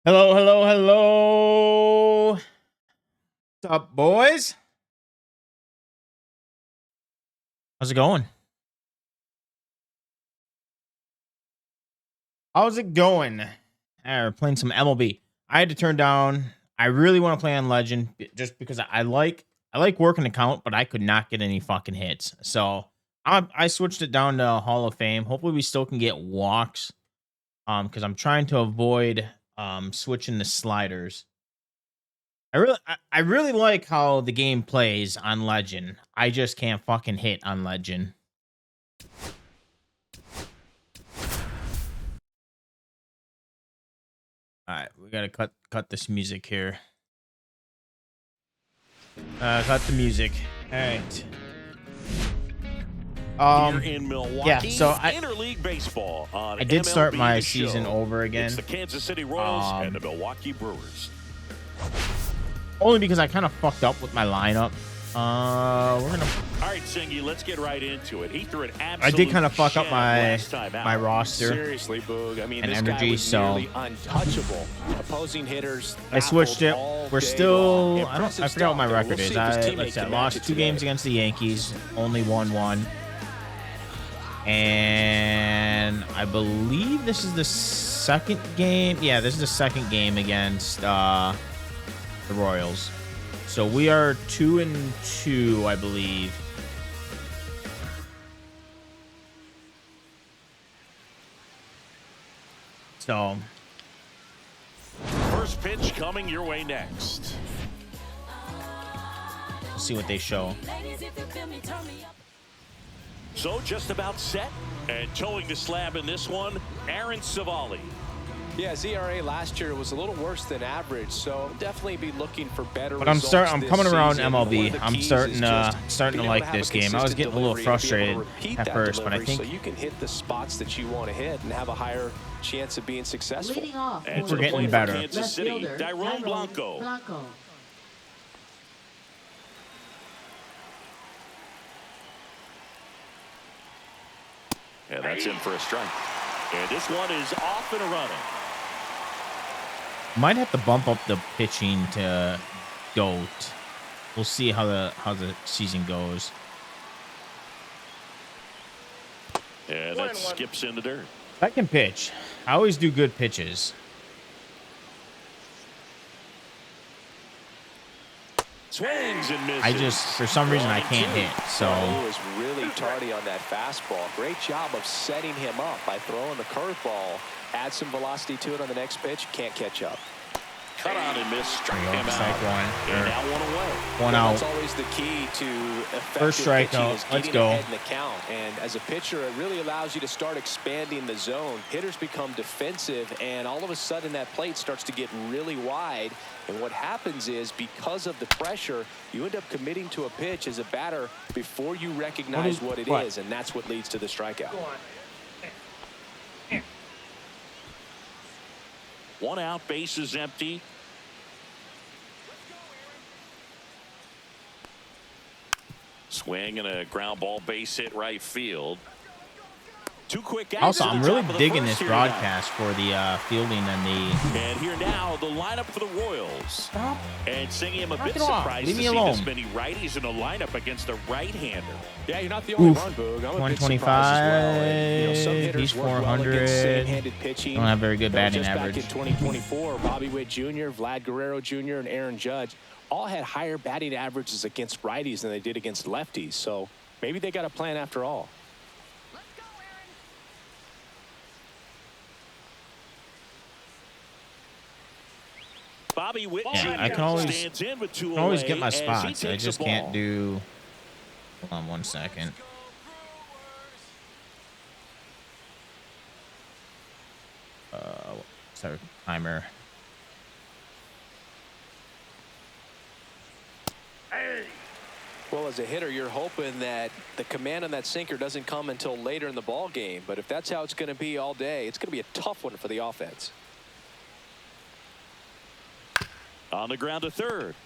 Hello, hello, hello. What's up, boys? How's it going? How's it going? We're playing some MLB. I had to turn down. I really want to play on Legend just because I like working account, but I could not get any fucking hits. So I switched it down to Hall of Fame. Hopefully we still can get walks. Because I'm trying to avoid switching the sliders. I really like how the game plays on Legend. I just can't fucking hit on Legend. All right, we gotta cut this music here. Cut the music. All right. Here in Milwaukee, yeah, so interleague baseball on I did MLB start my The season Show. over again. It's the Kansas City Royals and the Milwaukee Brewers. Only because I kind of fucked up with my lineup. We're gonna. All right, Singy, let's get right into it. He threw an absolute I did kind of fuck up my roster. Seriously, Boog. I mean, and this energy, guy was so nearly untouchable. Opposing hitters. I switched it. We're still. I forgot what my record is. I lost 2 games against the Yankees. Only won 1. And I believe this is the second game. Yeah, this is the second game against the Royals. So we are 2-2, I believe. So first pitch coming your way next. let's see what they show. So just about set and towing the slab in this one, Aaron Savali. Yeah, his ERA last year was a little worse than average, so definitely be looking for better But results. I'm coming around season. MLB. I'm starting to like this game. I was getting a little frustrated at first, but I think so you can hit the spots that you want to hit and have a higher chance of being successful. And we're getting better. Kansas City, Tyrone Blanco. And that's in for a strike. And this one is off and running. Might have to bump up the pitching to GOAT. We'll see how the season goes. And that skips in the dirt. I can pitch. I always do good pitches. Swings and misses. I just, for some reason, I can't hit. So He was really tardy on that fastball. Great job of setting him up by throwing the curveball. Add some velocity to it on the next pitch. Can't catch up. Cut out and miss. Strike him out. strike one. And now one away. One out. That's always the key to effective First strikeout. pitching is Let's getting go. ahead in the count. And as a pitcher, it really allows you to start expanding the zone. Hitters become defensive, and all of a sudden that plate starts to get really wide. And what happens is, because of the pressure, you end up committing to a pitch as a batter before you recognize what it is, and that's what leads to the strikeout. One out, base is empty. Swing and a ground ball, base hit right field. Two quick outs. Also, I'm really digging this broadcast for the fielding and the. And here now, the lineup for the Royals. Stop. And Singy, I'm a Knock bit it off. surprised Leave to me see alone. this many righties in a lineup against a right-hander. Yeah, you're not the only Oof. one, Boog. I'm a bit 125. surprised as well. And, some hitters He's work well 400. against single-handed pitching. Don't have very good batting Just average. Back in 2024, Bobby Witt Jr., Vlad Guerrero Jr., and Aaron Judge all had higher batting averages against righties than they did against lefties. So maybe they got a plan after all. Bobby Witt Yeah, Jr. I can always stands in with two get my away as he spots. I takes just the can't ball. do. Hold on 1 second. Sorry, timer. Well, as a hitter, you're hoping that the command on that sinker doesn't come until later in the ball game. But if that's how it's going to be all day, it's going to be a tough one for the offense. On the ground to third.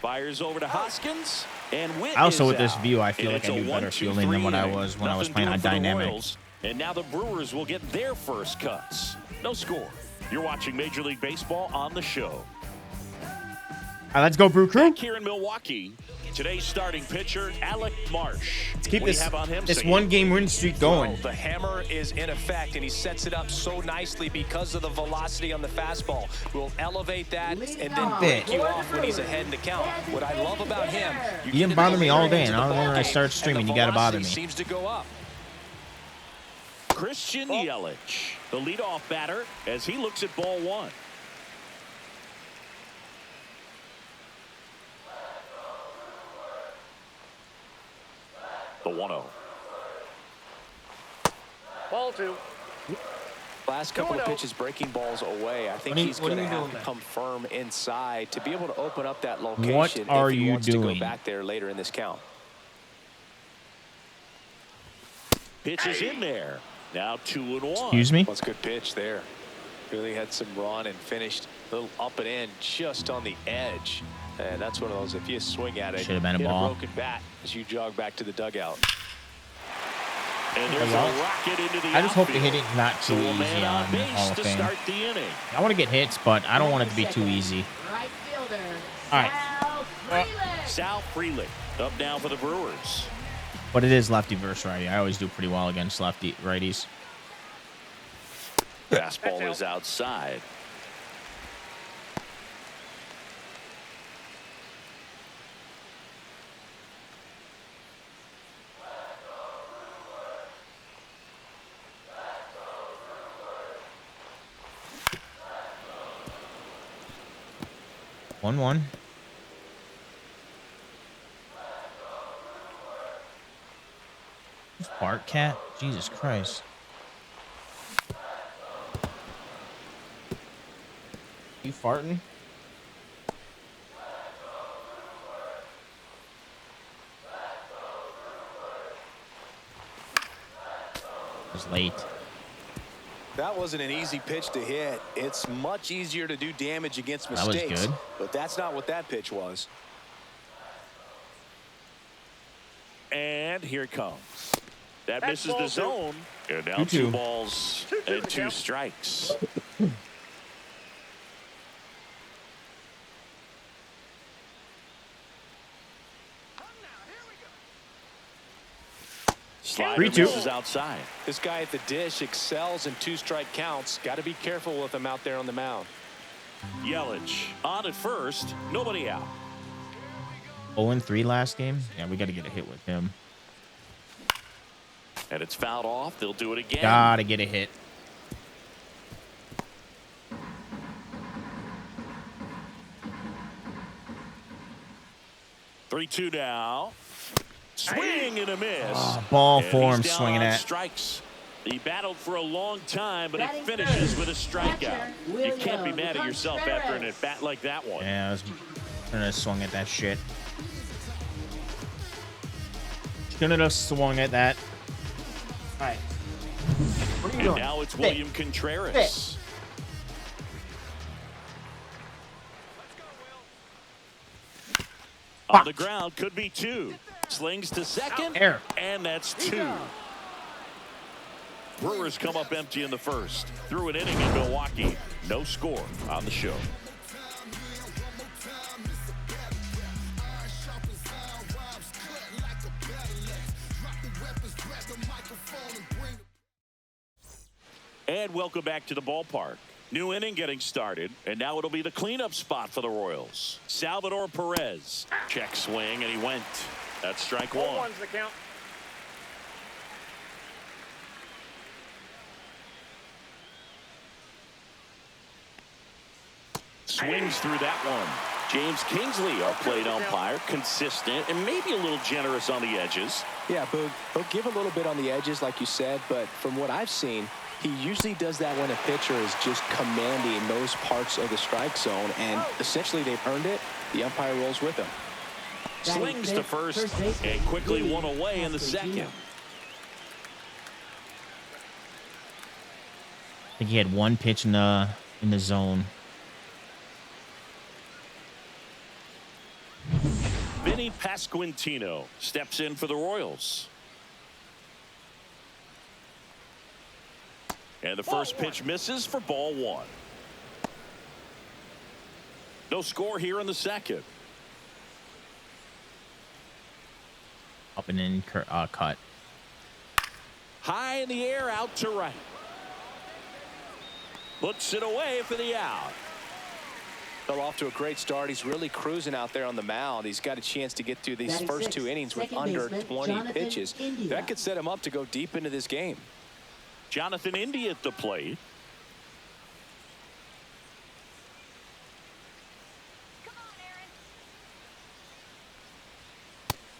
Fires over to Hoskins. And Witt Also, is with this out. view, I feel And like I it's a do better 1-2-3 fielding than what I inning. was when I was Nothing playing doing on for the Dynamic. Royals. And now the Brewers will get their first cuts. No score. You're watching Major League Baseball on the show. All right, let's go, Brew Crew. Back here in Milwaukee, today's starting pitcher, Alec Marsh. Let's keep What do this you have on him, this Siggy? one-game win streak going. Well, the hammer is in effect, and he sets it up so nicely because of the velocity on the fastball. We'll elevate that and then break you off when he's ahead in the count. What I love about him, You didn't bother me all day, and I don't know when I start streaming. You got to bother me. Seems to go up. Christian Yelich, the leadoff batter, as he looks at ball one. The 1-0. Ball 2. Last couple of pitches breaking balls away. I think he's going to have to come firm inside to be able to open up that location if he wants to go back there later in this count. Pitch is in there. Now 2-1. Excuse me? That's a good pitch there. Really had some run and finished a little up and in just on the edge. And that's one of those, if you swing at it, should have been a hit ball. a broken bat as you jog back to the dugout. And there's a rocket into the I just hope the outfield. hitting's not too So a easy man on on base Hall of to Fame. start the inning. I want to get hits, but I don't want it to be too easy. Right fielder. All right. Sal Frelick up now for the Brewers. But it is lefty versus righty. I always do pretty well against lefty righties. Fastball is outside. One. Bart cat? Jesus Christ. You farting? It was late. That wasn't an easy pitch to hit. It's much easier to do damage against That was mistakes. good. But that's not what that pitch was. And here it comes. That That's misses the ball zone. And now 2-2. 2 balls 2-2 and the 2 count. strikes. Slider 3-2. misses outside. This guy at the dish excels in 2-strike counts. Got to be careful with him out there on the mound. Yelich on at first. Nobody out. 0-3 last game? Yeah, we got to get a hit with him. And it's fouled off. They'll do it again. Gotta get a hit. Three-two now. Swing and a miss. Oh, ball And form he's down swinging on at. Strikes. He battled for a long time, but he finishes with a strikeout. You can't be mad at yourself after an at-bat like that one. Yeah, I was gonna have swung at that shit. Shouldn't have swung at that. All right. What are you And doing? now it's William Contreras. On the ground, could be 2. Slings to second, Air. and that's 2. Brewers come up empty in the first. Through an inning in Milwaukee. No score on the show. And welcome back to the ballpark. New inning getting started, and now it'll be the cleanup spot for the Royals. Salvador Perez. Check swing, and he went. That's strike 1. 1's the count. Swings through that one. James Kingsley, our plate umpire, consistent and maybe a little generous on the edges. Yeah, Boog, he'll give a little bit on the edges, like you said, but from what I've seen, he usually does that when a pitcher is just commanding those parts of the strike zone, and essentially they've earned it. The umpire rolls with him. Slings to first and quickly one away in the second. I think he had one pitch in the zone. Vinny Pasquantino steps in for the Royals. And the first pitch misses for ball 1. No score here in the second. Up and in cut. High in the air, out to right. Puts it away for the out. Fell off to a great start. He's really cruising out there on the mound. He's got a chance to get through these first 2 innings with under 20 pitches. That could set him up to go deep into this game. Jonathan Indy at the plate.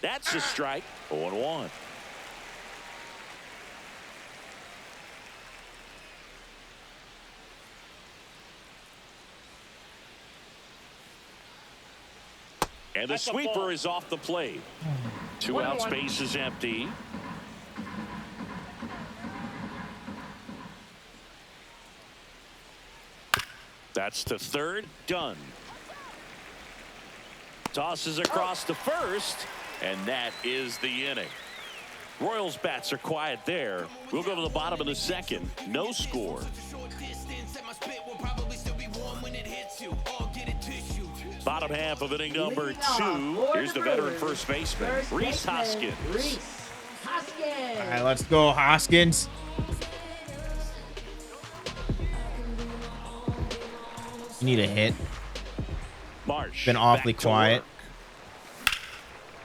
That's a strike. 0-1. And the sweeper is off the plate. 2 outs, base is empty. That's to third. Done. Tosses across to first, and that is the inning. Royals bats are quiet there. We'll go to the bottom of the second. No score. Bottom half of inning number 2. Here's the veteran first baseman, Rhys Hoskins. All right, let's go, Hoskins. You need a hit. Marsh been awfully quiet.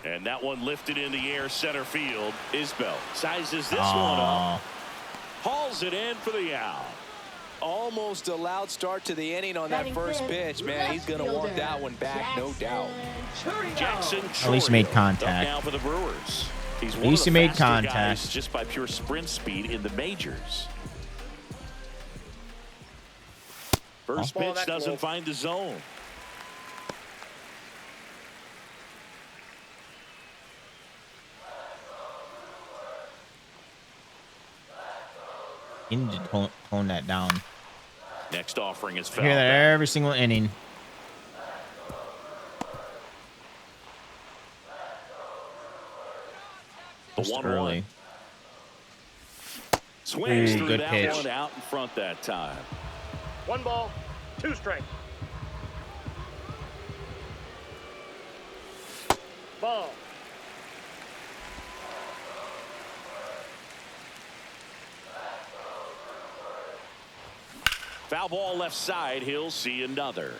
And that one lifted in the air center field. Isbell sizes this one up. Hauls it in for the out. Almost a loud start to the inning on that first pitch. Man, he's going to want that one back, no doubt. Jackson At least he made contact. Now for the Brewers. He's At one least of he the made faster contact. guys just by pure sprint speed in the majors. First pitch doesn't find the zone. You need to tone that down. Next offering is I foul. hear that every single inning. Just early. Swings Ooh, through good that pitch. one out in front that time. 1 ball, 2 strikes. Ball. Foul ball left side. He'll see another.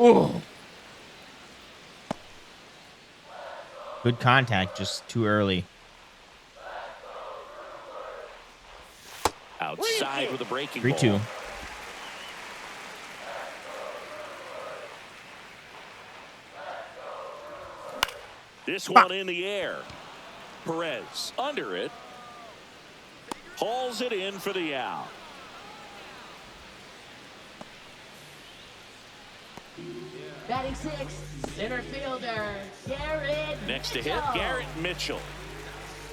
Ooh. Good contact, just too early. Outside with a breaking 3-2. ball. This one in the air. Perez under it. Hauls it in for the out. Batting 6th, center fielder, Garrett Next to Mitchell. hit, Garrett Mitchell.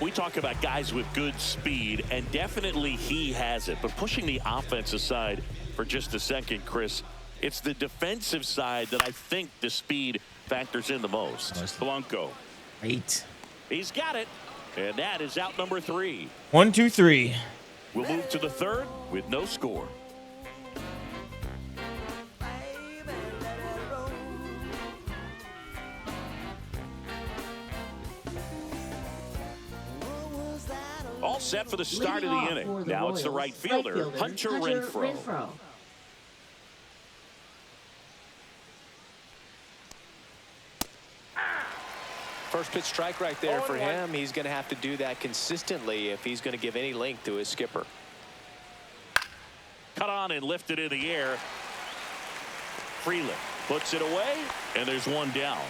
We talk about guys with good speed, and definitely he has it. But pushing the offense aside for just a second, Chris, it's the defensive side that I think the speed factors in the most. Blanco. 8. He's got it, and that is out number 3. 1, 2, 3. We'll move to the third with no score. All set for the start of the inning. Now it's the right fielder, Hunter Renfroe. First pitch strike right there for him. He's going to have to do that consistently if he's going to give any length to his skipper. Cut on and lifted in the air. Freeland puts it away, and there's one down.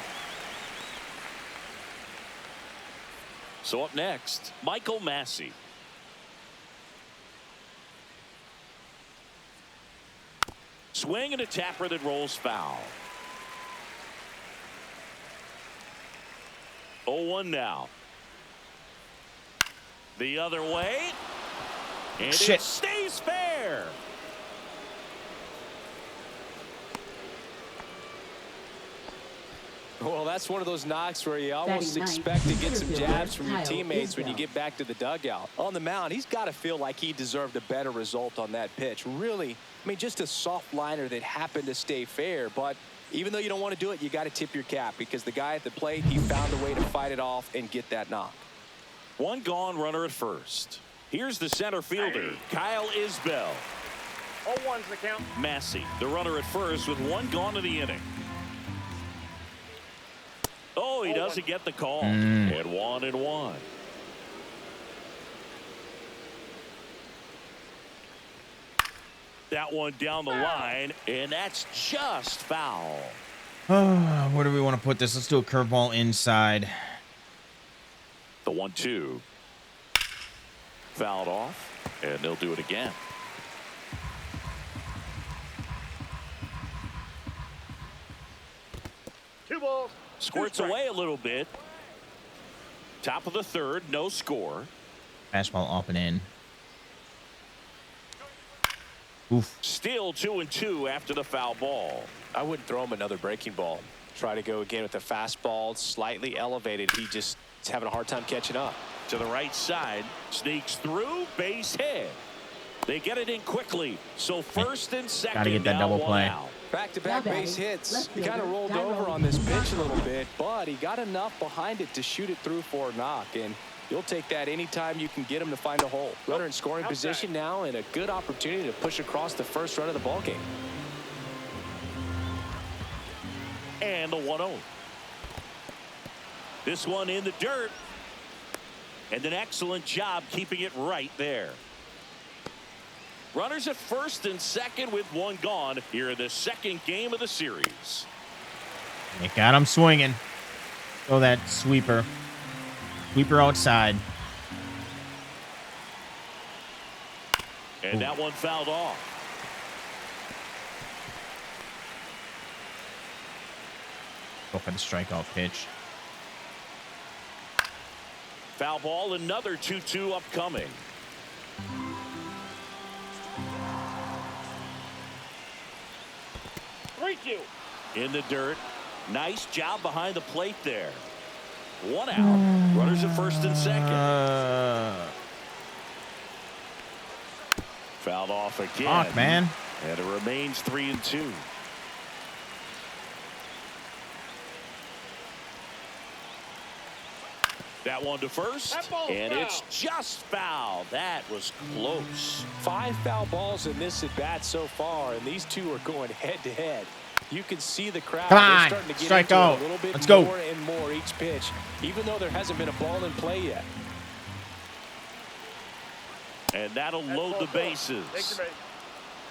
So up next, Michael Massey. Swing and a tapper that rolls foul. 0-1 now. The other way. And it stays fair. Well, that's one of those knocks where you almost expect to get some jabs from your teammates when you get back to the dugout. On the mound, he's got to feel like he deserved a better result on that pitch. Really, I mean, just a soft liner that happened to stay fair, but Even though you don't want to do it, you got to tip your cap because the guy at the plate, he found a way to fight it off and get that knock. One gone, runner at first. Here's the center fielder, Kyle Isbell. 0-1's the count. Massey, the runner at first with one gone in the inning. Oh, he doesn't get the call. And 1-1. That one down the line, and that's just foul. Where do we want to put this? Let's do a curveball inside. The 1-2. Fouled off, and they'll do it again. Two balls. Squirts away a little bit. Top of the third, no score. Fastball up and in. Oof. Still 2-2 after the foul ball. I wouldn't throw him another breaking ball. Try to go again with the fastball, slightly elevated. He just is having a hard time catching up. To the right side, sneaks through, base hit. They get it in quickly. So first and second. Gotta get that now double one play. out. Back-to-back base hits. He kind of rolled over on this pitch a little bit, but he got enough behind it to shoot it through for a knock. And you'll take that anytime you can get him to find a hole. Runner in scoring position now and a good opportunity to push across the first run of the ball game. And the 1-0. This one in the dirt. And an excellent job keeping it right there. Runners at first and second with one gone here in the second game of the series. They got him swinging. Throw that sweeper. Sweeper outside. And that one fouled off. Go for the strikeout pitch. Foul ball, another 2-2 upcoming. In the dirt. Nice job behind the plate there. One out. Runners at first and second. Fouled off again. Fuck, man. And it remains 3-2. That one to first, and it's just foul. That was close. 5 foul balls in this at bat so far, and these two are going head to head. You can see the crowd. Come on, starting to get strike into out. a little bit Let's go. more and more each pitch, even though there hasn't been a ball in play yet. And that'll load the bases.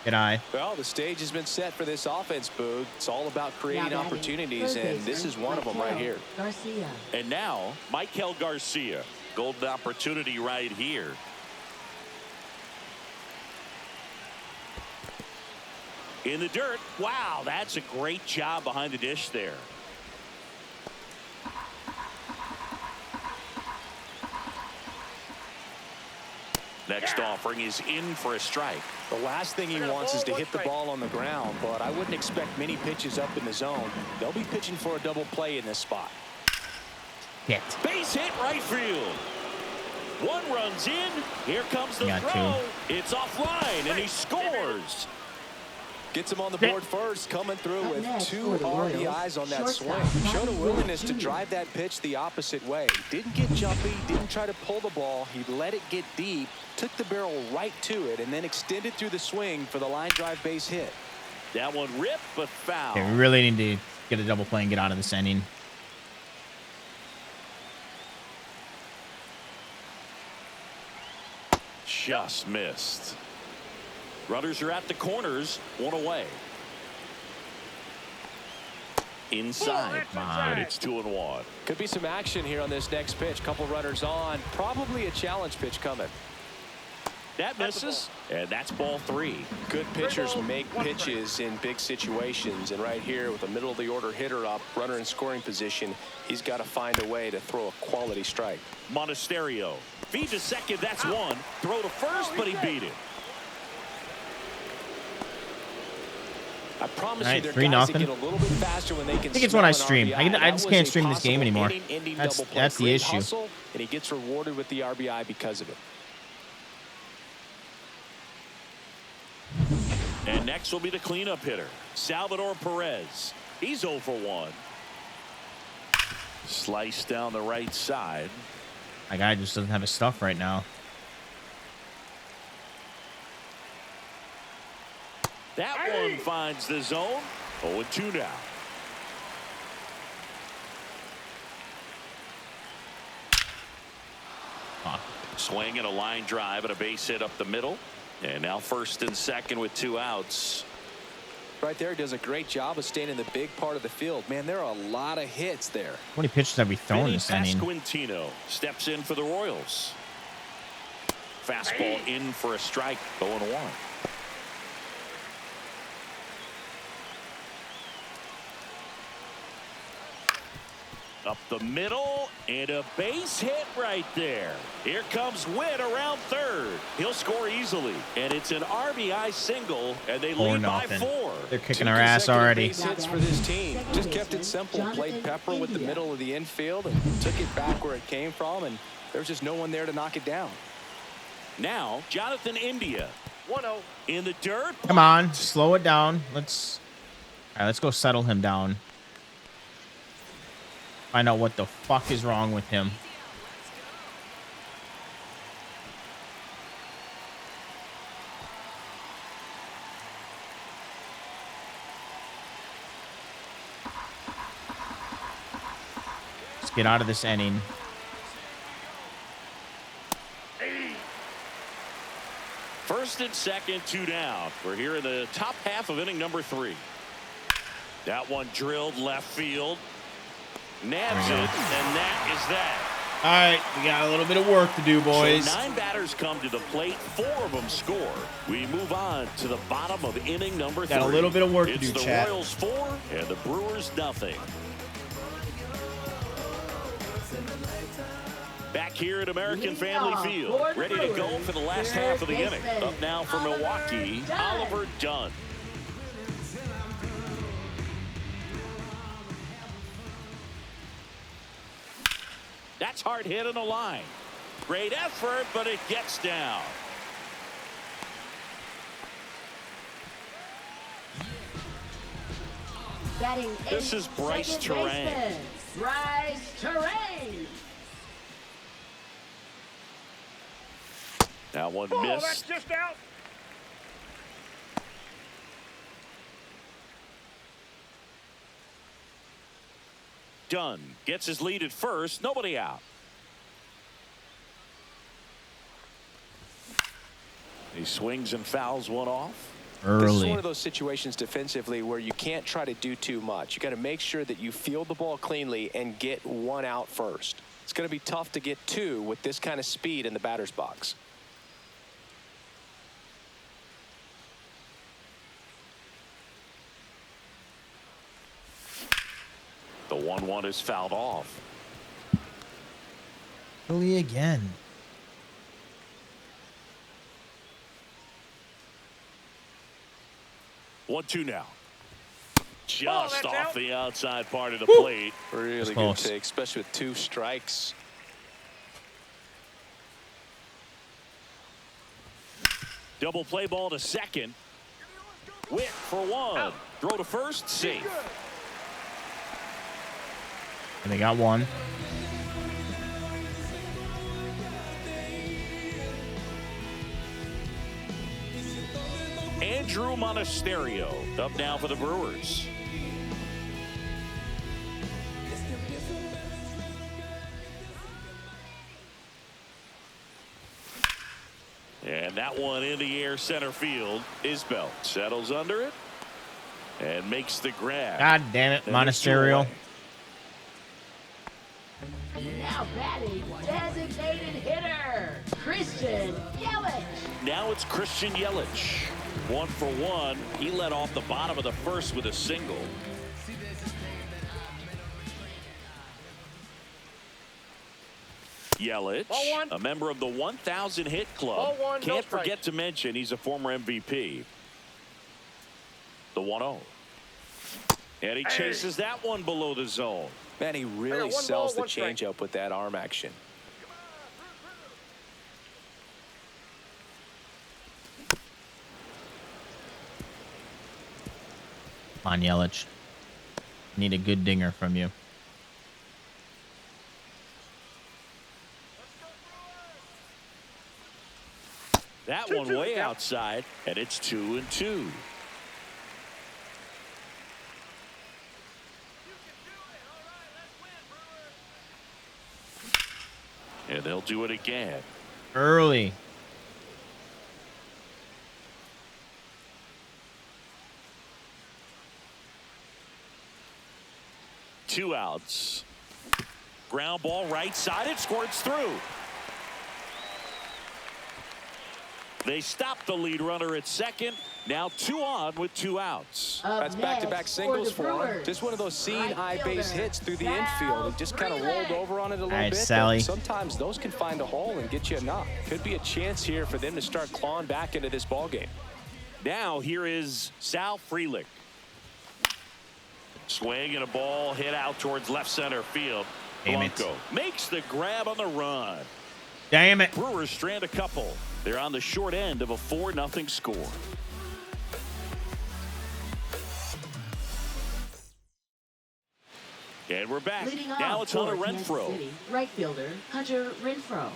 Good eye. Well, the stage has been set for this offense, Boog. It's all about creating opportunities, and this is one of them right here. Garcia. And now, Michael Garcia. Golden opportunity right here. In the dirt. Wow, that's a great job behind the dish there. Next offering is in for a strike. The last thing he wants is to hit the ball on the ground, but I wouldn't expect many pitches up in the zone. They'll be pitching for a double play in this spot. Hit. Base hit right field. One runs in. Here comes the throw. It's offline, and he scores. Gets him on the board first, coming through with 2 RBIs on that swing. Showed a willingness to drive that pitch the opposite way. Didn't get jumpy, didn't try to pull the ball. He let it get deep, took the barrel right to it, and then extended through the swing for the line drive base hit. That one ripped, but foul. Okay, we really need to get a double play and get out of this inning. Just missed. Runners are at the corners, one away. Inside, and it's 2-1. Could be some action here on this next pitch. Couple runners on. Probably a challenge pitch coming. That misses, and that's ball 3. Good pitchers make pitches in big situations, and right here with a middle of the order hitter up, runner in scoring position, he's got to find a way to throw a quality strike. Monasterio, feed to second, that's one. Throw to first, but he beat it. I promise All right, you, they're 3-0. guys that get a little bit faster when they can. I think it's when I smell stream. an RBI. I just can't stream this game anymore. Inning That's double play. the Great issue. hustle, and he gets rewarded with the RBI because of it. And next will be the cleanup hitter, Salvador Perez. He's 0 for 1. Slice down the right side. My guy just doesn't have his stuff right now. That one finds the zone. 0-2 now. Swing and a line drive and a base hit up the middle. And now first and second with 2 outs. Right there, does a great job of staying in the big part of the field. Man, there are a lot of hits there. How many pitches have we thrown Vinny this inning? Pasquantino steps in for the Royals. Fastball in for a strike. 0-1. Up the middle and a base hit right there. Here comes Witt around third. He'll score easily, and it's an RBI single, and they lead by 4. They're kicking our ass already. Base hits for this team. Just kept it simple. Played Pepper with the middle of the infield and took it back where it came from, and there's just no one there to knock it down. Now Jonathan India 1-0. in the dirt. Come on, slow it down. All right, let's go settle him down. Find out what the fuck is wrong with him. Let's get out of this inning. First and second, 2 down. We're here in the top half of inning number 3. That one drilled left field. Nabs it, and that is that. All right, we got a little bit of work to do, boys. So 9 batters come to the plate, 4 of them score. We move on to the bottom of inning number 3. Got a little bit of work to it's do, the chat. Royals 4 and the Brewers nothing. Back here at American Family Field, ready to go for the last half of the inning. Up now for Milwaukee, Oliver Dunn. That's hard hit on the line. Great effort, but it gets down. Batting This is Bryce Terrain. Bryce Terrain. That one Oh, that's missed. just out. Dunn gets his lead at first. Nobody out. He swings and fouls one off. This is Early. one of those situations defensively where you can't try to do too much. You got to make sure that you field the ball cleanly and get 1 out first. It's going to be tough to get 2 with this kind of speed in the batter's box. The 1-1 is fouled off. Early again. One, 2 now. Just that's off out. the outside part of the plate. Really good close. take, especially with 2 strikes. Double play ball to second. Witt for 1. Throw to first. Safe. And they got 1. Andrew Monasterio up now for the Brewers. And that one in the air center field. Isbell settles under it and makes the grab. God damn it, And it's 2 Monasterio. away. Now batting, designated hitter, Christian Yelich. Now it's Christian Yelich. 1 for 1. He led off the bottom of the first with a single. Yelich, Ball 1. a member of the 1,000 hit club. Ball 1, no Can't strikes. forget to mention he's a former MVP. The 1-0. And he chases that one below the zone. Man, he really one sells ball, the one strike. changeup with that arm action. Come on, Yelich. Need a good dinger from you. That one way outside, and it's 2-2. And they'll do it again. Early. Two outs. Ground ball right side. It squirts through. They stop the lead runner at second. Now 2 on with 2 outs. That's back-to-back singles for him. Just one of those seeing high base hits through the infield. He just kind of rolled over on it a little bit. Sally. Sometimes those can find a hole and get you a knock. Could be a chance here for them to start clawing back into this ball game. Now here is Sal Frelick. Swing and a ball hit out towards left center field. Blanco makes the grab on the run. Damn it. Brewers strand a couple. They're on the short end of a 4-0 score. And we're back. Leading Now off it's Hunter for Kansas Renfroe. City, right fielder Hunter Renfroe.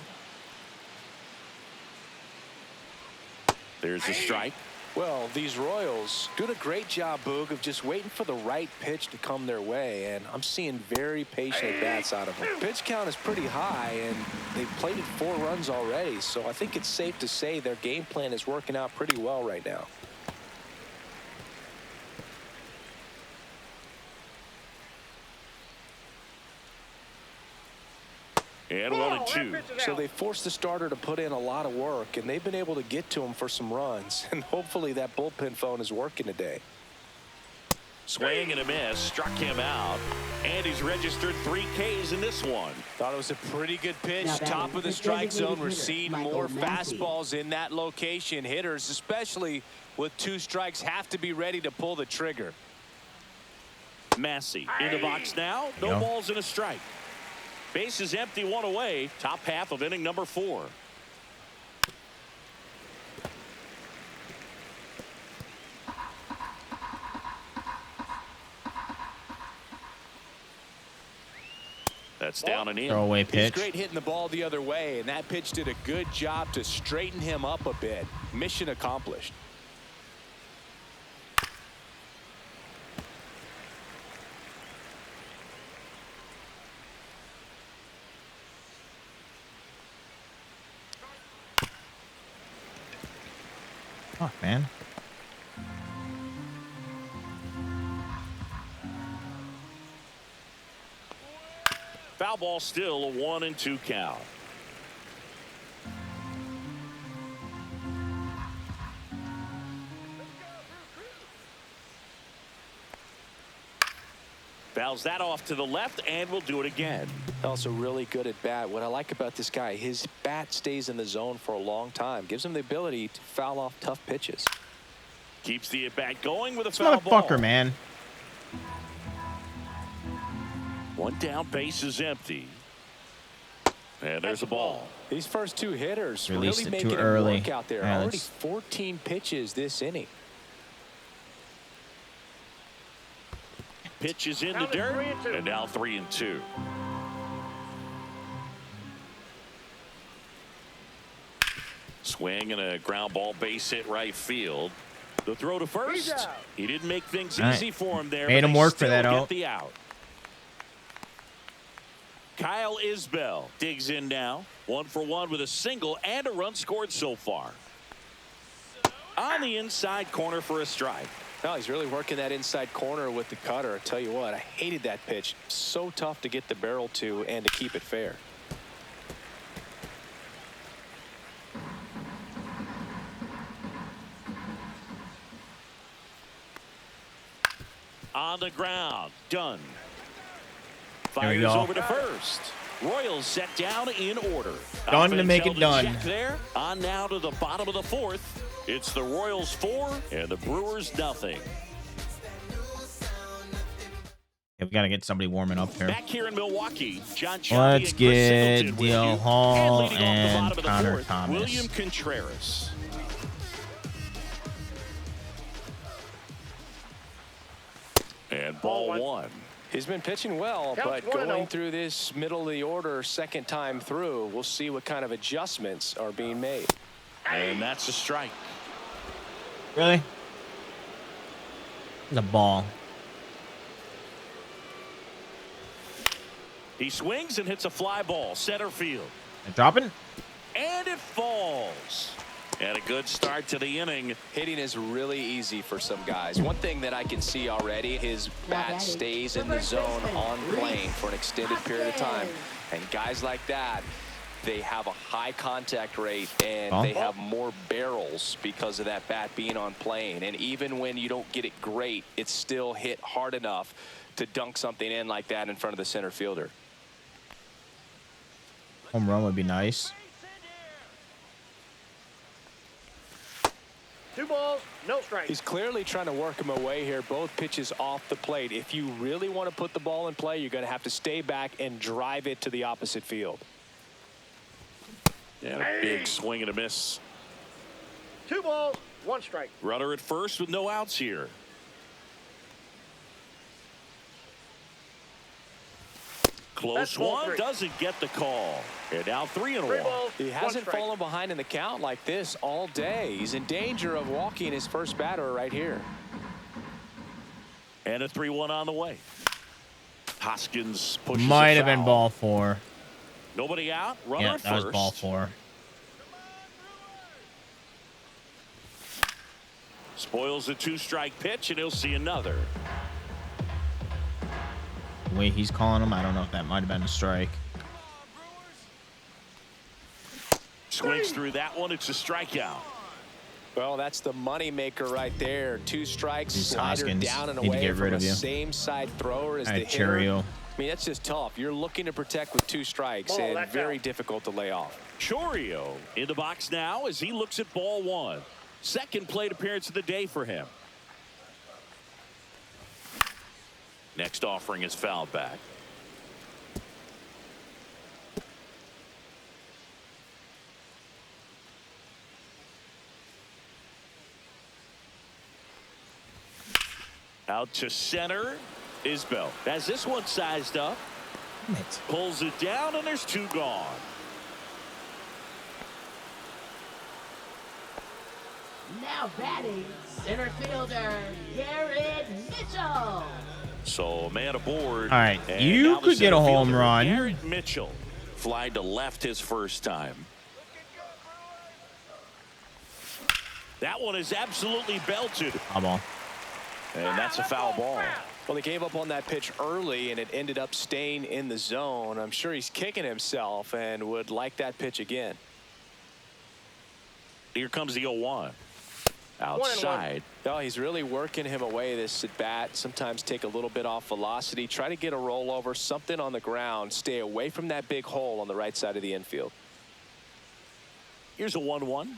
There's a strike. Well, these Royals doing a great job, Boog, of just waiting for the right pitch to come their way, and I'm seeing very patient bats out of them. Pitch count is pretty high, and they've plated 4 runs already, so I think it's safe to say their game plan is working out pretty well right now. And 1-2. So they forced the starter to put in a lot of work, and they've been able to get to him for some runs. And hopefully that bullpen phone is working today. Swing and a miss. Struck him out. And he's registered 3 Ks in this one. Thought it was a pretty good pitch. Now Top of the the strike designated zone. We're hitter, seeing Michael more Massey. fastballs in that location. Hitters, especially with 2 strikes, have to be ready to pull the trigger. Massey in the box now. No balls and a strike. Base is empty, 1 away. Top half of inning number 4. That's down and in. Throwaway pitch. He's great hitting the ball the other way, and that pitch did a good job to straighten him up a bit. Mission accomplished. Oh, man. Foul ball, still a 1-2 count. Fouls that off to the left, and we'll do it again. Also really good at bat. What I like about this guy, his bat stays in the zone for a long time. Gives him the ability to foul off tough pitches. Keeps the at-bat going with a This foul ball. motherfucker, man. 1 down, base is empty. And there's a ball. These first 2 hitters Released really it making too it early. work out there. Yeah, Already that's- 14 pitches this inning. Pitch is in the Now it's dirt, 3-2. and now 3-2. Swing and a ground ball, base hit right field. The throw to first. He's out. He didn't make things All right. easy for him there. Made but him they work for still that get out. the out. Kyle Isbell digs in now. 1 for 1 with a single and a run scored so far. On the inside corner for a strike. No, he's really working that inside corner with the cutter. I tell you what, I hated that pitch. So tough to get the barrel to and to keep it fair. On the ground, done. There we Fires go. over to first. Royals set down in order. Done to Offense make it held in done. check there. On now to the bottom of the 4th. It's the Royals 4 and the Brewers nothing. Yeah, we got to get somebody warming up here. Back here in Milwaukee, John Chappie Let's and Chris get Singleton with Dale you. Hall leading off the and bottom of the Connor 4th, Thomas. William Contreras. And ball 1. He's been pitching well, Count but 1-0. going through this middle of the order second time through, we'll see what kind of adjustments are being made. And that's a strike. Really? It's a ball. He swings and hits a fly ball, center field. Dropping? And it falls. And a good start to the inning. Hitting is really easy for some guys. One thing that I can see already, his bat stays in the zone on plane for an extended period of time. And guys like that, they have a high contact rate and they have more barrels because of that bat being on plane. And even when you don't get it great, it's still hit hard enough to dunk something in like that in front of the center fielder. Home run would be nice. 2 balls, no strikes. He's clearly trying to work him away here. Both pitches off the plate. If you really want to put the ball in play, you're going to have to stay back and drive it to the opposite field. And a big swing and a miss. 2 balls, 1 strike. Runner at first with no outs here. Close one, 3. doesn't get the call. And now 3-1. 3 balls, He 1 hasn't strike. fallen behind in the count like this all day. He's in danger of walking his first batter right here. And a 3-1 on the way. Hoskins pushes Might a have been foul. ball 4. Nobody out. Runner Yeah, at that was first. ball 4. Spoils a 2-strike pitch, and he'll see another. The way he's calling him, I don't know if that might have been a strike. Swings through that one. It's a strikeout. Well, that's the money maker right there. 2 strikes, These slider Hoskins down and need to away get rid from of a you. same side thrower as All the right, hitter. Cheerio. I mean, that's just tough. You're looking to protect with 2 strikes Ball, and that's very out. difficult to lay off. Chorio in the box now as he looks at ball 1. Second plate appearance of the day for him. Next offering is fouled back. Out to center is Bell. As this one sized up, pulls it down, and there's 2 gone. Now batting, center fielder, Garrett Mitchell. So a man aboard. All right, and you now the could get a center home fielder, run. Garrett Mitchell flied to left his first time. That one is absolutely belted, Foul ball. and that's a foul ball. Well, they gave up on that pitch early, and it ended up staying in the zone. I'm sure he's kicking himself and would like that pitch again. Here comes the 0-1. Outside. Oh, he's really working him away this at bat. Sometimes take a little bit off velocity. Try to get a rollover, something on the ground. Stay away from that big hole on the right side of the infield. Here's a 1-1.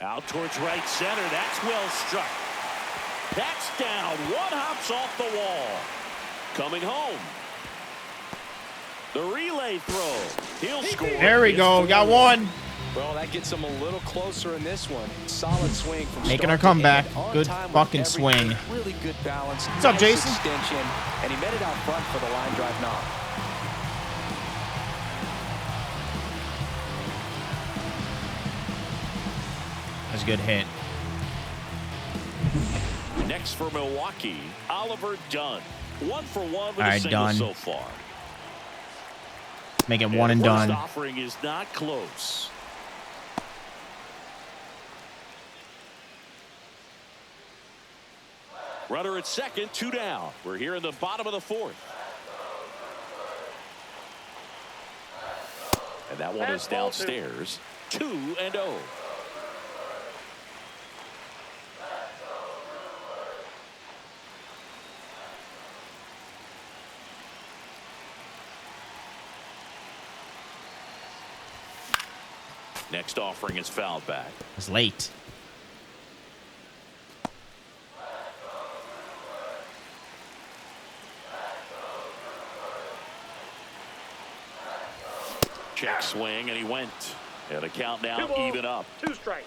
Out towards right center. That's well struck. That's down. 1 hops off the wall. Coming home. The relay throw. He'll score. There we go. Got 1. Well, that gets him a little closer in this one. Solid swing from Making start her to comeback. end, on Good time with fucking everything. swing. Really good balance. What's up, Jason? Extension, and he met it out front for the line drive knock. That's a good hit. Next for Milwaukee, Oliver Dunn. 1 for 1 with All a right, single Dunn. so far. Make it 1 and the first done. offering is not close. Runner at second, 2 down. We're here in the bottom of the 4th. And that one is Fastball, 2. downstairs. 2-0. Next offering is fouled back. It's late. Check swing, and he went. And a count 2 now, balls, even up. 2 strikes.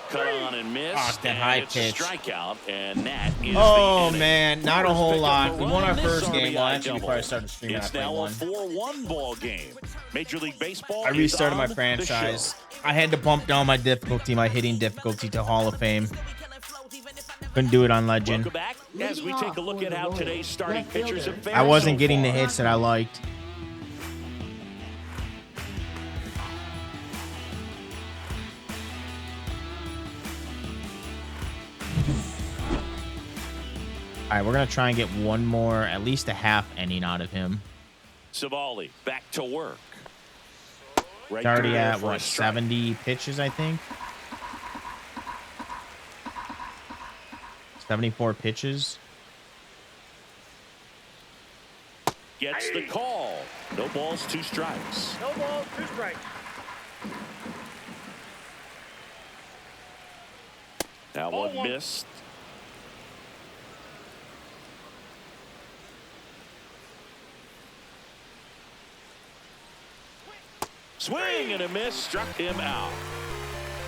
cut on and missed. Oh, that and high it's pitch. a strikeout, and that is Oh, the inning. man. Not a Brewers whole pick up lot. a We run won our in this first game. Well, RBI actually, before I started streaming, I It's played now one. a 4-1 ball game. Major League Baseball. I restarted my is on franchise. the show. I had to bump down my difficulty, my hitting difficulty to Hall of Fame. Couldn't do it on Legend. Welcome back as we take a look at how today's starting pitchers have fared I wasn't so getting the far. hits that I liked. All right, we're going to try and get one more, at least a half inning out of him. Savali back to work. Right He's already there at, for a what, strike. 70 pitches, I think? 74 pitches. Gets the call. No balls, 2 strikes. No balls, 2 strikes. That Ball one one. missed. Swing and a miss, struck him out.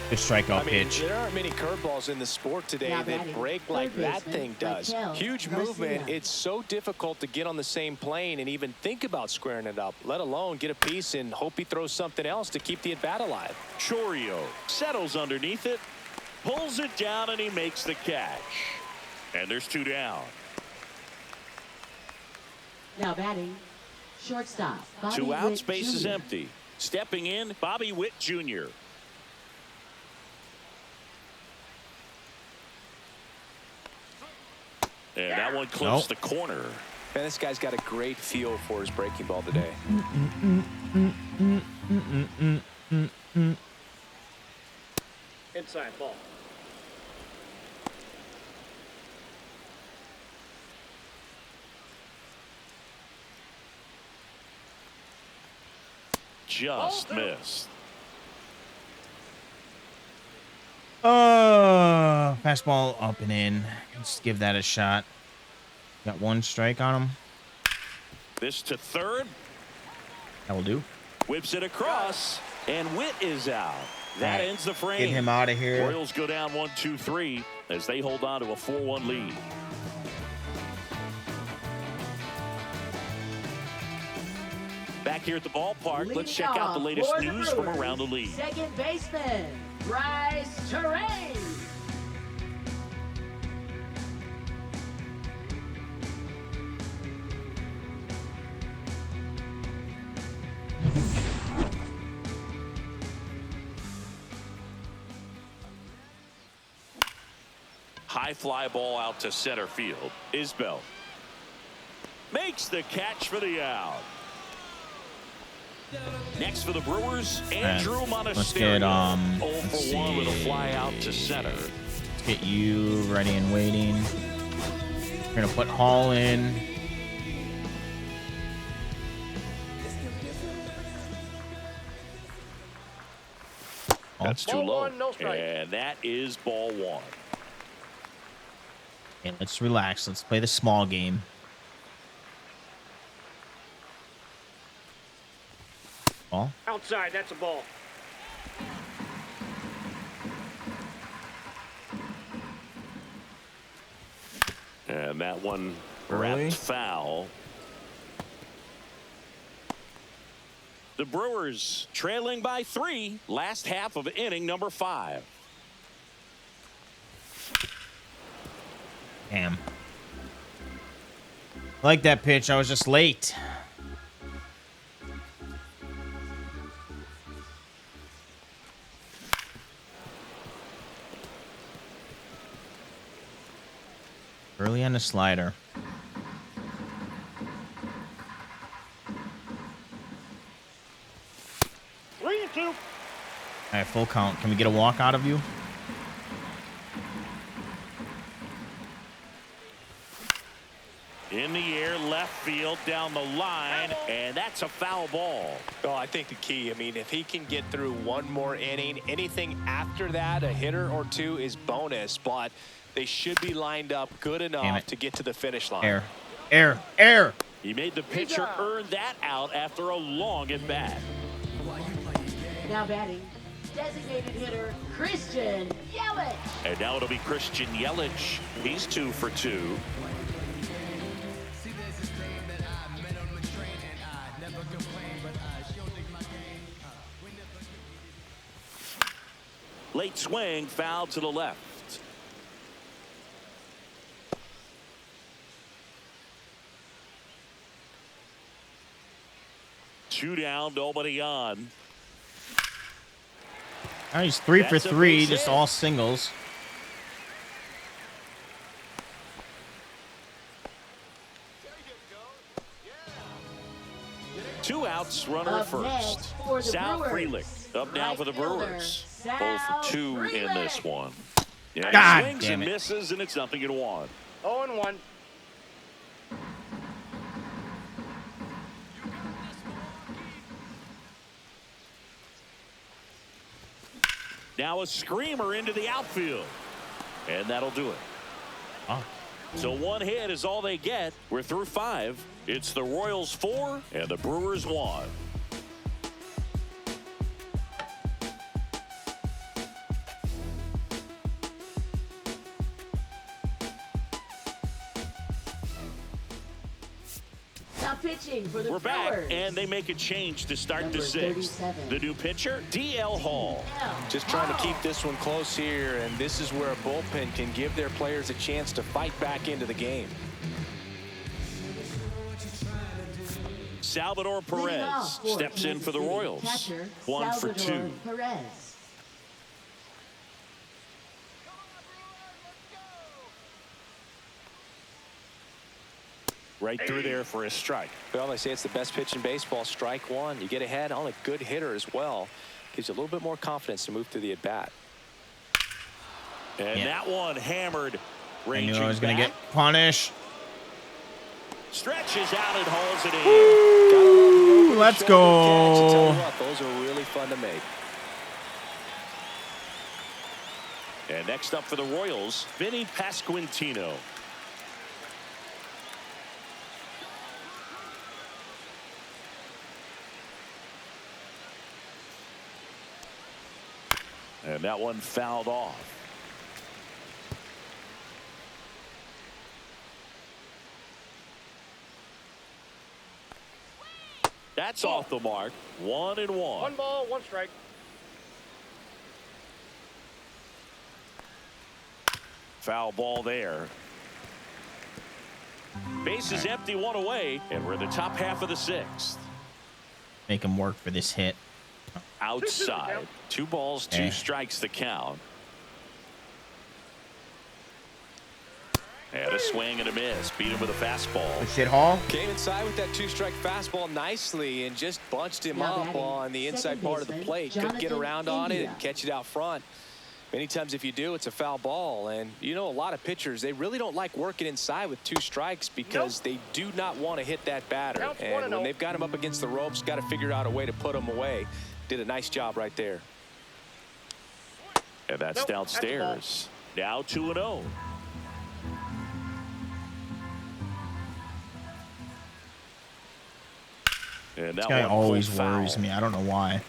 Good strikeout pitch. There aren't many curveballs in the sport today Now that batting, break like third that baseman, thing does. Raquel Huge Garcia. movement. It's so difficult to get on the same plane and even think about squaring it up, let alone get a piece and hope he throws something else to keep the at-bat alive. Chorio settles underneath it, pulls it down, and he makes the catch. And there's 2 down. Now batting, shortstop. Bobby 2 outs, Witt base is Jr. empty. Stepping in, Bobby Witt Jr. And that one clips the corner. Man, this guy's got a great feel for his breaking ball today. Inside ball. Just missed. Fastball up and in. Let's give that a shot. Got 1 strike on him. This to third. That will do. Whips it across, and Witt is out. That Right. ends the frame. Get him out of here. Royals go down 1-2-3 as they hold on to a 4-1 lead. Back here at the ballpark, let's check out the Leadoff latest for the news from Brewers, around the league. Second baseman, Bryce Terrain. High fly ball out to center field. Isbell makes the catch for the out. Next for the Brewers, Andrew Monasterio. Let's get 0 let's for 1 with a see. fly out to center. Let's get you ready and waiting. We're gonna put Hall in. That's too Ball low. 1, no strike. And that is ball 1. Okay, let's relax. Let's play the small game. Ball. Outside, that's a ball. And that one Early. wrapped foul. The Brewers trailing by 3, last half of inning number 5. Damn. I like that pitch. I was just late. Early on the slider. 3-2. All right, full count. Can we get a walk out of you? In the air, left field, down the line, and that's a foul ball. Well, I think the key, I mean, if he can get through one more inning, anything after that, a hitter or 2 is bonus, but they should be lined up good enough to get to the finish line. Air. Air. Air. He made the pitcher earn that out after a long at bat. Now batting, designated hitter Christian Yelich. And now it'll be Christian Yelich. He's 2 for 2. Late swing, foul to the left. 2 down, nobody on. Oh, he's 3 for That's a 3, base just hit. all singles. Two outs, runner at Up next first. for the Sal Brewers, Frelick up now right for the fielder, Brewers. Sal 0 for 2 in this Frelick. one. Yeah, God he swings damn and it. misses, and it's 0-1. 0-1. Now a screamer into the outfield. And that'll do it. Oh. So 1 hit is all they get. We're through 5. It's the Royals 4 and the Brewers 1. Now pitching for the We're back, Brewers. and they make a change to start Number the 6th. 37. The new pitcher, DL Hall. Just trying to keep this one close here, and this is where a bullpen can give their players a chance to fight back into the game. Salvador Leading Perez off for steps in Kansas for the City, Royals. catcher, 1 for Salvador 2. Perez. Right through there for a strike. Well, they say it's the best pitch in baseball. Strike 1. You get ahead on a good hitter as well. Gives you a little bit more confidence to move through the at-bat. And Yeah. that one hammered. I knew I was going going to get punished. Stretches out and hauls it in. Gotta love the open Let's shoulder catch. I tell go. you what, those are really fun to make. And next up for the Royals, Vinny Pasquantino. And that one fouled off. That's off the mark. 1-1. 1 ball, 1 strike. Foul ball there. Base is empty, 1 away, and we're in the top half of the 6th. Make him work for this hit. Outside. 2 balls, 2 Yeah. strikes the count. And a swing and a miss. Beat him with a fastball. Good shit, Hall. Came inside with that 2-strike fastball nicely and just bunched him Now up batting, on the inside second part of the baseman, plate. Couldn't get Jonathan around on it India. and catch it out front. Many times if you do, it's a foul ball. And you know, a lot of pitchers, they really don't like working inside with 2 strikes because they do not want to hit that batter. Counts And 1-0. when they've got him up against the ropes, got to figure out a way to put him away. Did a nice job right there. And that's Nope, that's a ball. downstairs. Now 2-0. And This that guy one always pulled foul. worries me. I don't know why.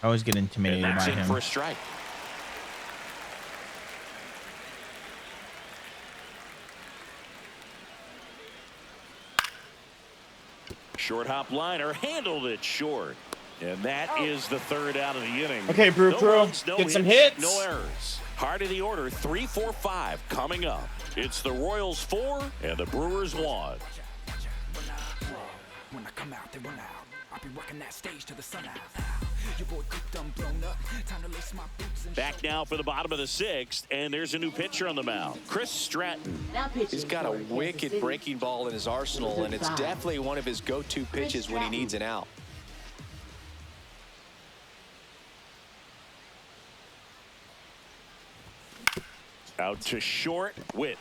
I always get And intimidated that's by in him. for a strike. Short hop liner handled it short. And that is the 3rd out of the inning. Okay, Brew No Crew, runs, no get some hits, hits. no errors. Heart of the order, 3, 4, 5 coming up. It's the Royals 4 and the Brewers 1. When I come out, they run out. I'll be working that stage till the sun out. Your boy cooked, done blown up. Time to lace my boots and Back now for the bottom of the 6th, and there's a new pitcher on the mound, Chris Stratton. Now pitching He's got a for Kansas wicked City. breaking ball in his arsenal, and it's definitely one of his go-to pitches when he needs an out. Out to short, Witt.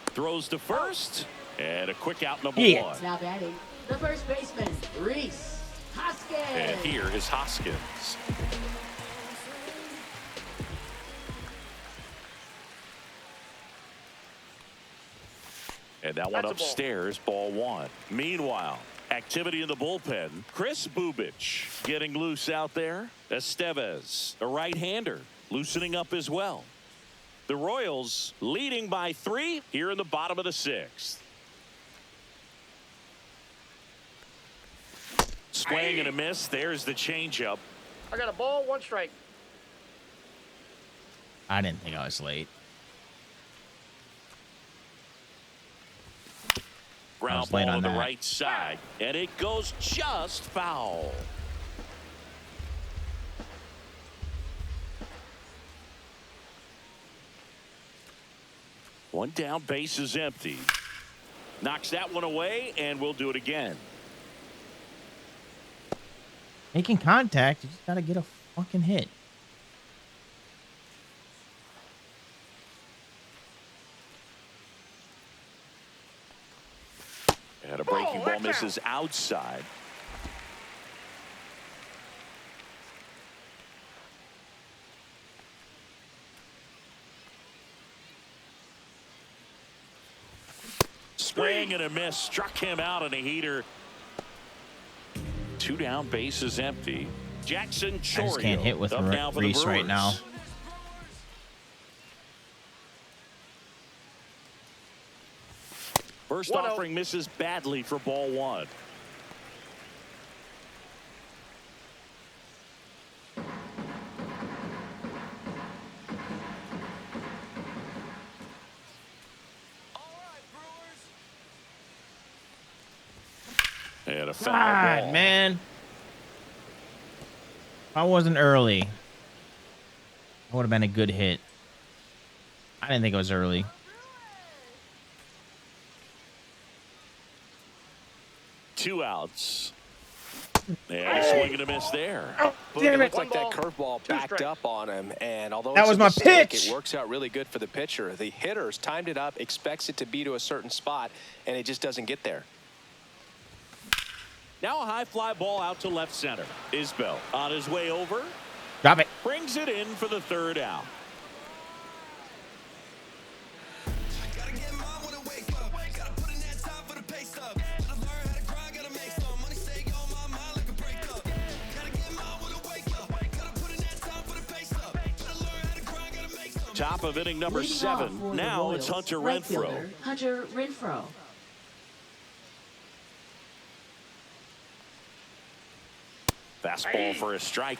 Throws to first, and a quick out, number Yeah. 1. Now batting, the first baseman, Reese Hoskins. And here is Hoskins. And that one That's a ball. upstairs, ball one. Meanwhile, activity in the bullpen. Chris Bubich getting loose out there. Estevez, a right-hander, loosening up as well. The Royals leading by 3 here in the bottom of the 6th. Swing and a miss. There's the changeup. I got a ball, 1 strike. I didn't think I was late. Ground late ball on on the that. right side, and it goes just foul. One down, base is empty. Knocks that one away, and we'll do it again. Making contact, you just gotta get a fucking hit. And a breaking ball watch misses outside. Swing and a miss. Struck him out on a heater. 2 down, base is empty. Jackson Chorio I just can't hit with up now for the Reese right now. Brewers. First 1-0. offering misses badly for ball one. And a foul ball. Man. If I wasn't early, that would have been a good hit. I didn't think it was early. Two outs. And a swing and a miss there. It looked like One that ball, curveball 2 backed strikes. up on him, and although That it's was a my mistake, pitch. it works out really good for the pitcher. The hitters timed it up, expects it to be to a certain spot, and it just doesn't get there. Now a high fly ball out to left center. Isbell on his way over. Drop it. Brings it in for the 3rd out. Top of inning number Leading off 7. for the Now it's Royals, Hunter right Renfroe. fielder, Hunter Renfroe. Fastball for a strike.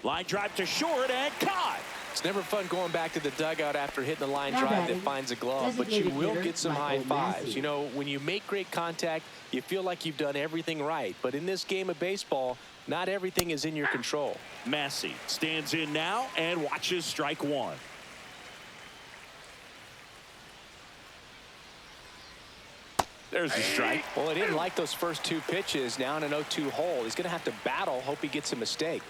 Line drive to short and caught. It's never fun going back to the dugout after hitting the line Now drive that batting, finds a glove, but you designated will hitter, get some high Michael fives. Massey. You know, when you make great contact, you feel like you've done everything right. But in this game of baseball, not everything is in your control. Massey stands in now and watches strike one. There's the strike. Well, he didn't like those first 2 pitches. Now in an 0-2 hole, he's going to have to battle, hope he gets a mistake.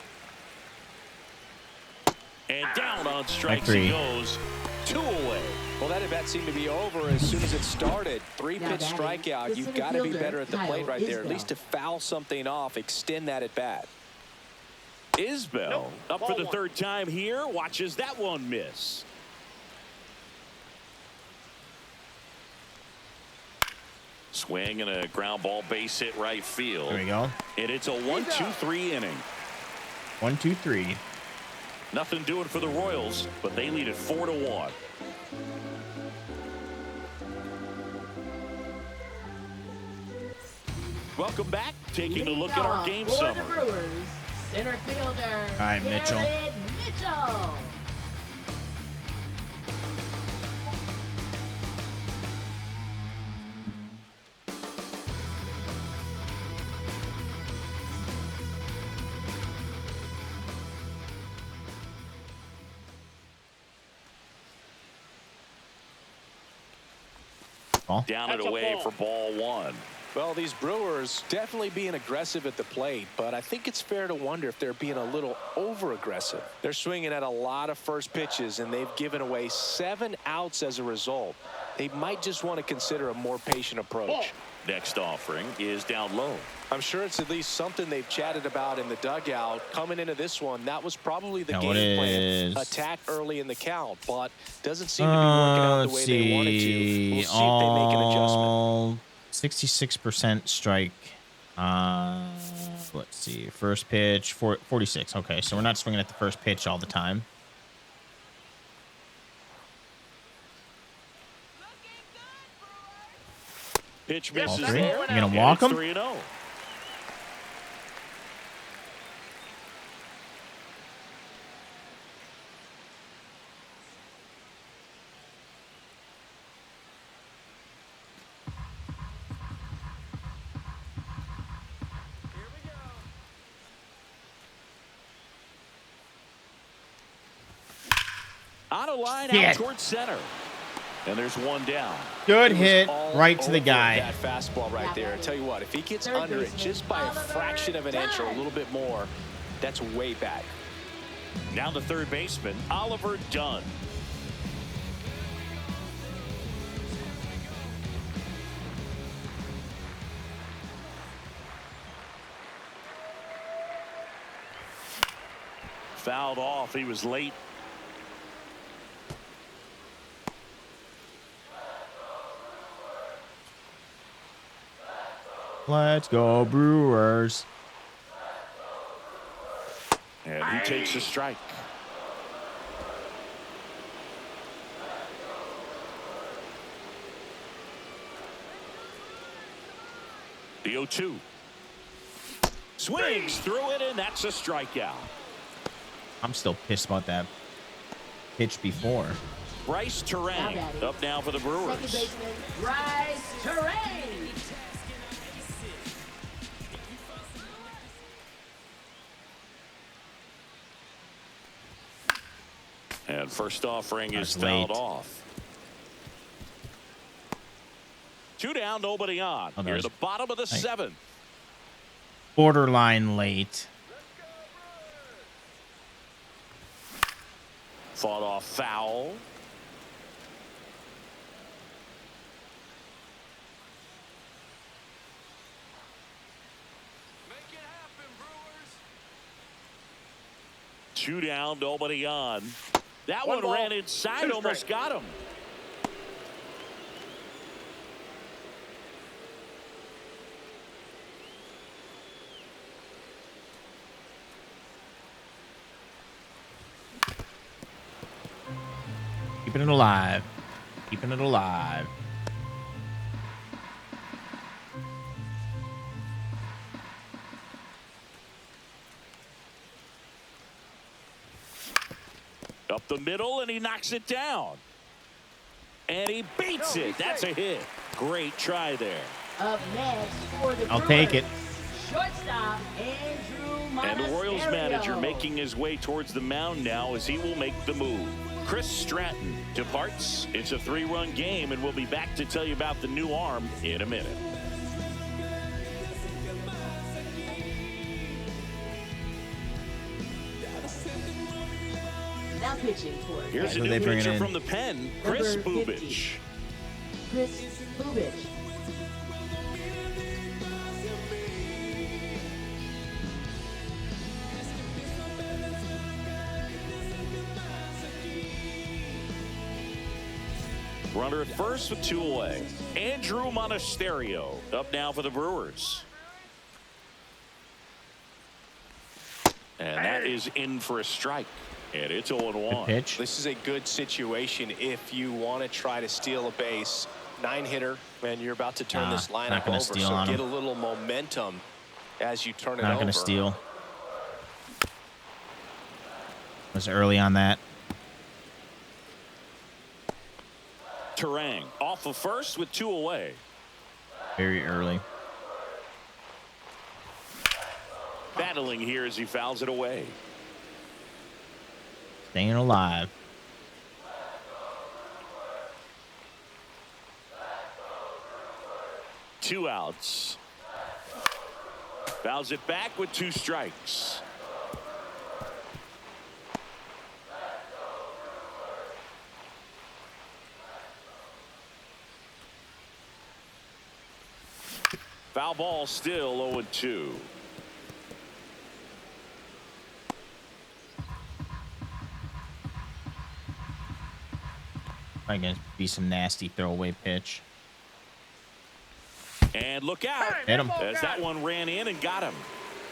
And down on strikes Strike 3. he goes. 2 away. Well, that at bat seemed to be over as soon as it started. 3-pitch Now batting, strikeout. the You've center got to be fielder, better at the Kyle plate right there. At Isbell. least to foul something off, extend that at bat. Isbell Nope. up for Ball the one. 3rd time here. Watches that one miss. Swing and a ground ball base hit right field. There we go. And it's a 1-2-3 inning. 1, 2, 3. Nothing doing for the Royals, but they lead it 4-1. Welcome back. Taking a look at our game For the summary. Brewers, center fielder. All right, Mitchell. Garrett Mitchell. Ball. Down and That's a away ball. for ball one. Well, these Brewers definitely being aggressive at the plate, but I think it's fair to wonder if they're being a little over-aggressive. They're swinging at a lot of first pitches, and they've given away 7 outs as a result. They might just want to consider a more patient approach. Next offering is down low. I'm sure it's at least something they've chatted about in the dugout. Coming into this one, that was probably the game plan. Attack early in the count, but doesn't seem to be working out the way they wanted to. We'll see if they make an adjustment. 66% strike. Let's see. First pitch, 46. Okay, so we're not swinging at the first pitch all the time. Pitch misses All three? there. You gonna walk him? 3-0. On a line out towards center. And there's one down. Good hit right to the guy. That fastball right there. I tell you what, if he gets under it just by a fraction of an inch or a little bit more, that's way back. Now the third baseman, Oliver Dunn. Fouled off. He was late. Let's go, Brewers. And he takes a strike. The 0-2. Swings through it, and that's a strikeout. I'm still pissed about that pitch before. Bryce Terang up now for the Brewers. Second baseman, Bryce Terang. And first offering is That's fouled late. off. 2 down, nobody on. Oh, Here at the bottom of the seventh. Borderline late. Fought off foul. Make it happen, Brewers. 2 down, nobody on. That One one ball, ran inside, 2 almost strikes. got him. Keeping it alive. Keeping it alive. Up the middle, and he knocks it down. And he beats it. That's a hit. Great try there. Up next for the I'll take it. Shortstop, Andrew And the Royals Monasterio. manager making his way towards the mound now as he will make the move. Chris Stratton departs. It's a 3-run game, and we'll be back to tell you about the new arm in a minute. Now pitching for Here's a Who new they bringing pitcher in? from the pen, Chris Number 50. Bubich. Chris Bubich. Runner at first with 2 away. Andrew Monasterio up now for the Brewers. And that is in for a strike. And it's 0-1. Pitch. This is a good situation if you want to try to steal a base. 9-hitter, and you're about to turn Nah, this not lineup gonna over. steal So on get him. a little momentum as you turn it Not over. going to steal. Was early on that. Terang off of first with 2 away. Very early. Battling here as he fouls it away. Staying alive. Two outs. Fouls it back with 2 strikes. Foul ball still 0-2. Probably gonna be some nasty throwaway pitch. And look out. Hit him. As that one ran in and got him.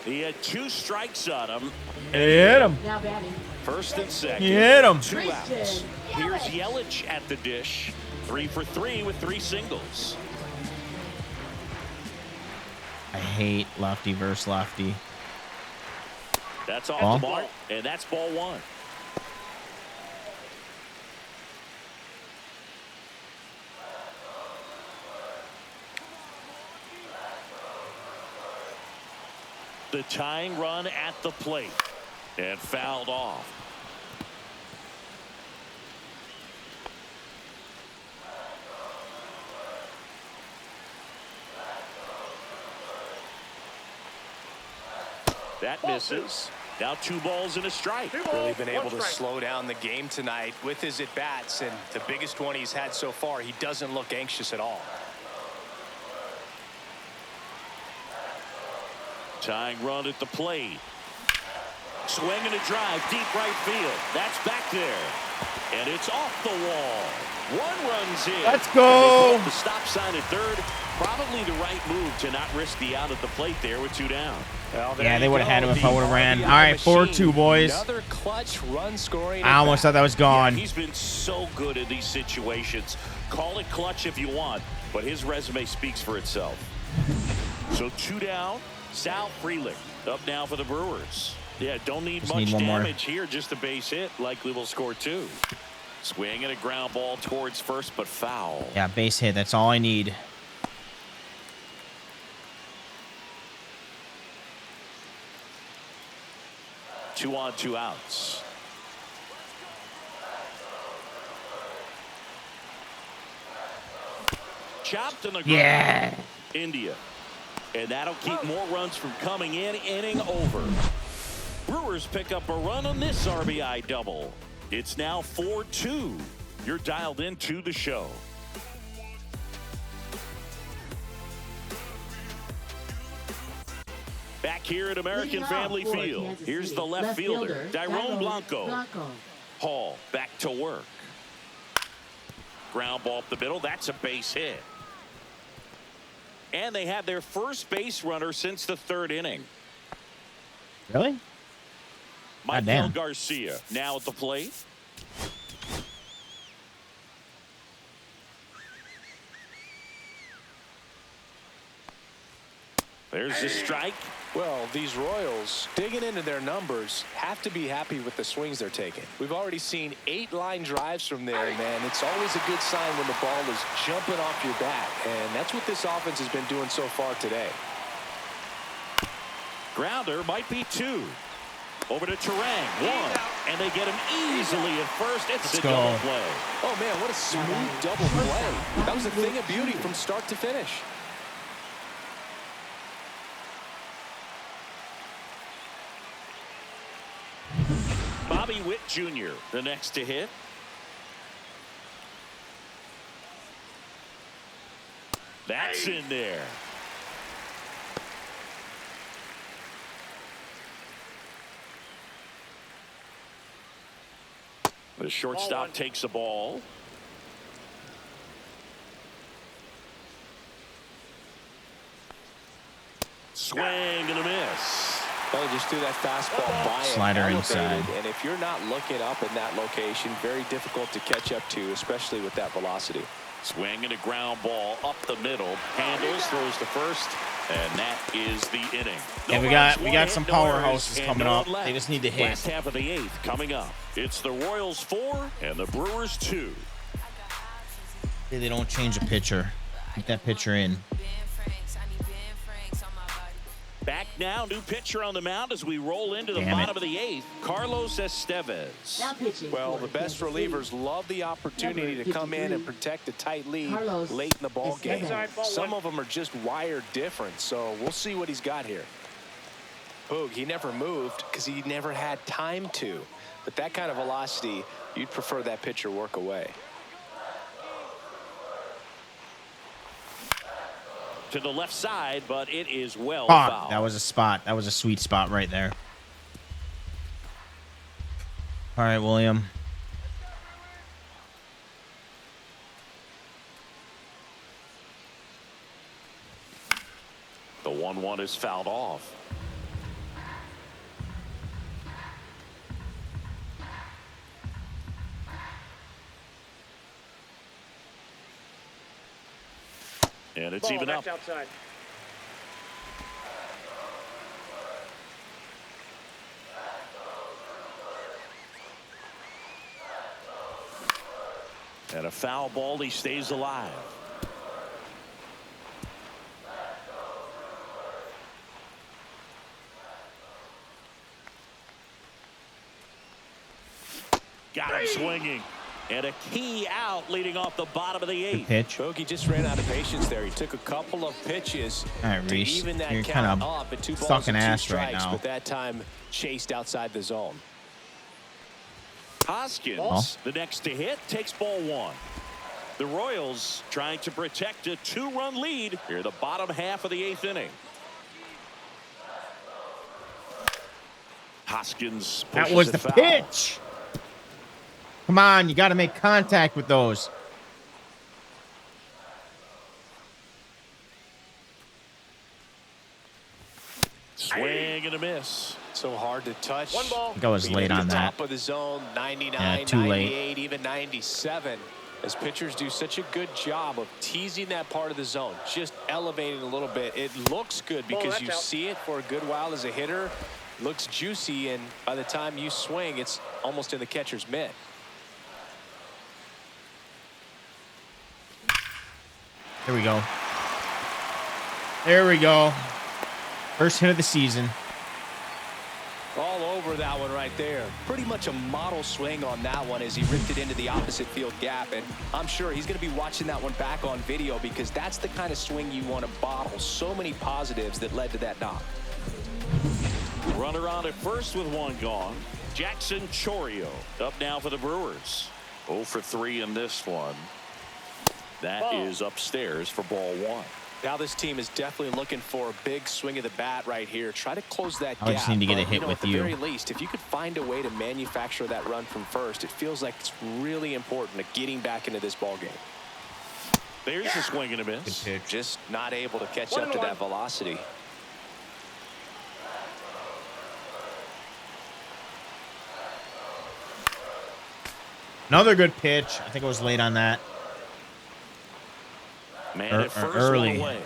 He had 2 strikes on him. Hit him. Now batting. First and second. Hit him. 2 outs. Here's Yelich at the dish. 3 for 3 with 3 singles. I hate lefty versus lefty. That's off the mark, and that's ball 1. The tying run at the plate and fouled off. That misses. Now 2 balls and a strike. Really been able to slow down the game tonight with his at-bats, and the biggest one he's had so far, he doesn't look anxious at all. Tying run at the plate. Swing and a drive, deep right field. That's back there. And it's off the wall. 1 runs in. Let's go. The stop sign at third. Probably the right move to not risk the out at the plate there with 2 down. Well, Yeah, they would have had him if I would have ran. All right, 4-2, boys. Another clutch run scoring. I almost thought that was gone. Yeah, he's been so good in these situations. Call it clutch if you want, but his resume speaks for itself. So 2 down. Sal Frelick up now for the Brewers. Yeah, don't need much damage here, just a base hit. Likely will score 2. Swing and a ground ball towards first, but foul. Yeah, base hit. That's all I need. Two on, 2 outs. Chopped in the ground. Yeah. India. And that'll keep more runs from coming in. Inning over. Brewers pick up a run on this RBI double. It's now 4-2. You're dialed into the show. Back here at American Family Field. Here's the left fielder, Dairon Blanco. Hall back to work. Ground ball up the middle. That's a base hit. And they have their first base runner since the 3rd inning. Really? Michael Garcia now at the plate. There's the strike. Well, these Royals, digging into their numbers, have to be happy with the swings they're taking. We've already seen 8 line drives from there, man. It's always a good sign when the ball is jumping off your bat, and that's what this offense has been doing so far today. Grounder might be 2. Over to Terang, 1, and they get him easily at first. It's a double play. Oh, man, what a smooth double play. That was a thing of beauty from start to finish. Bobby Witt Jr., the next to hit. That's in there. The shortstop takes the ball. Swing and a miss. Well, just threw that fastball by him. Slider inside. And if you're not looking up in that location, very difficult to catch up to, especially with that velocity. Swing and a ground ball up the middle. Handles, throws to first, and that is the inning. Yeah, we got some powerhouses coming up. They just need to hit. Last half of the 8th coming up. It's the Royals 4 and the Brewers 2. They don't change a pitcher. Get that pitcher in. Back now, new pitcher on the mound as we roll into the bottom of the 8th. Carlos Estevez. Well, the best relievers love the opportunity to come in and protect a tight lead late in the ball game. Some of them are just wired different, so we'll see what he's got here. Boog, he never moved because he never had time to. But that kind of velocity, you'd prefer that pitcher work away. to the left side, but it is well Fuck, fouled. that was a spot. That was a sweet spot right there. All right, William. The 1-1 is fouled off. And it's Ball, even up. that's outside. And a foul ball, he stays alive. Got him swinging. And a key out leading off the bottom of the Good eighth. pitch. Bogey just ran out of patience there. He took a couple of pitches All right, to Reese. even that You're count kind up at 2 of balls sucking and 2 ass right strikes, now. but that time chased outside the zone. Hoskins, the next to hit, takes ball 1. The Royals trying to protect a 2-run lead here, the bottom half of the 8th inning. Hoskins pushes That was it the foul. pitch. Come on, you got to make contact with those. Swing and a miss. So hard to touch. 1 ball. I think I was late At on the that. top of the zone, 99, Yeah, too late. 98, even 97. As pitchers do such a good job of teasing that part of the zone, just elevating a little bit. It looks good because that's you out. see it for a good while as a hitter. Looks juicy, and by the time you swing, it's almost in the catcher's mitt. There we go. There we go. First hit of the season. All over that one right there. Pretty much a model swing on that one as he ripped it into the opposite field gap. And I'm sure he's going to be watching that one back on video because that's the kind of swing you want to bottle. So many positives that led to that knock. Runner on at first with 1 gone. Jackson Chorio up now for the Brewers. 0 for 3 in this one. That is upstairs for ball 1. Now this team is definitely looking for a big swing of the bat right here. Try to close that I gap. just need to get a but, hit know, with at the you. very least, if you could find a way to manufacture that run from first, it feels like it's really important to getting back into this ball game. There's a swing and a miss. Good pitch. Just not able to catch 1 up to 1. that velocity. Another good pitch. I think I was late on that. Man Or at first, early. 1 away.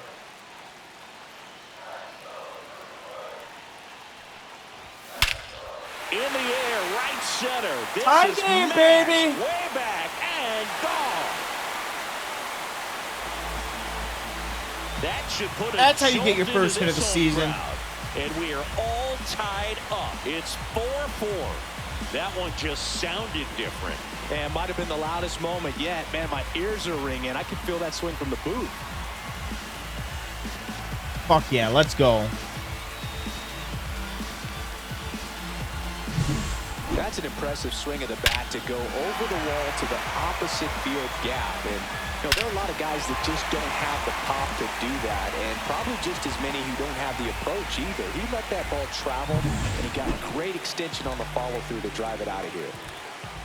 In the air, right center. This Tie is game, mashed baby. way back and gone. That should put That's how you get your first hit of the season. And we are all tied up. It's 4-4. That one just sounded different. And might have been the loudest moment yet. Man, my ears are ringing. I could feel that swing from the booth. Fuck yeah, let's go. That's an impressive swing of the bat to go over the wall to the opposite field gap. And there are a lot of guys that just don't have the pop to do that, and probably just as many who don't have the approach either. He let that ball travel, and he got a great extension on the follow-through to drive it out of here.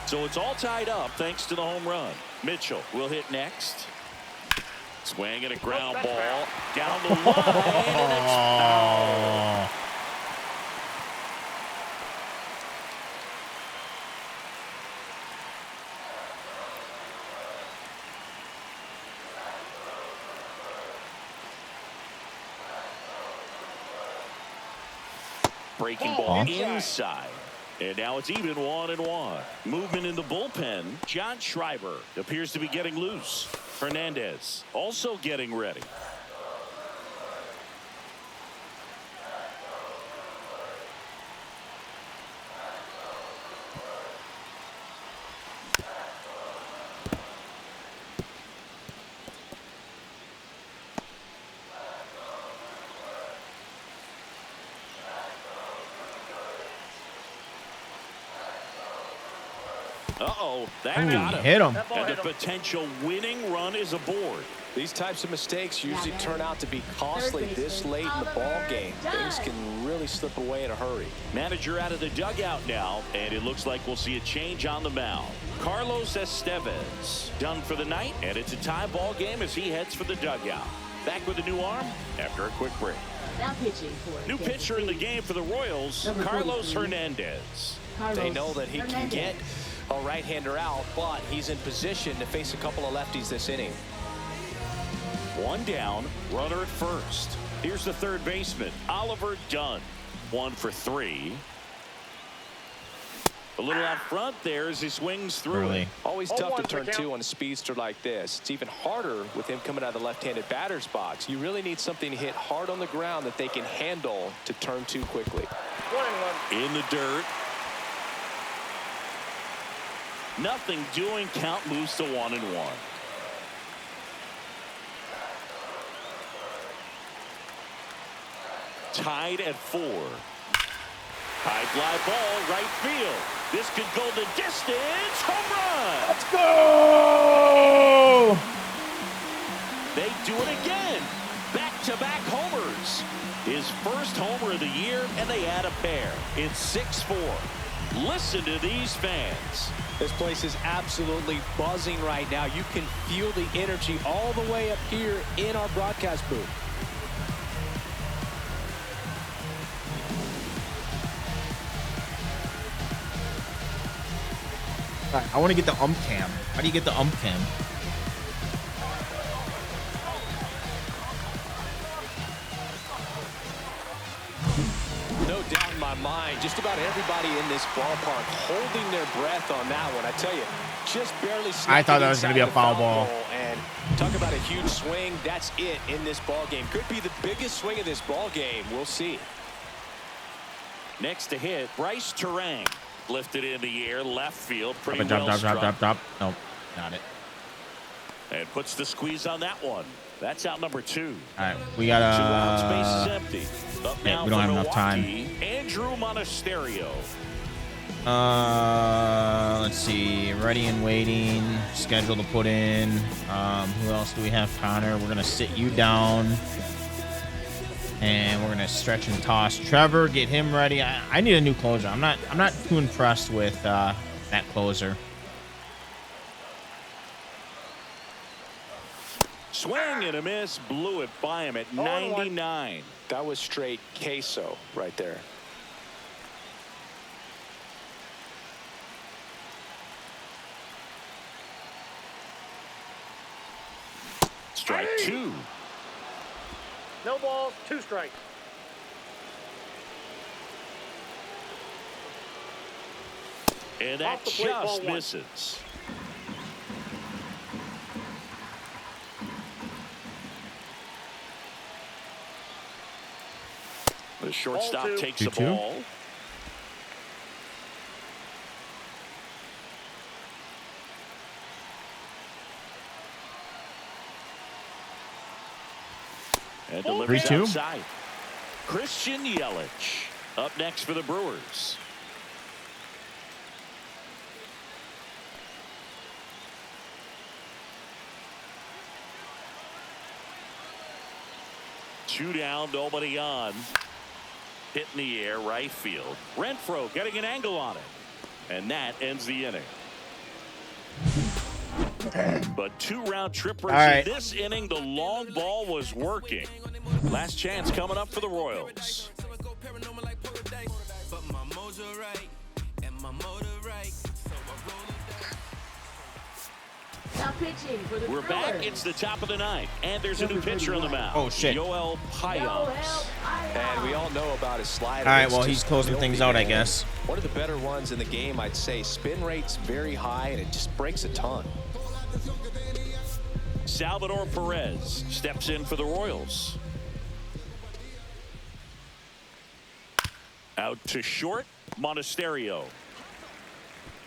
So it's all tied up thanks to the home run. Mitchell will hit next. Swing and a ground ball down the line. And it's foul. Breaking ball inside. And now it's even 1-1. Movement in the bullpen. John Schreiber appears to be getting loose. Hernandez also getting ready. Uh-oh, that Ooh, got him. hit him. That ball And the hit him. potential winning run is aboard. These types of mistakes usually turn out to be costly this late in the ball game. Things can really slip away in a hurry. Manager out of the dugout now, and it looks like we'll see a change on the mound. Carlos Estevez done for the night, and it's a tie ball game as he heads for the dugout. Back with a new arm after a quick break. Now pitching for New pitcher in the game for the Royals, Carlos Hernandez. They know that he can get a right-hander out, but he's in position to face a couple of lefties this inning. One down, runner at first. Here's the third baseman, Oliver Dunn. 1 for 3. A little out front there as he swings through it. Always Oh, tough to one, turn count. two on a speedster like this. It's even harder with him coming out of the left-handed batter's box. You really need something to hit hard on the ground that they can handle to turn two quickly. 1-1. In the dirt. Nothing doing. Count moves to 1-1. Tied at 4. High fly ball, right field. This could go the distance. Home run. Let's go! They do it again. Back-to-back homers. His first homer of the year, and they add a pair. It's 6-4. Listen to these fans. This place is absolutely buzzing right now. You can feel the energy all the way up here in our broadcast booth. All right, I want to get the ump cam. How do you get the ump cam? No doubt in my mind, just about everybody in this ballpark holding their breath on that one. I tell you, just barely. I thought that was going to be a foul ball. And talk about a huge swing. That's it in this ball game. Could be the biggest swing of this ball game. We'll see. Next to hit, Bryce Terang. Lifted in the air, left field. Pretty Drop. well struck. Nope, not it. And puts the squeeze on that one. That's out number 2. All right, we 2 outs, got base is empty. Up yeah, now we don't for have enough time. Milwaukee, Andrew Monasterio. Let's see. Ready and waiting. Schedule to put in. Who else do we have? Connor. We're gonna sit you down, and we're gonna stretch and toss Trevor. Get him ready. I need a new closer. I'm not too impressed with that closer. Swing and a miss. Blew it by him at 99. That was straight queso right there. Strike 2. No balls, 2 strikes. And that Off the plate, ball just 1. misses. The shortstop Ball 2. takes the 2-2. ball. And delivers 3-2. outside. Christian Yelich up next for the Brewers. Two down, nobody on. Hit in the air, right field. Renfroe getting an angle on it. And that ends the inning. But 2 round trippers right. in this inning. The long ball was working. Last chance coming up for the Royals. Now pitching for the We're back. Brewers. It's the top of the 9th. And there's a new pitcher on the mound. Oh, shit. Yoel Payons. And we all know about his slider. All right, It's well, just he's closing filthy, things out, I man. guess. One of the better ones in the game, I'd say. Spin rate's very high, and it just breaks a ton. Salvador Perez steps in for the Royals. Out to short, Monasterio.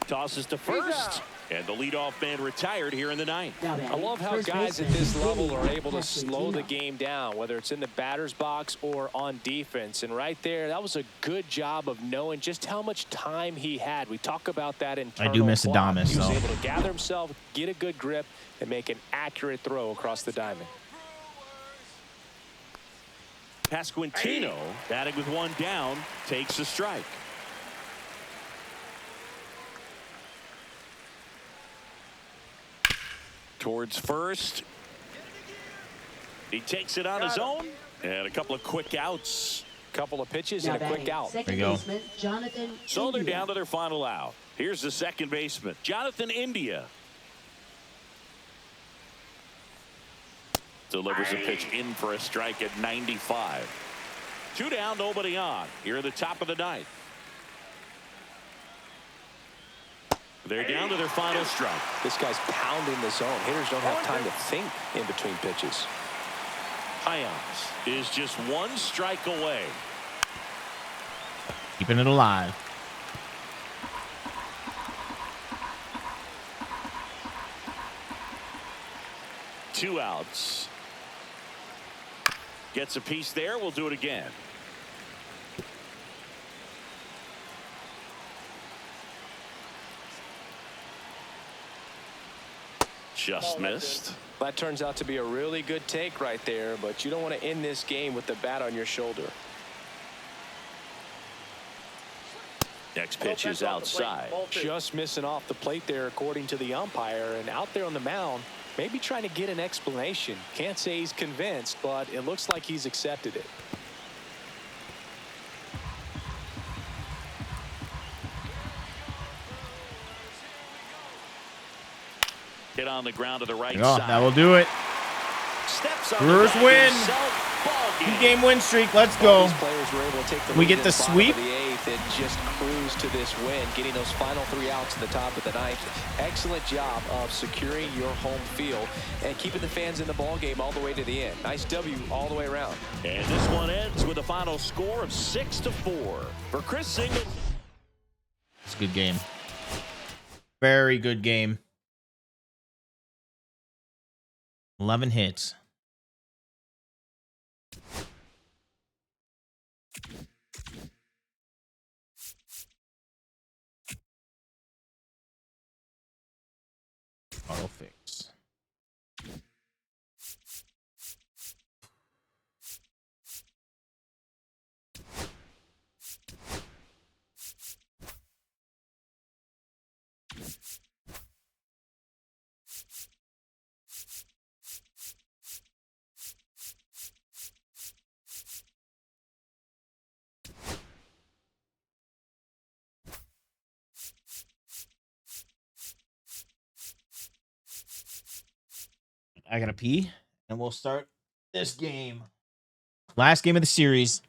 Tosses to first. And the leadoff man retired here in the ninth. I love how guys at this level are able to slow the game down, whether it's in the batter's box or on defense. And right there, that was a good job of knowing just how much time he had. We talk about that internal I do miss clock. Adames. He was able to gather himself, get a good grip, and make an accurate throw across the diamond. Pasquantino, batting with one down, takes a strike. Towards first. He takes it on his own. And a couple of quick outs. Couple of pitches and a quick out. There you go. So they're down to their final out. Here's the second baseman, Jonathan India. Delivers a pitch in for a strike at 95. 2 down, nobody on. Here at the top of the ninth. They're down to their final strike. This guy's pounding the zone. Hitters don't have time to think in between pitches. Hyams is just 1 strike away. Keeping it alive. Two outs. Gets a piece there. We'll do it again. Just missed. That turns out to be a really good take right there, but you don't want to end this game with the bat on your shoulder. Next pitch is outside. Just missing off the plate there, according to the umpire, and out there on the mound, maybe trying to get an explanation. Can't say he's convinced, but it looks like he's accepted it. Hit on the ground to the right Oh, side. that will do it. Steps on Brewers the bag win. himself. Ball game. 2-game win streak. Let's go. These players were able to take the We lead get in the bottom sweep. of the 8th and just cruise to this win, getting those final 3 outs in the top of the 9th. Excellent job of securing your home field and keeping the fans in the ball game all the way to the end. Nice W all the way around. And this one ends with a final score of 6-4 for Chris Singleton. It's a good game. Very good game. 11 hits. Auto fix. I gotta pee, and we'll start this game. Last game of the series.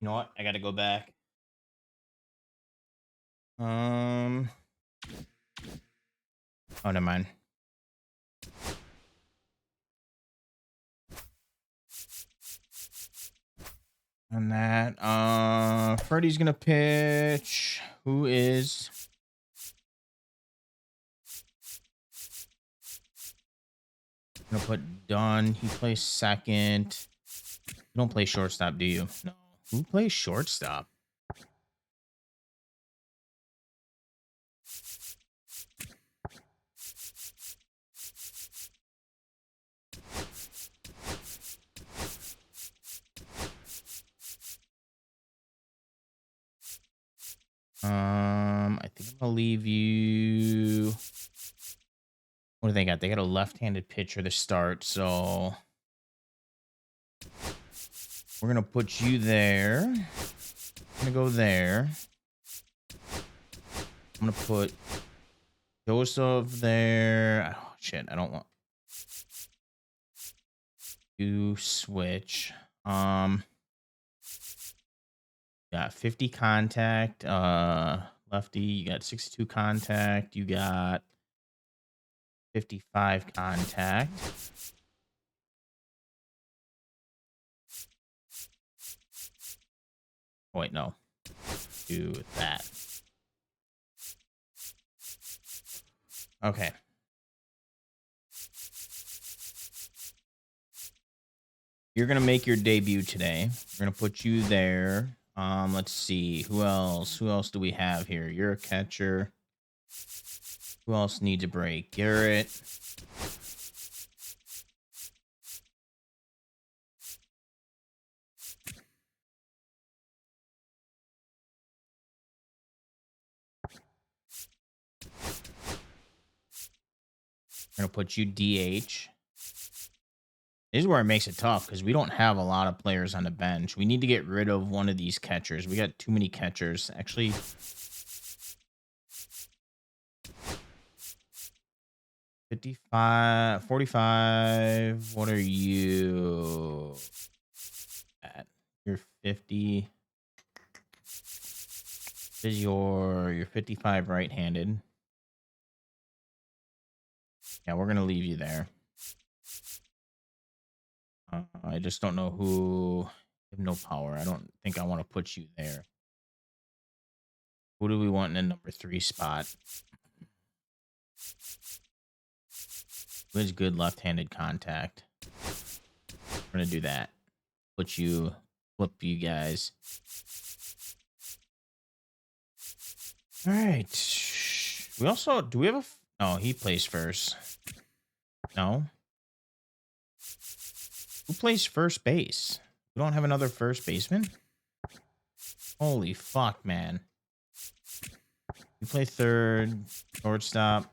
You know what? I gotta go back. Oh, never mind. And that, Freddie's gonna pitch. Who is I'm gonna put done. He plays second. You don't play shortstop, do you? No. Who plays shortstop? I think I'm gonna leave you. What do they got? They got a left-handed pitcher to start, so we're gonna put you there. I'm gonna go there. I'm gonna put Joseph there. Oh shit, I don't want to switch. Got 50 contact. Lefty, you got 62 contact. You got 55 contact. Oh, wait, no. Do that. Okay. You're gonna make your debut today. We're gonna put you there. Let's see. Who else? Who else do we have here? You're a catcher. Who else needs a break? Garrett. I'm gonna put you DH. This is where it makes it tough because we don't have a lot of players on the bench. We need to get rid of one of these catchers. We got too many catchers. Actually, 55, 45. What are you at? You're 50. This is you're 55 right-handed. Yeah, we're gonna leave you there. I just don't know who. I have no power. I don't think I want to put you there. Who do we want in the number 3 spot? Who has good left-handed contact? We're gonna do that. Flip you guys. All right. We also do we have a? No, he plays first. No. Who plays first base? We don't have another first baseman? Holy fuck, man. You play third, shortstop.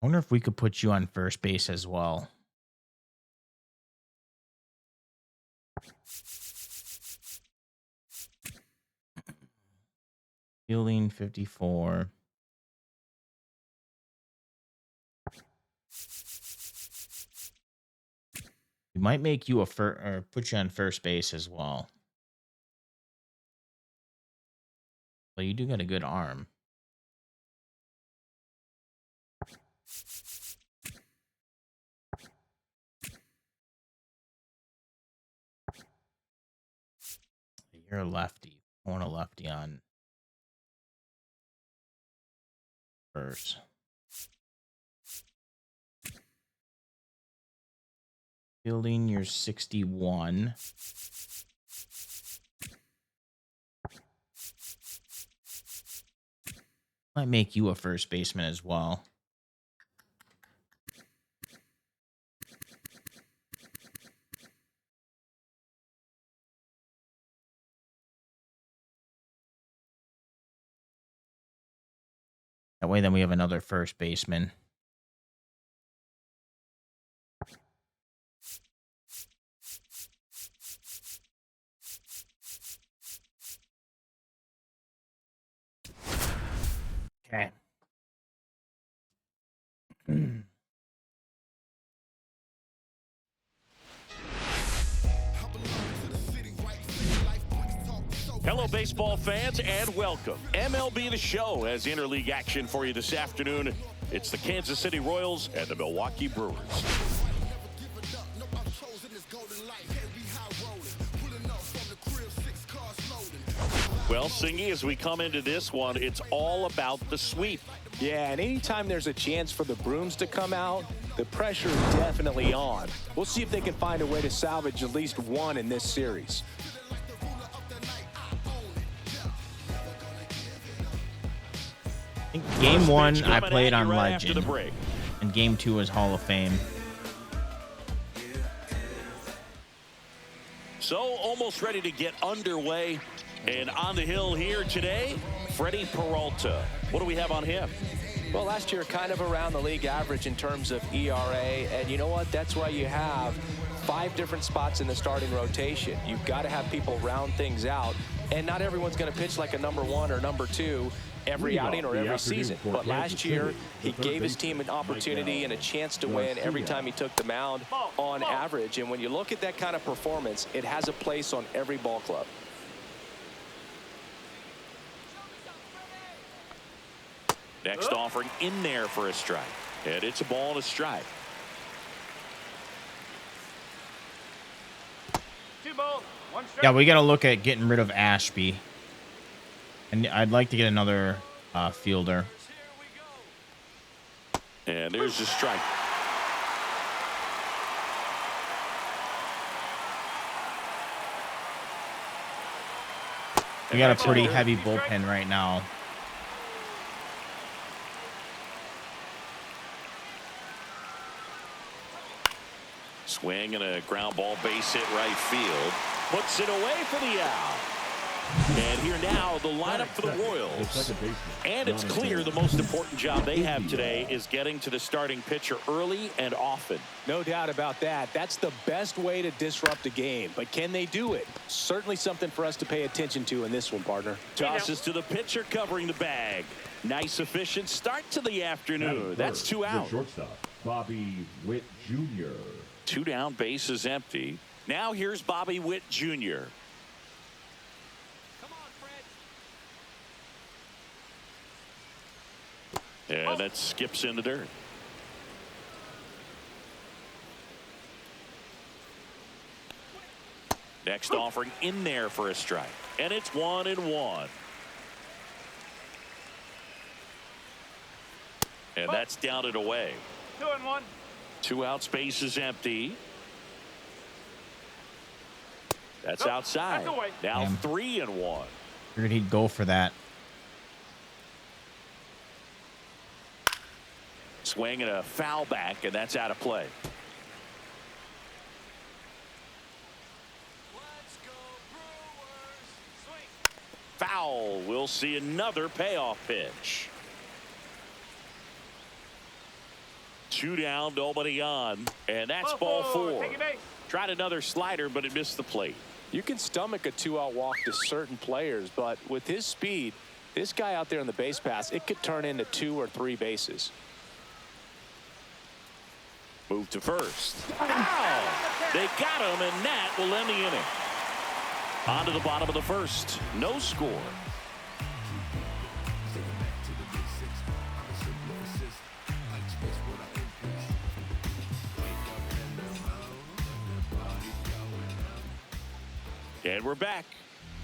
I wonder if we could put you on first base as well. Fielding 54. We might make you or put you on first base as well. Well, you do got a good arm. You're a lefty. I want a lefty on first. Fielding, you're 61. Might make you a first baseman as well. That way, then we have another first baseman. Okay. Hello, baseball fans, and welcome. MLB The Show has interleague action for you this afternoon. It's the Kansas City Royals and the Milwaukee Brewers. Well, Singy, as we come into this one, it's all about the sweep. Yeah, and anytime there's a chance for the Brooms to come out, the pressure is definitely on. We'll see if they can find a way to salvage at least one in this series. I think game 1 I played on Legend, and game 2 was Hall of Fame. So almost ready to get underway. And on the hill here today, Freddie Peralta. What do we have on him? Well, last year kind of around the league average in terms of ERA. And you know what? That's why you have 5 different spots in the starting rotation. You've got to have people round things out. And not everyone's going to pitch like a number 1 or number 2 every outing or every season. But last year, he gave his team an opportunity and a chance to win every time he took the mound on average. And when you look at that kind of performance, it has a place on every ball club. Next offering in there for a strike. And it's a ball and a strike. 2 balls, 1 strike. Yeah, we got to look at getting rid of Ashby. And I'd like to get another fielder. And there's the strike. We got a pretty heavy bullpen right now. Swing and a ground ball, base hit right field. Puts it away for the out. And here now, the lineup for the Royals. And it's clear the most important job they have today is getting to the starting pitcher early and often. No doubt about that. That's the best way to disrupt a game. But can they do it? Certainly something for us to pay attention to in this one, partner. Tosses to the pitcher covering the bag. Nice, efficient start to the afternoon. That's 2 out. Shortstop, Bobby Witt Jr. 2 down, base is empty. Now here's Bobby Witt Jr. And that skips in the dirt. Next offering in there for a strike. And it's 1-1. And that's down and away. 2-1. 2 outs, base is empty. That's outside. That's away. Now Damn. 3-1. Figured he'd go for that. Swing and a foul back, and that's out of play. Let's go Brewers. Swing. Foul. We'll see another payoff pitch. 2 down, nobody on, and that's ball 4. Take it base. Tried another slider, but it missed the plate. You can stomach a 2-out walk to certain players, but with his speed, this guy out there on the base pass, it could turn into 2 or 3 bases. Move to first. Foul! They got him, and that will end the inning. On to the bottom of the first. No score. And we're back.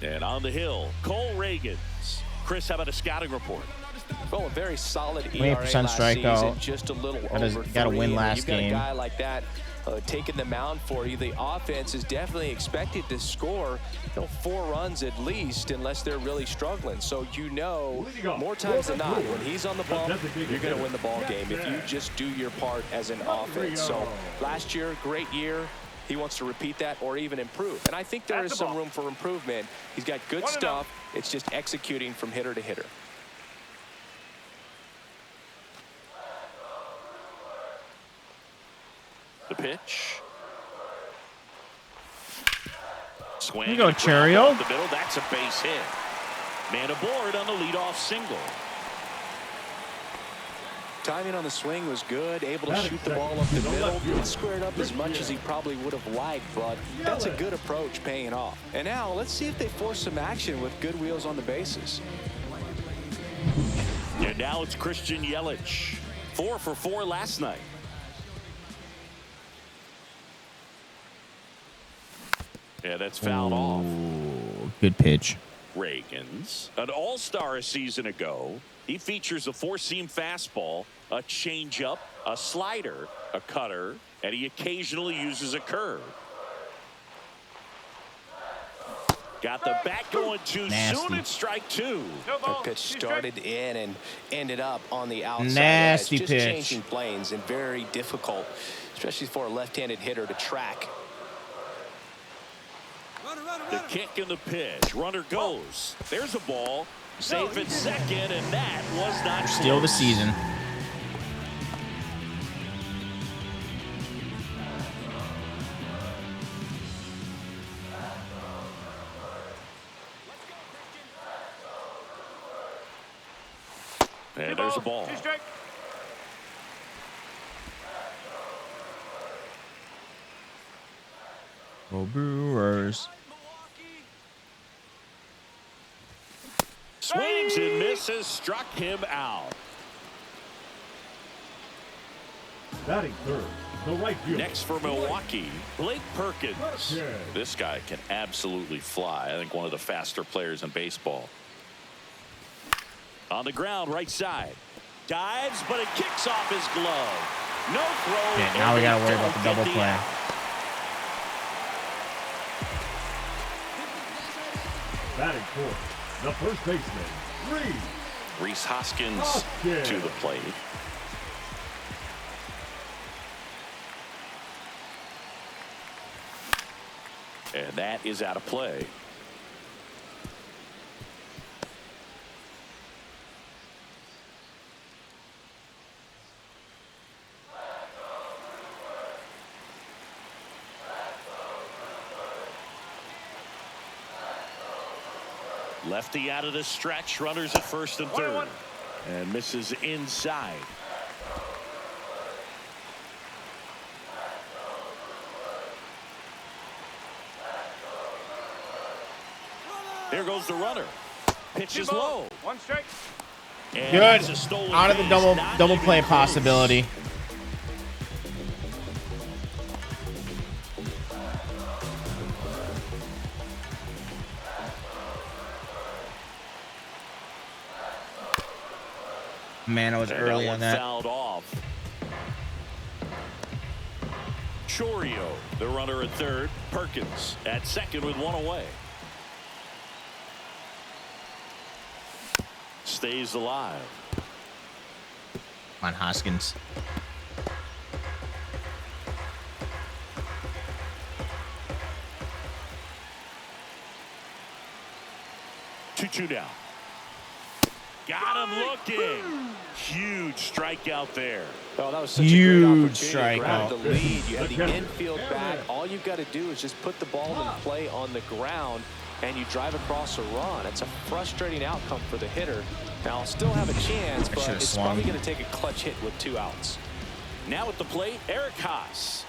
And on the hill, Cole Reagans. Chris, how about a scouting report? Well, a very solid 20% ERA last strikeout. season, just a little over 3. Got to win last You've got game. a guy like that taking the mound for you. The offense is definitely expected to score 4 runs at least, unless they're really struggling. So you know, more times than not, when he's on the bump, you're going to win the ball game if you just do your part as an offense. So last year, great year. He wants to repeat that or even improve. And I think there is some room for improvement. He's got good stuff. It's just executing from hitter to hitter. The pitch. Swing. Here you go, Cheerio. The middle. That's a base hit. Man aboard on the leadoff single. Timing on the swing was good, able to shoot the ball up the middle. Didn't square it up as much as he probably would have liked, but that's a good approach paying off. And now let's see if they force some action with good wheels on the bases. And now it's Christian Yelich. 4 for 4 last night. Yeah, that's fouled off. Good pitch. Reagan's an all-star a season ago. He features a four-seam fastball, a changeup, a slider, a cutter, and he occasionally uses a curve. Got the bat going too soon at strike 2. That pitch started in and ended up on the outside. Nasty just pitch. Changing planes and very difficult, especially for a left-handed hitter to track. The kick and the pitch. Runner goes. There's a ball. Safe at second, and that was not Still the close. season. And there's a ball. 2 strike. Go Brewers. Swings and misses, struck him out. Batting third, the right fielder. Next for Milwaukee, Blake Perkins. Perkins. This guy can absolutely fly. I think one of the faster players in baseball. On the ground, right side. Dives, but it kicks off his glove. No throw. Yeah, now we and gotta they worry don't about the get double play. out. Batting fourth, the first baseman, Reese Hoskins to the plate. And that is out of play. Lefty out of the stretch. Runners at first and third. And misses inside. There goes the runner. Pitch is low. 1 strike. And Good. that's a stolen Out of the base, double not even play close. possibility. Man, I was And early that on one that. fouled off. Chorio, the runner at third. Perkins at second with one away. Stays alive. On Hoskins. Two down. Got him looking. Huge strikeout there. Oh, that was such Huge a great opportunity to grab strikeout. the lead. You have the infield bat. All you've got to do is just put the ball in play on the ground, and you drive across a run. It's a frustrating outcome for the hitter. Now, I'll still have a chance, but should've it's swung. probably going to take a clutch hit with 2 outs. Now at the plate, Eric Haas.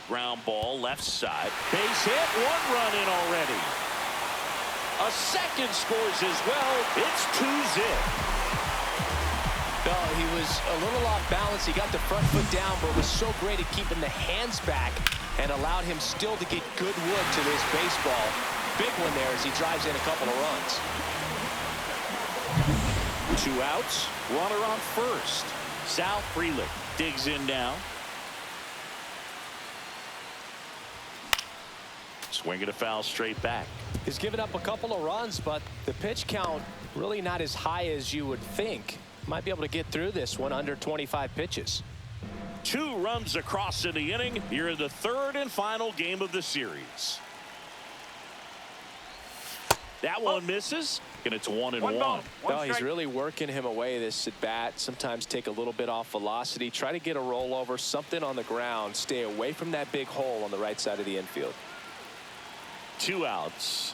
Ground ball, left side. Base hit, 1 run in already. A second scores as well. It's 2-zip. No, he was a little off balance. He got the front foot down, but was so great at keeping the hands back and allowed him still to get good wood to this baseball. Big one there as he drives in a couple of runs. 2 outs, runner on first. Sal Frelick digs in now. Swinging a foul straight back. He's given up a couple of runs, but the pitch count really not as high as you would think. Might be able to get through this one under 25 pitches. 2 runs across in the inning. Here in the third and final game of the series. That one misses, and it's 1-1. One No, he's strike. really working him away this at bat. Sometimes take a little bit off velocity. Try to get a rollover, something on the ground. Stay away from that big hole on the right side of the infield. 2 outs.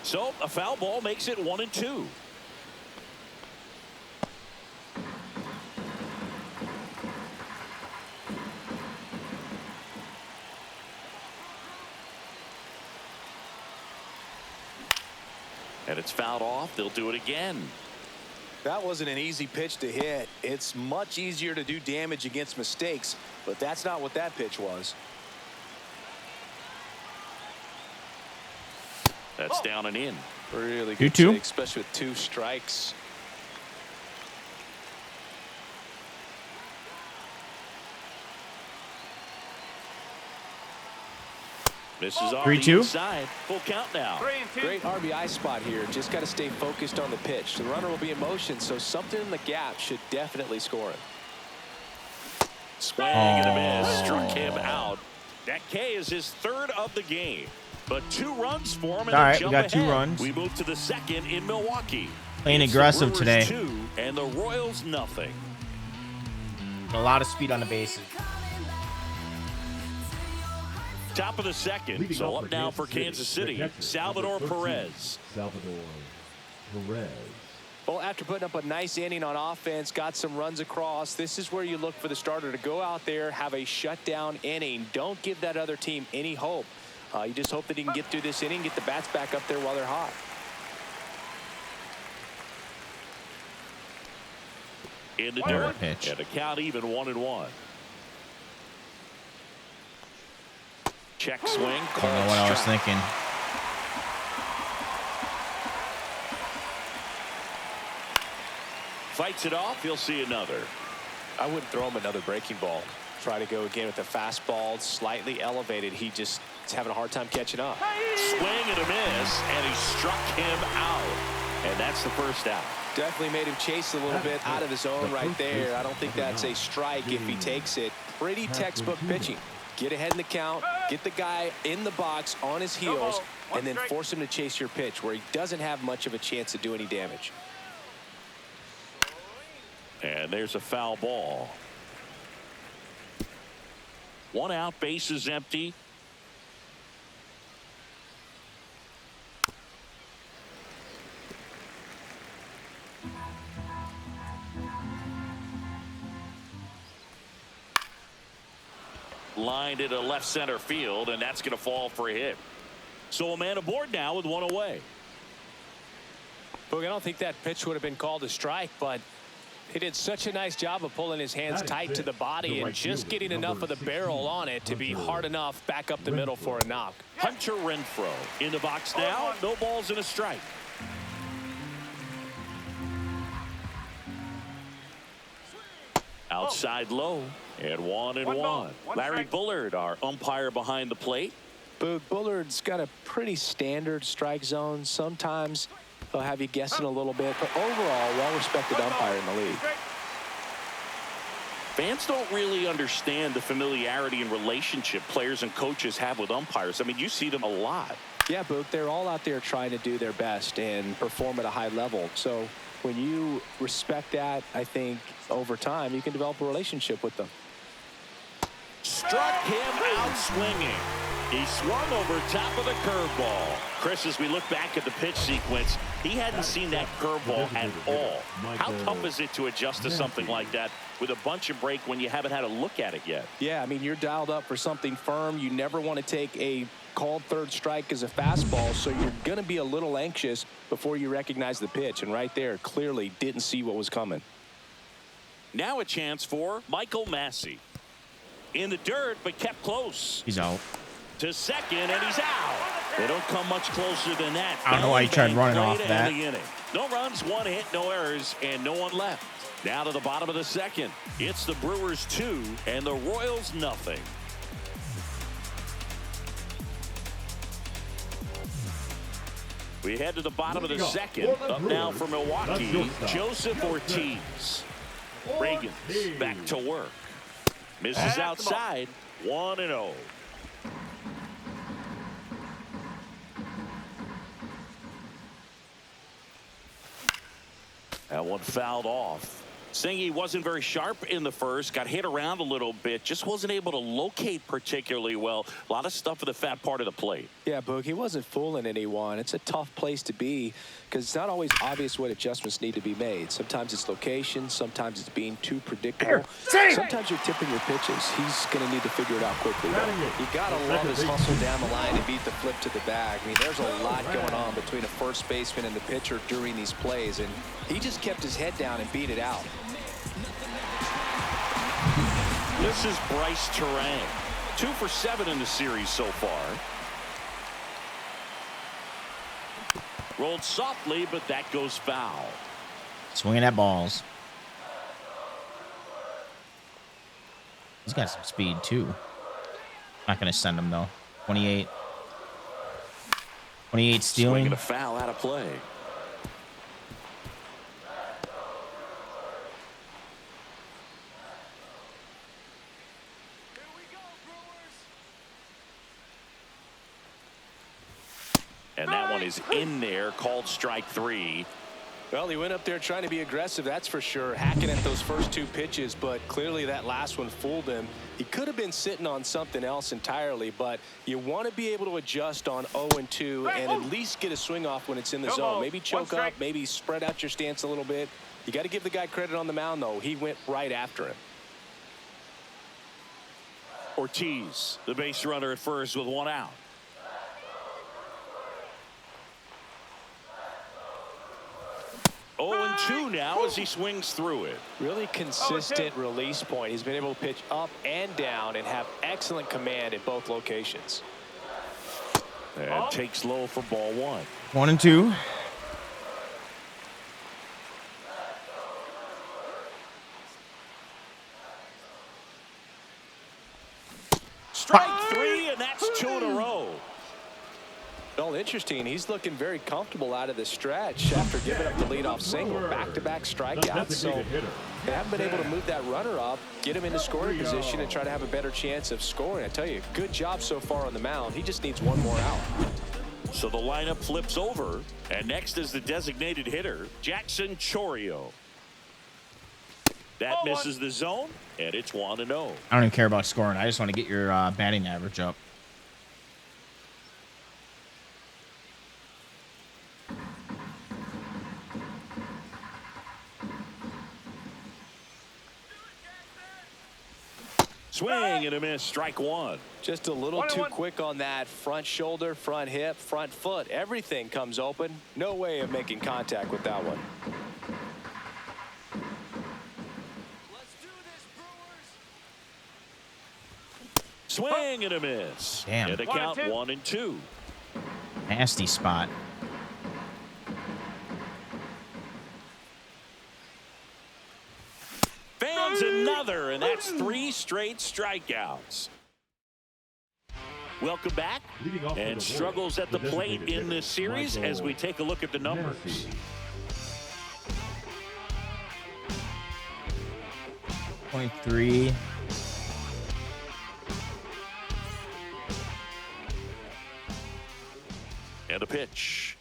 So a foul ball makes it 1-2. And it's fouled off. They'll do it again. That wasn't an easy pitch to hit. It's much easier to do damage against mistakes, but that's not what that pitch was. That's down and in. Really good 2-2. take, especially with 2 strikes. Misses off 3-2. the inside. Full count now. 3-2. Great RBI spot here. Just got to stay focused on the pitch. The runner will be in motion, so something in the gap should definitely score him. Swing and a miss. Struck him out. That K is his 3rd of the game. But 2 runs for him. And All right, jump we got 2 ahead. runs. We move to the 2nd in Milwaukee. Playing It's the aggressive Brewers today. 2 and the Royals nothing. A lot of speed on the bases. Top of the 2nd. Leading So off up now for City, Kansas City. the catcher, Salvador number 13, Perez. Salvador Perez. Well, after putting up a nice inning on offense, got some runs across, this is where you look for the starter to go out there, have a shutdown inning. Don't give that other team any hope. You just hope that he can get through this inning, get the bats back up there while they're hot. In the 1-1. dirt. Pitch. And a count even 1-1. Check swing. I don't know Called what I was strike. thinking. Fights it off. He'll see another. I wouldn't throw him another breaking ball. Try to go again with the fastball, slightly elevated. He just is having a hard time catching up. Swing and a miss, and he struck him out. And that's the first out. Definitely made him chase a little bit out of the zone right there. I don't think that's a strike if he takes it. Pretty textbook pitching. Get ahead in the count, get the guy in the box on his heels, and then force him to chase your pitch where he doesn't have much of a chance to do any damage. And there's a foul ball. 1 out, bases empty. Lined into left center field, and that's going to fall for a hit. So a man aboard now with 1 away. Boog, I don't think that pitch would have been called a strike, but he did such a nice job of pulling his hands tight to the body and just getting enough of the barrel on it to be hard enough back up the middle for a knock. Hunter Renfroe in the box now. No balls and a strike. Outside low and 1-1. Larry Bullard, our umpire behind the plate. Boog, Bullard's got a pretty standard strike zone. Sometimes they'll have you guessing a little bit, but overall, well-respected umpire in the league. Fans don't really understand the familiarity and relationship players and coaches have with umpires. I mean, you see them a lot. Yeah, Boog, they're all out there trying to do their best and perform at a high level. So when you respect that, I think over time you can develop a relationship with them. Struck him out swinging. He swung over top of the curveball. Chris, as we look back at the pitch sequence, he hadn't seen that curveball at all. How tough is it to adjust to something like that with a bunch of break when you haven't had a look at it yet? Yeah, I mean, you're dialed up for something firm. You never want to take a called third strike as a fastball, so you're going to be a little anxious before you recognize the pitch. And right there, clearly didn't see what was coming. Now a chance for Michael Massey. In the dirt, but kept close. He's out. To second, and he's out. They don't come much closer than that. I don't know why he tried running off that. No runs, 1 hit, no errors, and no one left. Now to the bottom of the 2nd. It's the Brewers 2 and the Royals nothing. We head to the bottom of the 2nd. Up now for Milwaukee, Joseph Ortiz. Reagan's back to work. Misses outside, 1-0. That one fouled off. Saying he wasn't very sharp in the first, got hit around a little bit, just wasn't able to locate particularly well. A lot of stuff for the fat part of the plate. Yeah, Boog, he wasn't fooling anyone. It's a tough place to be because it's not always obvious what adjustments need to be made. Sometimes it's location, sometimes it's being too predictable. Sometimes you're tipping your pitches. He's going to need to figure it out quickly, though. You got to love his hustle down the line to beat the flip to the bag. I mean, there's a lot going on between a first baseman and the pitcher during these plays, and he just kept his head down and beat it out. This is Bryce Terang. 2 for 7 in the series so far. Rolled softly, but that goes foul. Swinging at balls. He's got some speed, too. Not going to send him, though. 28. 28 stealing. Swinging a foul out of play. And that one is in there, called strike 3. Well, he went up there trying to be aggressive, that's for sure, hacking at those first 2 pitches, but clearly that last one fooled him. He could have been sitting on something else entirely, but you want to be able to adjust on 0-2 and at least get a swing off when it's in the zone. Maybe choke up, maybe spread out your stance a little bit. You got to give the guy credit on the mound, though. He went right after him. Ortiz, the base runner at first with 1 out. Oh, 2 now as he swings through it. Really consistent release point. He's been able to pitch up and down and have excellent command at both locations. And takes low for ball 1. 1 and 2. Strike 3, and that's 2 in a row. Well, interesting. He's looking very comfortable out of the stretch after giving up the leadoff single. Back-to-back strikeouts. So they haven't been able to move that runner up, get him into scoring position, and try to have a better chance of scoring. I tell you, good job so far on the mound. He just needs 1 more out. So the lineup flips over, and next is the designated hitter, Jackson Chourio. That misses the zone, and it's 1-0. I don't even care about scoring. I just want to get your batting average up. Swing and a miss, strike 1. Just a little too quick on that front shoulder, front hip, front foot. Everything comes open. No way of making contact with that one. Let's do this, Brewers. Swing and a miss. Damn. And the count 1-2. Nasty spot. Fans another, and that's 3 straight strikeouts. Welcome back, and struggles at the plate in this series as we take a look at the numbers. .3. And a pitch.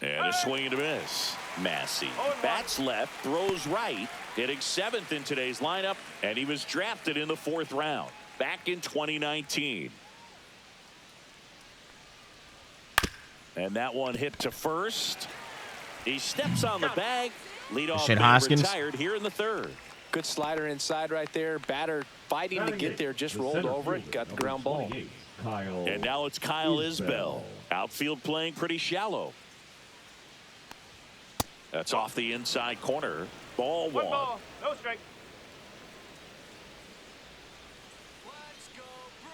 And a swing and a miss. Massey bats left, throws right, hitting 7th in today's lineup, and he was drafted in the 4th round back in 2019. And that one hit to first. He steps on the bag. Leadoff man retired here in the 3rd. Good slider inside right there. Batter fighting to get there, just rolled over it, got the ground ball. And now it's Kyle Isbell. Outfield playing pretty shallow. That's off the inside corner. Ball 1. Ball, no strike. Let's go, Brewers.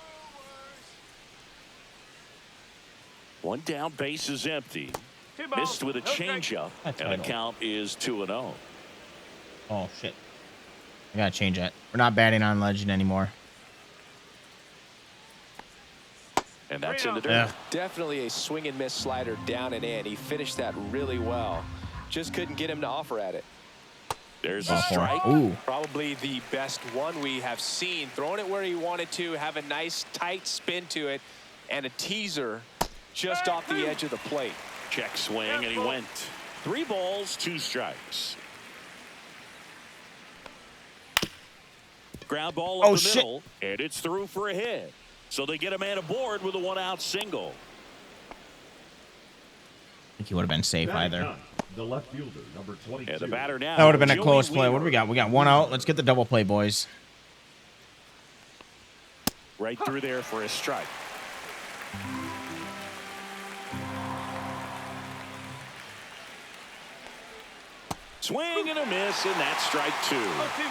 1 down, base is empty. 2 balls, Missed with a no strike. changeup, That's and the right. count is 2-0. Oh, shit. I gotta change that. We're not batting on Legend anymore. And that's in the dirt. Yeah. Definitely a swing and miss slider down and in. He finished that really well. Just couldn't get him to offer at it. There's a strike. Ooh. Probably the best one we have seen. Throwing it where he wanted to, have a nice tight spin to it, and a teaser just off the edge of the plate. Check swing, and he went. 3 balls, 2 strikes. Ground ball up Oh, the shit. middle, and it's through for a hit. So they get a man aboard with a one-out single. I think he would have been safe either. The left fielder, number 22. And the batter now. That would have been a Joey close play. What Weaver. do we got? We got one out. Let's get the double play, boys. Right through there for a strike. Swing and a miss, and that's strike two.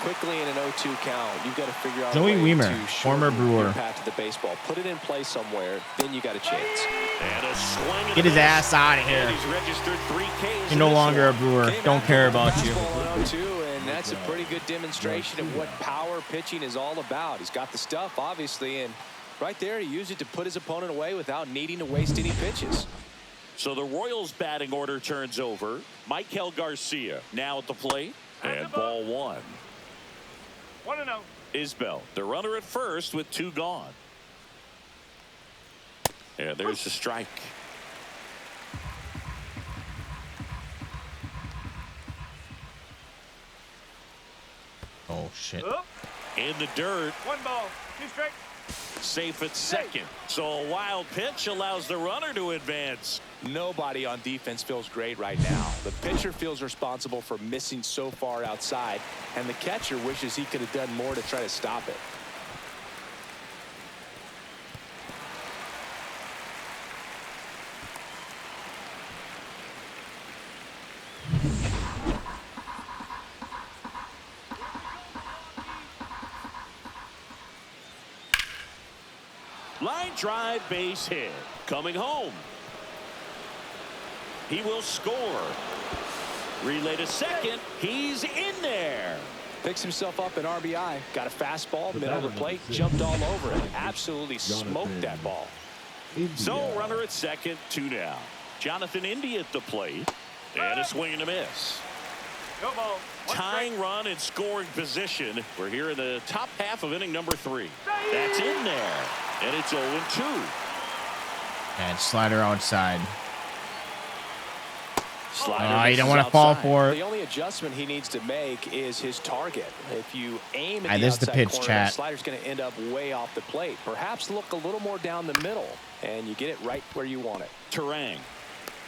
Quickly in an 0-2 count, you've got to figure out Joey a way Weimer, to former shorten Brewer. your path to the baseball. Put it in play somewhere, then you got a chance. And a swing and Get a his miss. ass out of And here. he's registered 3 Ks. You're in no this longer a one. Brewer. Don't care about you. Fastball on 0-2, and that's a pretty good demonstration of what power pitching is all about. He's got the stuff, obviously, and right there he used it to put his opponent away without needing to waste any pitches. So the Royals batting order turns over. Michael Garcia now at the plate. And ball one. 1-0. Isbell, the runner at first with 2 gone. And there's the strike. Oh, shit. Up. In the dirt, 1 ball. 2 strikes. safe at second. So a wild pitch allows the runner to advance. Nobody on defense feels great right now. The pitcher feels responsible for missing so far outside, and the catcher wishes he could have done more to try to stop it. Line drive, base hit. Coming home. He will score. Relay to second. He's in there. Picks himself up an RBI. Got a fastball, middle of the plate, jumped all over it. Absolutely smoked that ball. So runner at second, 2 down. Jonathan Indy at the plate. And a swing and a miss. No ball. 1 Tying strike. run in scoring position. We're here in the top half of inning number 3. That's in there. And it's 0-2. And slider outside. Slider You don't misses want to fall outside. for The it. only adjustment he needs to make is his target. If you aim at the This is the outside pitch, corner, chat. the slider's going to end up way off the plate. Perhaps look a little more down the middle, and you get it right where you want it. Terang.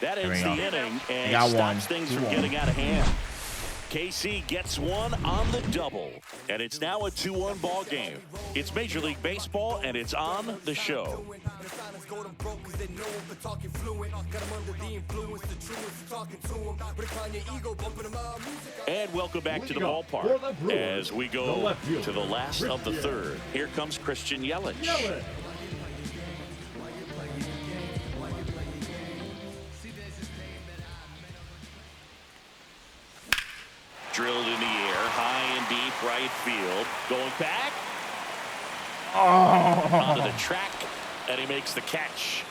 That There ends we the go. inning and got stops one. things from 2-1. getting out of hand. KC gets one on the double, and it's now a 2-1 ball game. It's Major League Baseball, and it's on the show. And welcome back to the ballpark as we go to the last of the third. Here comes Christian Yelich. Drilled in the air, high and deep right field. Going back. Onto the track, and he makes the catch.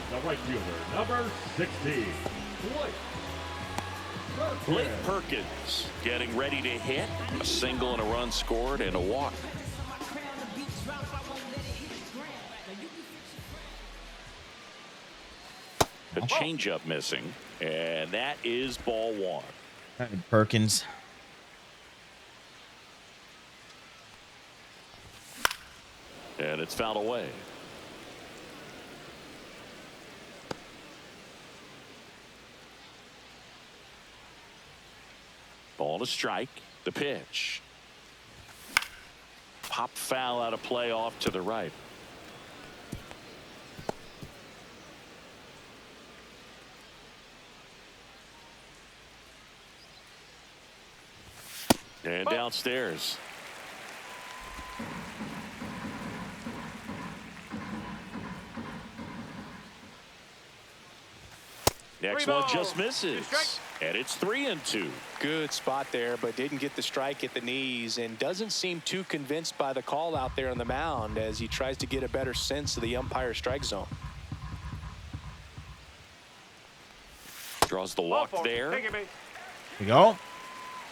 The right fielder, number 16. Blake Perkins getting ready to hit. A single and a run scored and a walk. The changeup missing, and that is ball one. Perkins. And it's fouled away. Ball to strike. The pitch. Pop foul out of play off to the right. And downstairs. Next one just misses. And it's 3-2. Good spot there, but didn't get the strike at the knees and doesn't seem too convinced by the call out there on the mound as he tries to get a better sense of the umpire strike zone. Draws the walk there. Take it, babe. Here we go.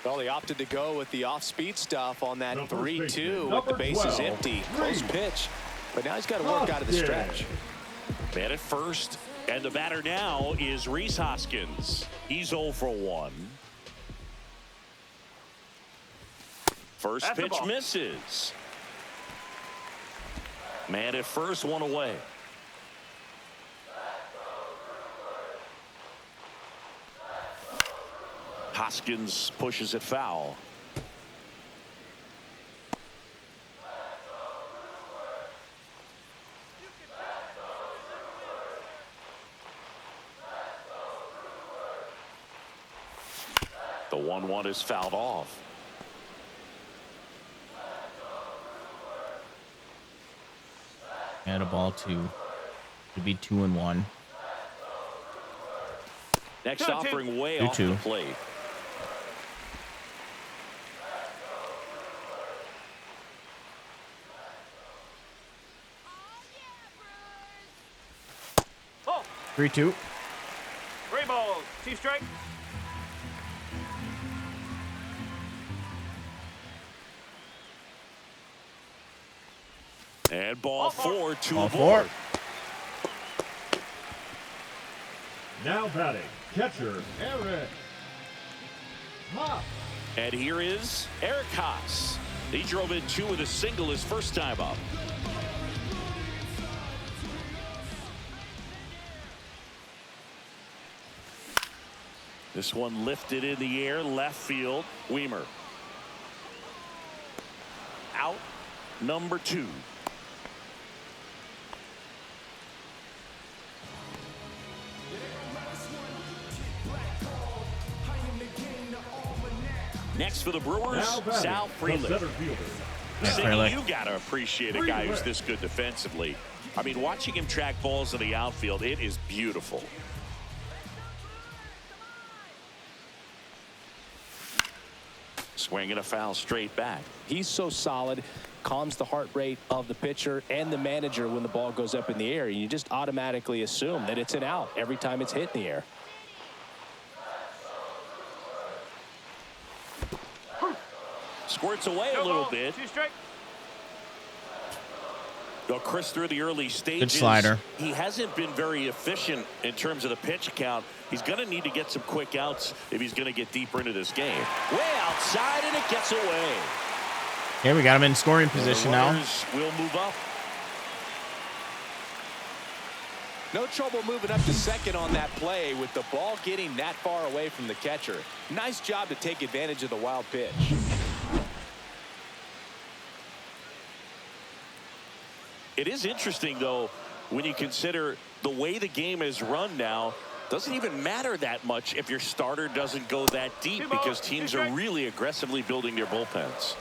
Well, they opted to go with the off-speed stuff on that Number 3-2 with the number bases 12, empty. Close pitch, but now he's got to work out of the stretch. Man at first. And the batter now is Rhys Hoskins. He's 0 for 1. First That's the pitch ball. misses. Man at first, one away. Hoskins pushes it foul. The 1-1 is fouled off. And a ball to be 2-1. Next 2-2. offering way 2-2. off the plate. Oh, 3-2. 3 balls. 2 strikes. And ball 4, 2 Ball aboard. 4. Now batting, catcher Eric Haas. And here is Eric Haas. He drove in 2 with a single his first time up. This one lifted in the air, left field. Weimer. Out, number 2. Next for the Brewers, Now batting, Sal the Freeland. center fielder. Cindy, you got to appreciate a guy who's this good defensively. I mean, watching him track balls in the outfield, it is beautiful. Swinging a foul straight back. He's so solid, calms the heart rate of the pitcher and the manager when the ball goes up in the air. You just automatically assume that it's an out every time it's hit in the air. Squirts away a No little ball. bit. 2 strikes. Though Chris, through the early stages, slider. he hasn't been very efficient in terms of the pitch count. He's going to need to get some quick outs if he's going to get deeper into this game. Way outside, and it gets away. Okay, we got him in scoring position The now. runners will move up. No trouble moving up to second on that play with the ball getting that far away from the catcher. Nice job to take advantage of the wild pitch. It is interesting, though, when you consider the way the game is run now. Doesn't even matter that much if your starter doesn't go that deep because teams are really aggressively building their bullpens.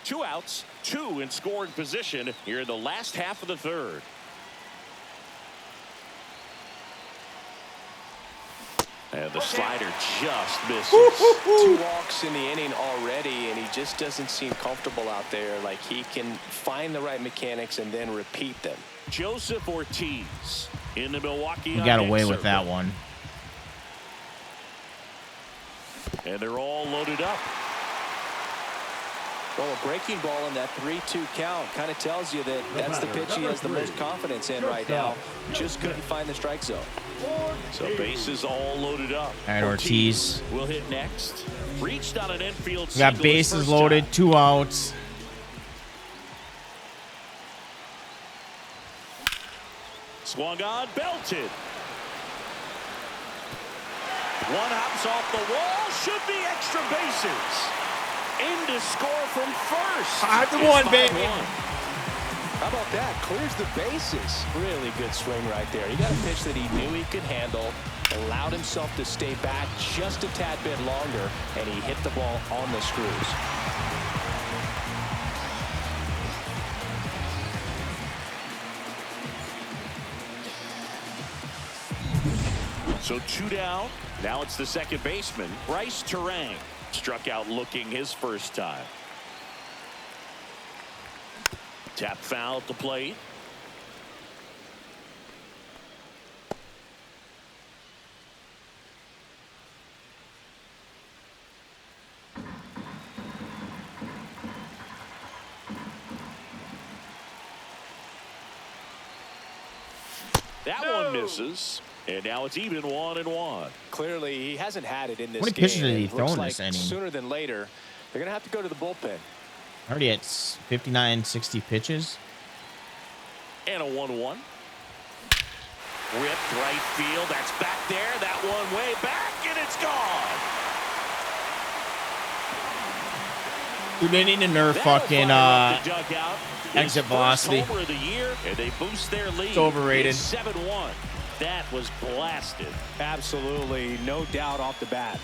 2 outs, 2 in scoring position here in the last half of the third. And the slider just misses. 2 walks in the inning already, and he just doesn't seem comfortable out there. Like he can find the right mechanics and then repeat them. Joseph Ortiz in the Milwaukee. We got on-deck away with circle. that one. And they're all loaded up. Well, a breaking ball in that 3-2 count kind of tells you that that's the pitch he has the most confidence in right now. Just couldn't find the strike zone. So bases all loaded up. All right, Ortiz. will hit next. Reached on an infield We got single his bases first loaded, time. 2 outs. Swung on, belted. One hops off the wall, should be extra bases. In to score from first. 5-1, It's baby. 5-1. How about that? Clears the bases. Really good swing right there. He got a pitch that he knew he could handle, allowed himself to stay back just a tad bit longer, and he hit the ball on the screws. So 2 down. Now it's the second baseman, Bryce Terang. Struck out looking his first time. Tap foul at the plate. That one misses. And now it's even 1-1. Clearly, he hasn't had it in this How many game. pitches did he It throw looks in like this inning? sooner than later, they're going to have to go to the bullpen. Already at 59, 60 pitches. And a 1-1. Ripped right field. That's back there. That one way back, and it's gone. Dude, they need to nerf fucking exit velocity. Homer of the year, and they boost their lead. It's overrated. It's 7-1. That was blasted. Absolutely, no doubt off the bat.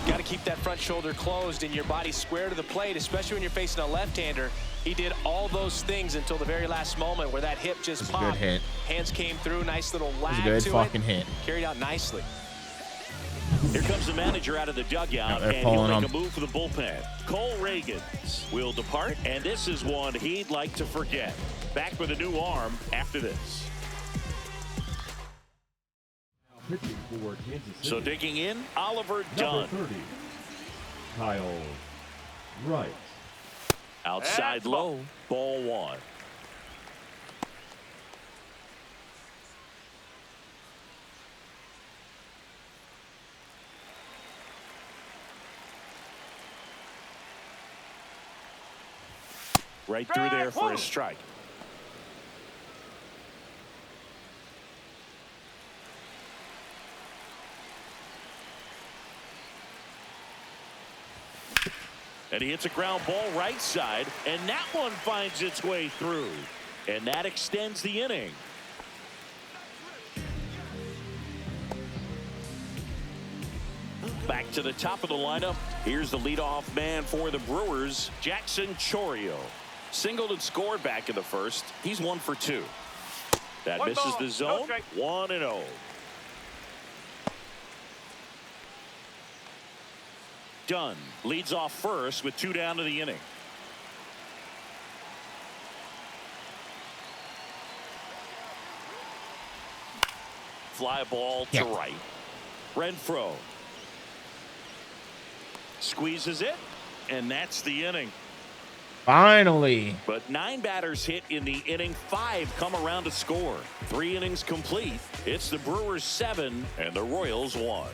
Got to keep that front shoulder closed and your body square to the plate, especially when you're facing a left-hander. He did all those things until the very last moment where that hip just popped. Good hit. Hands came through, nice little lag Good to fucking it. hit. Carried out nicely. Here comes the manager out of the dugout, they're and he'll pulling make him. a move for the bullpen. Cole Reagans will depart, and this is one he'd like to forget. Back with a new arm after this. Pitching for Kansas City. So digging in, Oliver Number Dunn. 30, Kyle Wright. Outside low, ball one. Right through there for a strike. And he hits a ground ball right side, and that one finds its way through. And that extends the inning. Back to the top of the lineup. Here's the leadoff man for the Brewers, Jackson Chourio. Singled and scored back in the first. He's 1 for 2. That One misses ball, the no zone. strike. 1-0. Dunn leads off first with 2 down to the inning. Fly ball to right. Renfroe squeezes it, and that's the inning. Finally. But 9 batters hit in the inning, 5 come around to score. 3 innings complete. It's the Brewers 7 and the Royals 1.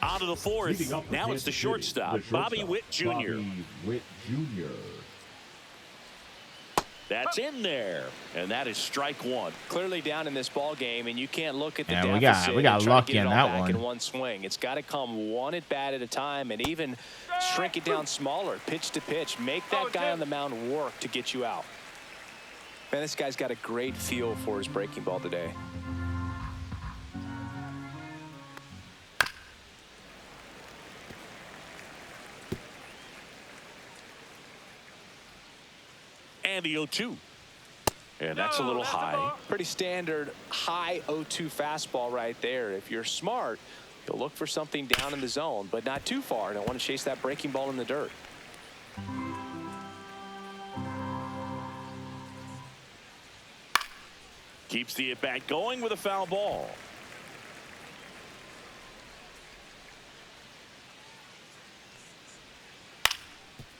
On to the fourth. Leading up for Now it's Kansas the City, shortstop, Bobby Witt Jr. Bobby Witt Jr. That's in there, and that is strike 1. Clearly down in this ball game, and you can't look at the Yeah, deficit we got and try to lucky get it on all that back one. in one swing. It's got to come one at bat at a time, and even shrink it down smaller, pitch to pitch. Make that guy on the mound work to get you out. Man, this guy's got a great feel for his breaking ball today. And the 0-2. And that's a little that's a high. ball. Pretty standard high 0-2 fastball right there. If you're smart, you'll look for something down in the zone, but not too far. Don't want to chase that breaking ball in the dirt. Keeps the at-bat going with a foul ball.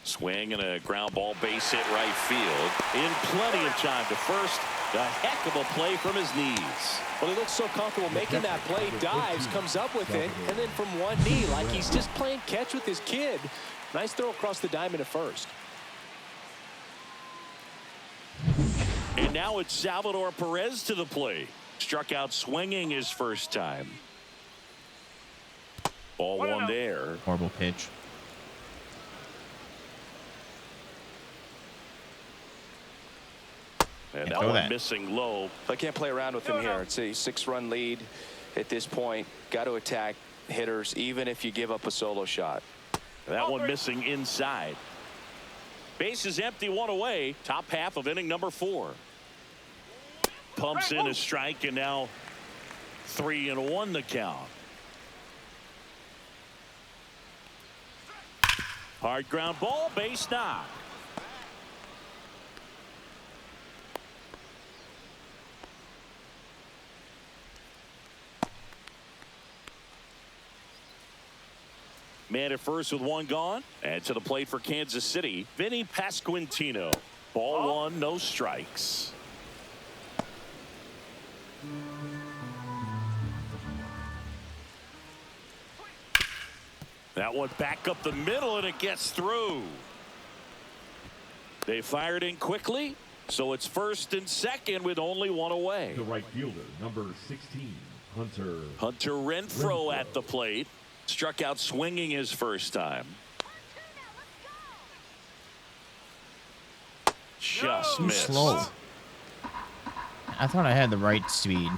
Swing and a ground ball base hit right field. In plenty of time to first. A heck of a play from his knees. Well, he looks so comfortable making that play, dives, comes up with it, and then from one knee, like he's just playing catch with his kid. Nice throw across the diamond at first. And now it's Salvador Perez to the plate. Struck out swinging his first time. Ball one there. Horrible pitch. And Yeah, that throw one that. missing low. I can't play around with him here. It's a 6-run lead at this point. Got to attack hitters, even if you give up a solo shot. That one missing inside. Base is empty, 1 away. Top half of inning number 4. Pumps in a strike, and now 3-1 the count. Hard ground ball, base knock. Man at first with one gone. And to the plate for Kansas City, Vinny Pasquantino. Ball one, no strikes. That one back up the middle, and it gets through. They fired in quickly, so it's first and second with only one away. The right fielder, number 16, Hunter. Hunter Renfroe at the plate. Struck out swinging his first time. Just Too missed. slow. I thought I had the right speed.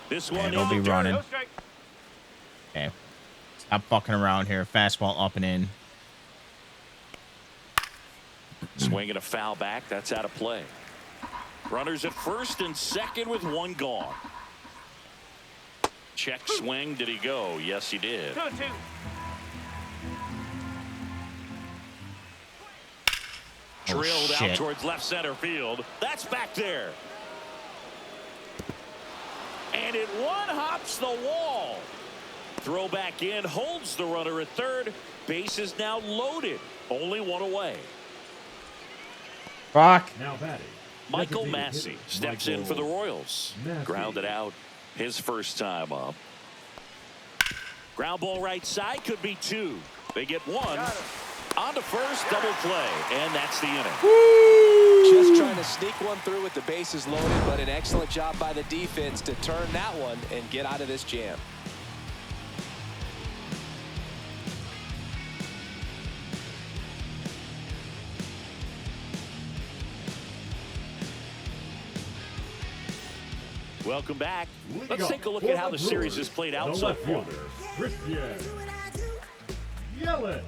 This Okay, one don't be running. No strike. Okay. Stop fucking around here. Fastball up and in. Swinging a foul back. That's out of play. Runners at first and second with one gone. Check swing. Did he go? Yes, he did. 2-2. Drilled out shit. towards left center field. That's back there. And it one hops the wall. Throw back in, holds the runner at third. Base is now loaded. Only one away. Fuck. Now batting. Michael designated Massey hitter, steps Michael in for the Royals. Massey. Grounded out his first time up. Ground ball right side, could be two. They get one. On to first, double play, and that's the inning. Just trying to sneak one through with the bases loaded, but an excellent job by the defense to turn that one and get out of this jam. Welcome back. Leading Let's off take a look for at how the the series Brewers, has played out the so left far. fielder, Christian Yelich.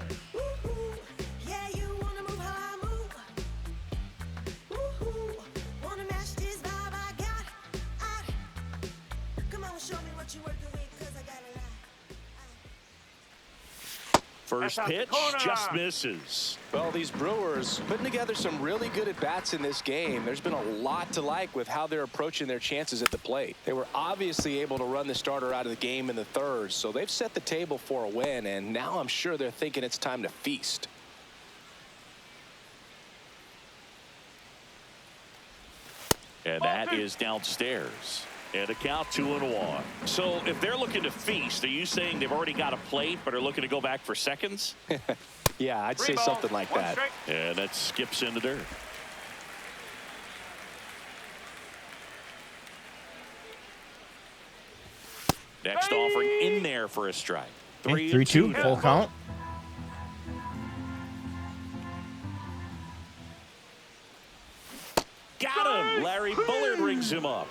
First That's out the pitch corner. just misses. Well, these Brewers putting together some really good at-bats in this game. There's been a lot to like with how they're approaching their chances at the plate. They were obviously able to run the starter out of the game in the third, so they've set the table for a win, and now I'm sure they're thinking it's time to feast. And that is downstairs. And a count 2-1. So if they're looking to feast, are you saying they've already got a plate but are looking to go back for seconds? Yeah, I'd say 3 balls, something like 1 that. strike. And that skips in the dirt. Next offering in there for a strike. 3-2. Full count. Got him. Larry Bullard rings him up.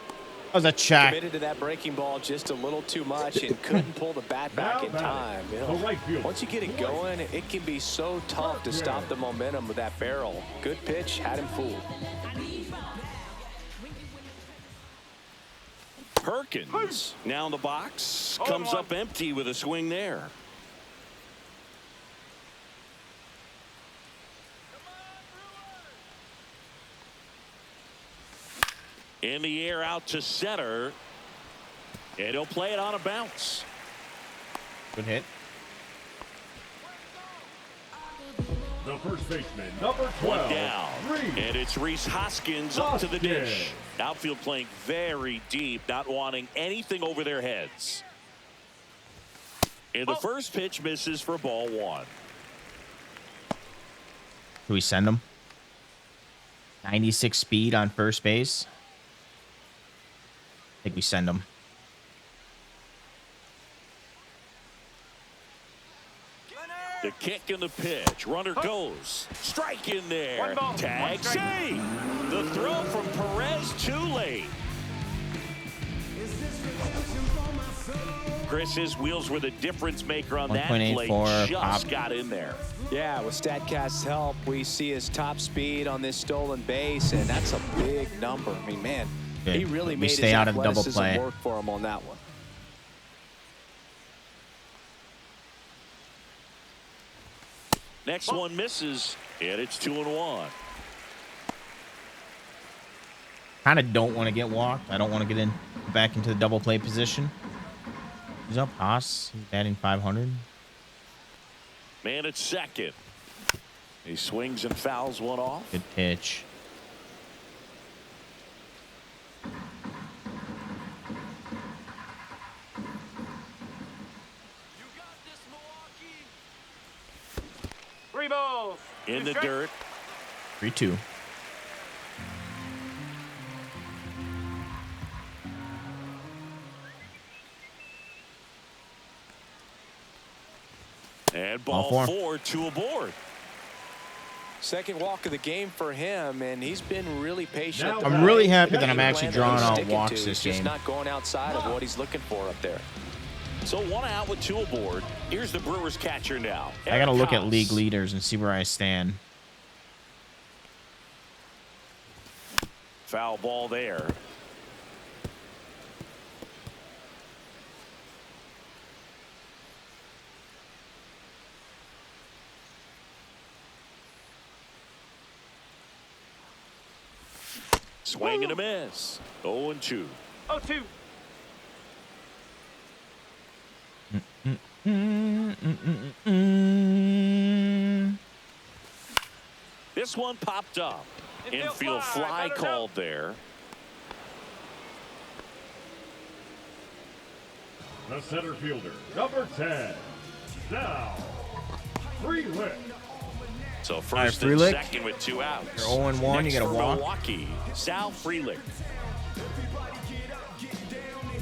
That was a check. Committed to that breaking ball just a little too much and couldn't pull the bat back in time. You know, The right fielder, once you get it going, it can be so tough to stop the momentum with that barrel. Good pitch, had him fooled. Perkins now in the box. Comes up empty with a swing there. In the air out to center. And he'll play it on a bounce. Good hit. The first baseman, number 12, One down. Reese. And it's Reese Hoskins up to the Hoskins. dish. Outfield playing very deep, not wanting anything over their heads. And the first pitch misses for ball one. Do we send him? 96 speed on first base. I think we send him. The kick and the pitch. Runner goes. Strike in there. 1 ball, Tag 1 strike. save. The throw from Perez too late. Chris, his wheels were the difference maker on that play. 1.84 Just pop. got in there. Yeah, with StatCast's help, we see his top speed on this stolen base, and that's a big number. I mean, man, Good. he really We made stay his out of the double athleticism play. work for him on that one. Next one misses, and it's 2-1. Kind of don't want to get walked. I don't want to get in back into the double play position. He's up. Haas. He's batting 500. Man at second. He swings and fouls one off. Good pitch. Three balls. In Two the strikes. dirt. 3-2. And All ball four. 4, 2 aboard. Second walk of the game for him, and he's been really patient. Now at the I'm really plate. happy that He's I'm actually planning drawing on out sticking walks to. this He's just game. not going outside of what he's looking for up there. So 1 out with 2 aboard. Here's the Brewers catcher now. I got to look at Cox. league leaders and see where I stand. Foul ball there. Swing and a miss. 0-2. Oh, two. This one popped up. Infield Infield fly, fly better called there. The center fielder, number 10. Now, Freeland. So first right, and Frelick. second with 2 outs. You're 0-1, you Next get a for walk. Milwaukee, Sal Frelick.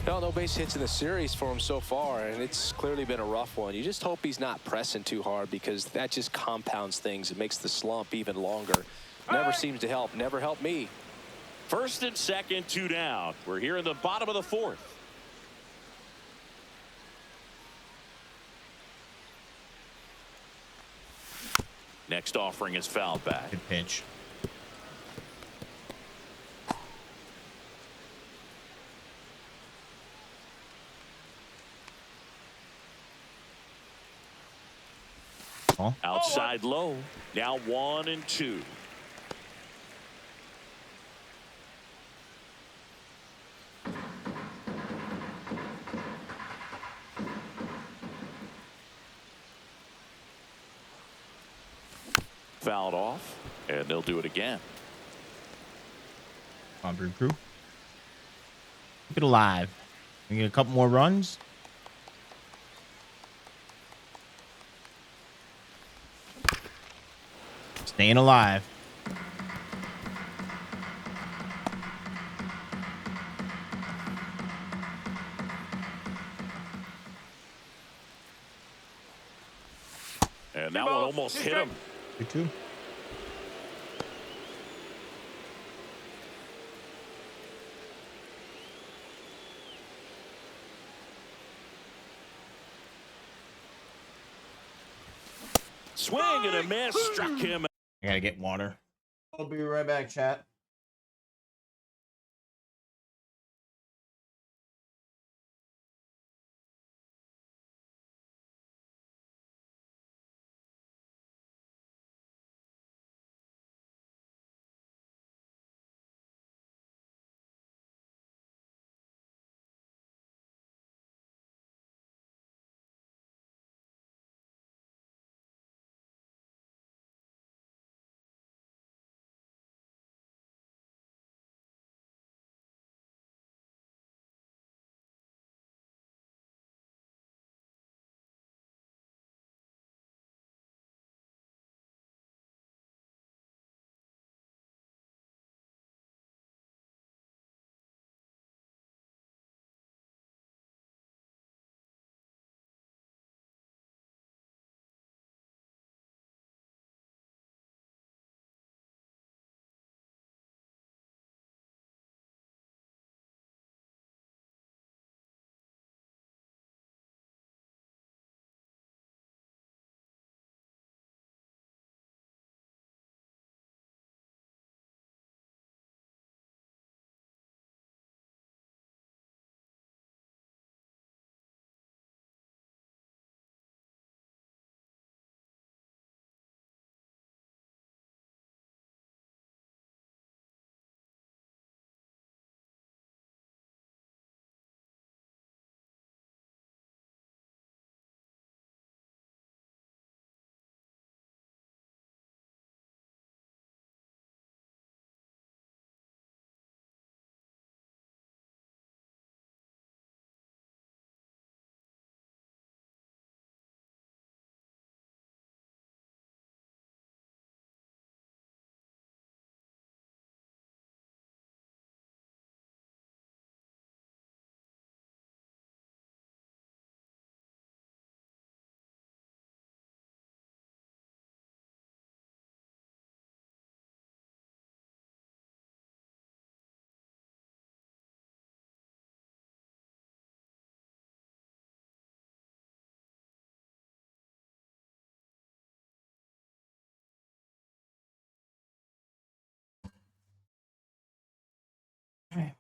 No base hits in the series for him so far, and it's clearly been a rough one. You just hope he's not pressing too hard, because that just compounds things. It makes the slump even longer. Never seems to help. Never helped me. First and second, 2 down. We're here in the bottom of the 4th. Next offering is fouled back. Good pitch. Oh, Outside low. Now 1-2. Fouled off, and they'll do it again. come on, Brew Crew. Keep it alive. We get a couple more runs. Staying alive. And that one almost hit him. 2-2. Swing and a miss. Struck him. I gotta get water. I'll be right back, chat.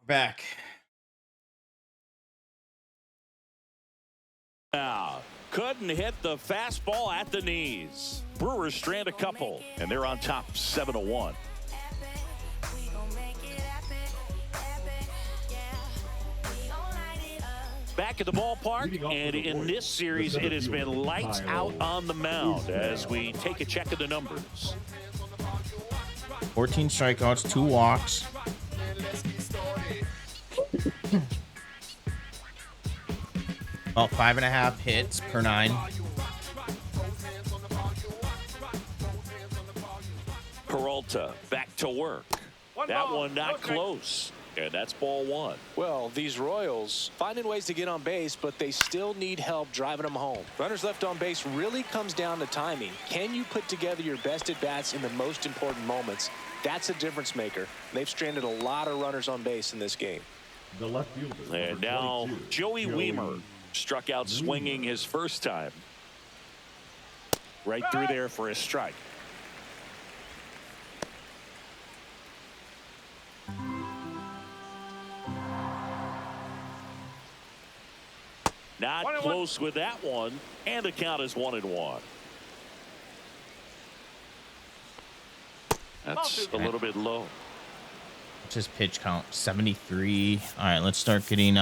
Back. Now, couldn't hit the fastball at the knees. Brewers strand a couple, and they're on top 7-1. Back at the ballpark, and in this series, it has been lights out on the mound as we take a check of the numbers. 14 strikeouts, 2 walks. About 5.5 hits per 9. Peralta back to work. That one not close. And that's ball 1. Well, these Royals finding ways to get on base, but they still need help driving them home. Runners left on base really comes down to timing. Can you put together your best at-bats in the most important moments? That's a difference maker. They've stranded a lot of runners on base in this game. The left fielder. And now Joey Weimer struck out swinging his first time. Right through there for a strike. Not close with that one, and the count is 1-1. That's a little bit low. What's his pitch count? 73. All right, let's start getting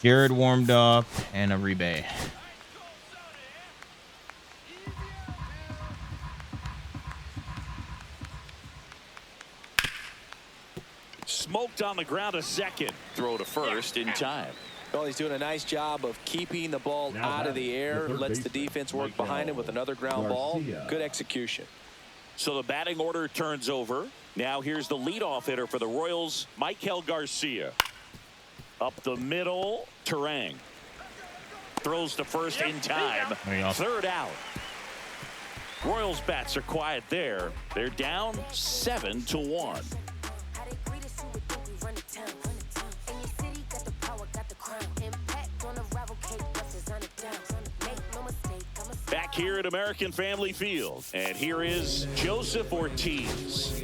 Jared warmed up and Uribe. Smoked on the ground a second. Throw to first in time. Well, he's doing a nice job of keeping the ball out of the air. Lets the defense work behind him with another ground ball. Good execution. So the batting order turns over. Now here's the leadoff hitter for the Royals, Michael Garcia. Up the middle, Terang. Throws to first in time. Third out. Royals bats are quiet there. They're down 7-1. Back here at American Family Field, and here is Joseph Ortiz.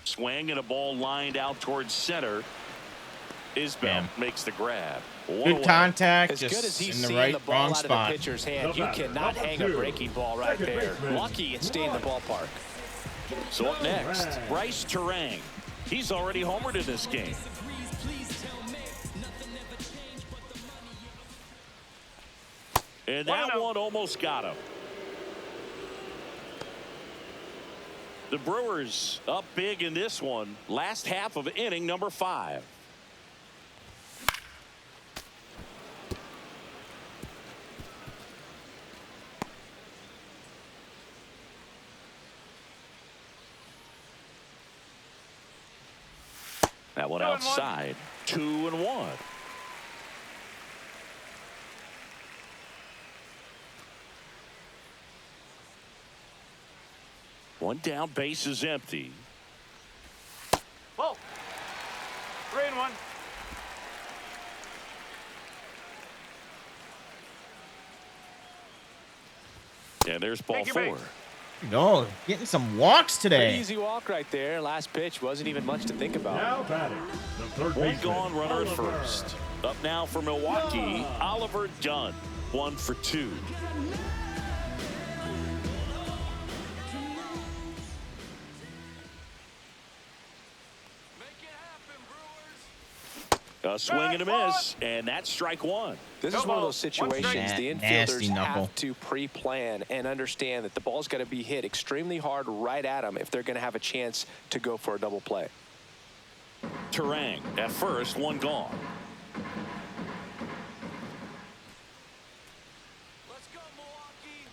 Swing and a ball lined out towards center. Isbell makes the grab. Good contact, as good as he's in the seeing right the ball wrong out spot. of the pitcher's hand, you cannot hang a breaking ball right there. Lucky and stay in the ballpark. So up next, Bryce Terang. He's already homered in this game. And that one almost got him. The Brewers up big in this one. Last half of inning number 5. That one outside. 2-1. One down, base is empty. Whoa. 3-1. And there's ball 4. No, getting some walks today. Pretty easy walk right there. Last pitch wasn't even much to think about. Now batting, the third One baseman, gone, runner at Oliver. first. Up now for Milwaukee, Oliver Dunn. 1 for 2. A swing and a miss, and that's strike 1. This is one of those situations the infielders knuckle. have to pre-plan and understand that the ball's got to be hit extremely hard right at them if they're going to have a chance to go for a double play. Terang at first, one gone. Let's go, Milwaukee.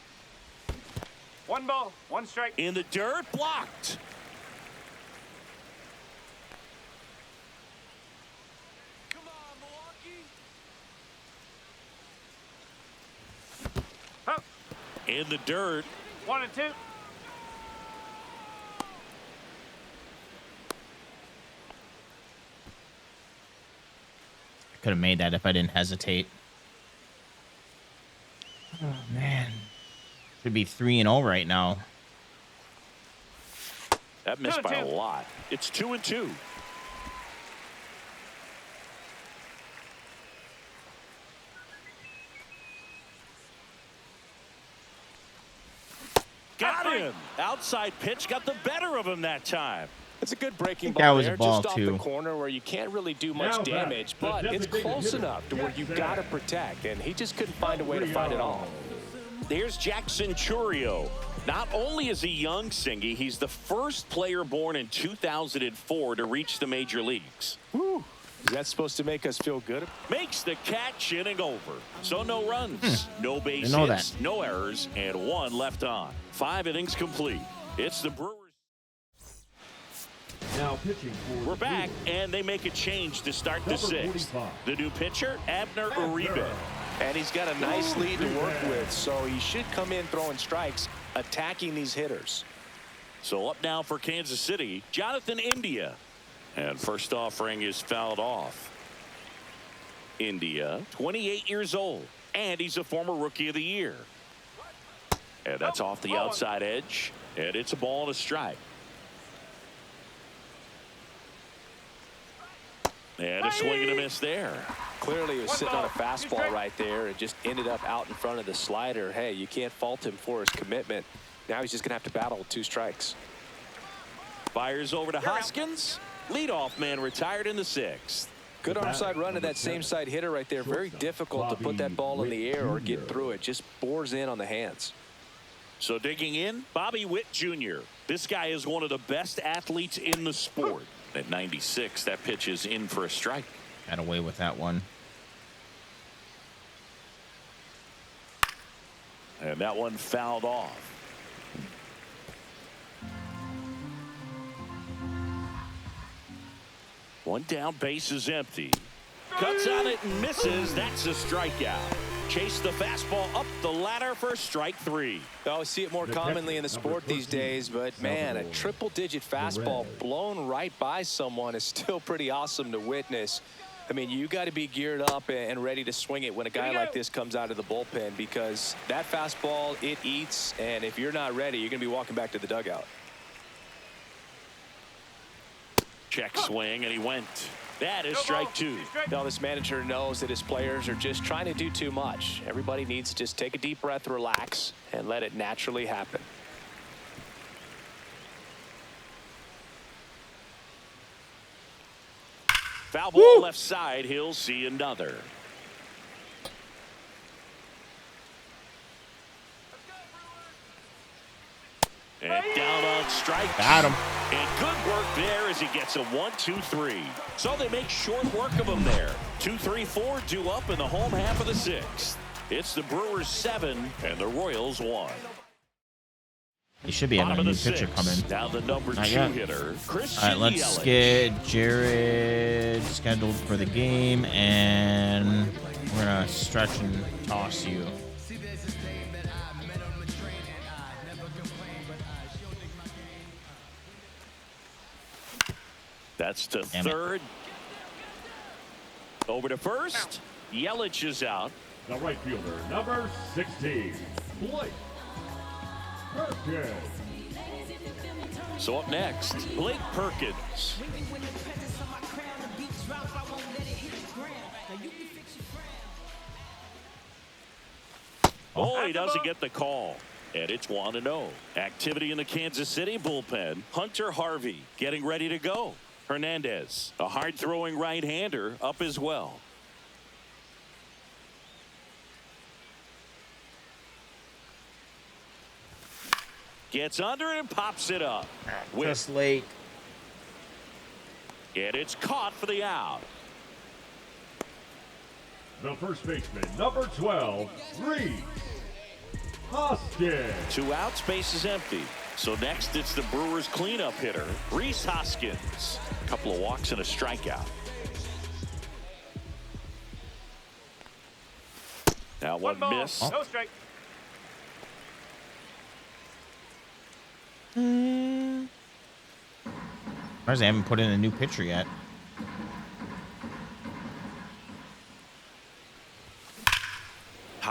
1 ball, 1 strike. In the dirt, blocked. Come on, Milwaukee. Up. In the dirt. 1-2. Could have made that if I didn't hesitate. Oh man, should be 3-0 right now. That missed by a 2-2. lot. It's 2-2. Got him. Outside pitch got the better of him that time. It's a good breaking that ball was a there, ball, just off too. the corner where you can't really do much Now back, damage, the but it's designated close hitter, enough to where you've Jackson. got to protect, and he just couldn't find a way to fight it all. There's Jackson Churio. Not only is he young, Singy, he's the first player born in 2004 to reach the major leagues. Whew. Is that supposed to make us feel good? Makes the catch, inning over. So no runs, no base know hits, that. no errors, and 1 left on. 5 innings complete. It's the Brewers. Now pitching for We're the back, Brewers. and they make a change to start the Number 6th. 45. The new pitcher, Abner Uribe. And he's got a nice lead to work with, so he should come in throwing strikes, attacking these hitters. So up now for Kansas City, Jonathan India. And first offering is fouled off. India, 28 years old, and he's a former Rookie of the Year. And that's off the outside edge, and it's a ball and a strike. And a swing and a miss there. Clearly, he was sitting on a fastball right there and just ended up out in front of the slider. Hey, you can't fault him for his commitment. Now he's just going to have to battle with 2 strikes. Fires over to Hoskins. Leadoff man retired in the 6th. Good arm side run to that same side hitter right there. Very difficult to put that ball in the air or get through it. Just bores in on the hands. So digging in, Bobby Witt Jr. This guy is one of the best athletes in the sport. At 96, that pitch is in for a strike. Got away with that one. And that one fouled off. One down, base is empty. Cuts on it and misses. That's a strikeout. Chase the fastball up the ladder for strike 3. Oh, we see it more commonly in the sport these days, but man, a triple-digit fastball blown right by someone is still pretty awesome to witness. I mean, you got to be geared up and ready to swing it when a guy like this comes out of the bullpen, because that fastball, it eats, and if you're not ready, you're going to be walking back to the dugout. Check swing, and he went. That is strike 2. Now, this manager knows that his players are just trying to do too much. Everybody needs to just take a deep breath, relax, and let it naturally happen. Foul ball left side. He'll see another. And down on strike. Got him. And good work there as he gets a 1-2-3. So they make short work of him there. 2-3-4 due up in the home half of the 6th. It's the Brewers 7 and the Royals 1. You should be having a new pitcher coming. Now the number 2 Not yet. hitter, Christian All right, let's Yelich. get Jared scheduled for the game, and we're gonna stretch and toss you. That's to Damn it. third. Over to first. Yelich is out. The right fielder, number 16, Blake Perkins. So up next, Blake Perkins. Oh, he doesn't get the call. And it's 1-0. Activity in the Kansas City bullpen. Hunter Harvey getting ready to go. Hernandez, a hard-throwing right-hander, up as well. Gets under it and pops it up. Just late. And it's caught for the out. The first baseman, number 12, Reese Hoskins. 2 outs, base is empty. So next it's the Brewers cleanup hitter, Reese Hoskins. A couple of walks and a strikeout. Now one ball, miss. no strike. Surprised they haven't put in a new pitcher yet.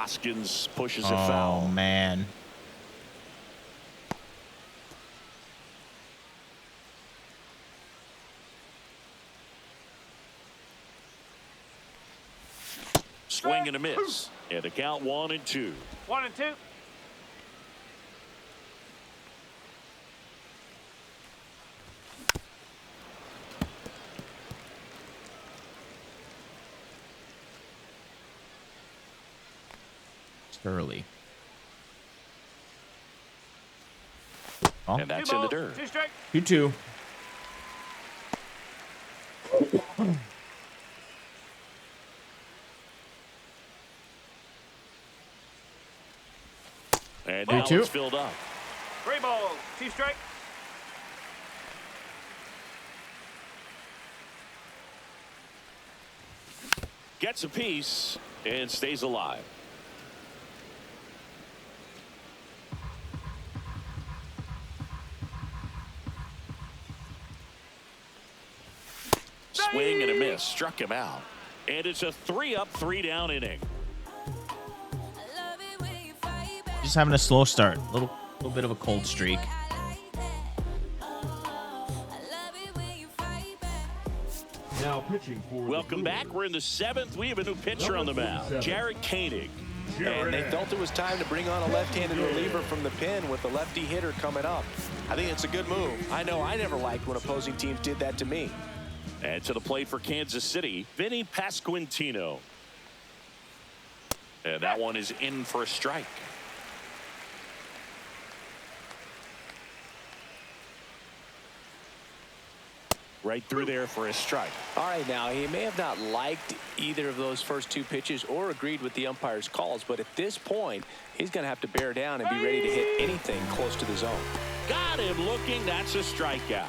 Hoskins pushes a Oh, foul. man. Swing and a miss. And the count 1-2. 1-2. Early. Oh. And that's in the dirt. 2 strike. 2-2. And now 3-2. it's filled up. 3 balls. 2 strike. Gets a piece and stays alive. Swing and a miss. Struck him out. And it's a 3-up, 3-down inning. Just having a slow start. Little bit of a cold streak. Now pitching for Welcome back. We're in the 7th. We have a new pitcher on the mound, Jared Koenig. And they felt it was time to bring on a left-handed reliever from the pen with the lefty hitter coming up. I think it's a good move. I know I never liked when opposing teams did that to me. And to the plate for Kansas City, Vinny Pasquantino. And that one is in for a strike. Right through there for a strike. All right, now, he may have not liked either of those first 2 pitches or agreed with the umpire's calls, but at this point, he's going to have to bear down and be ready to hit anything close to the zone. Got him looking. That's a strikeout.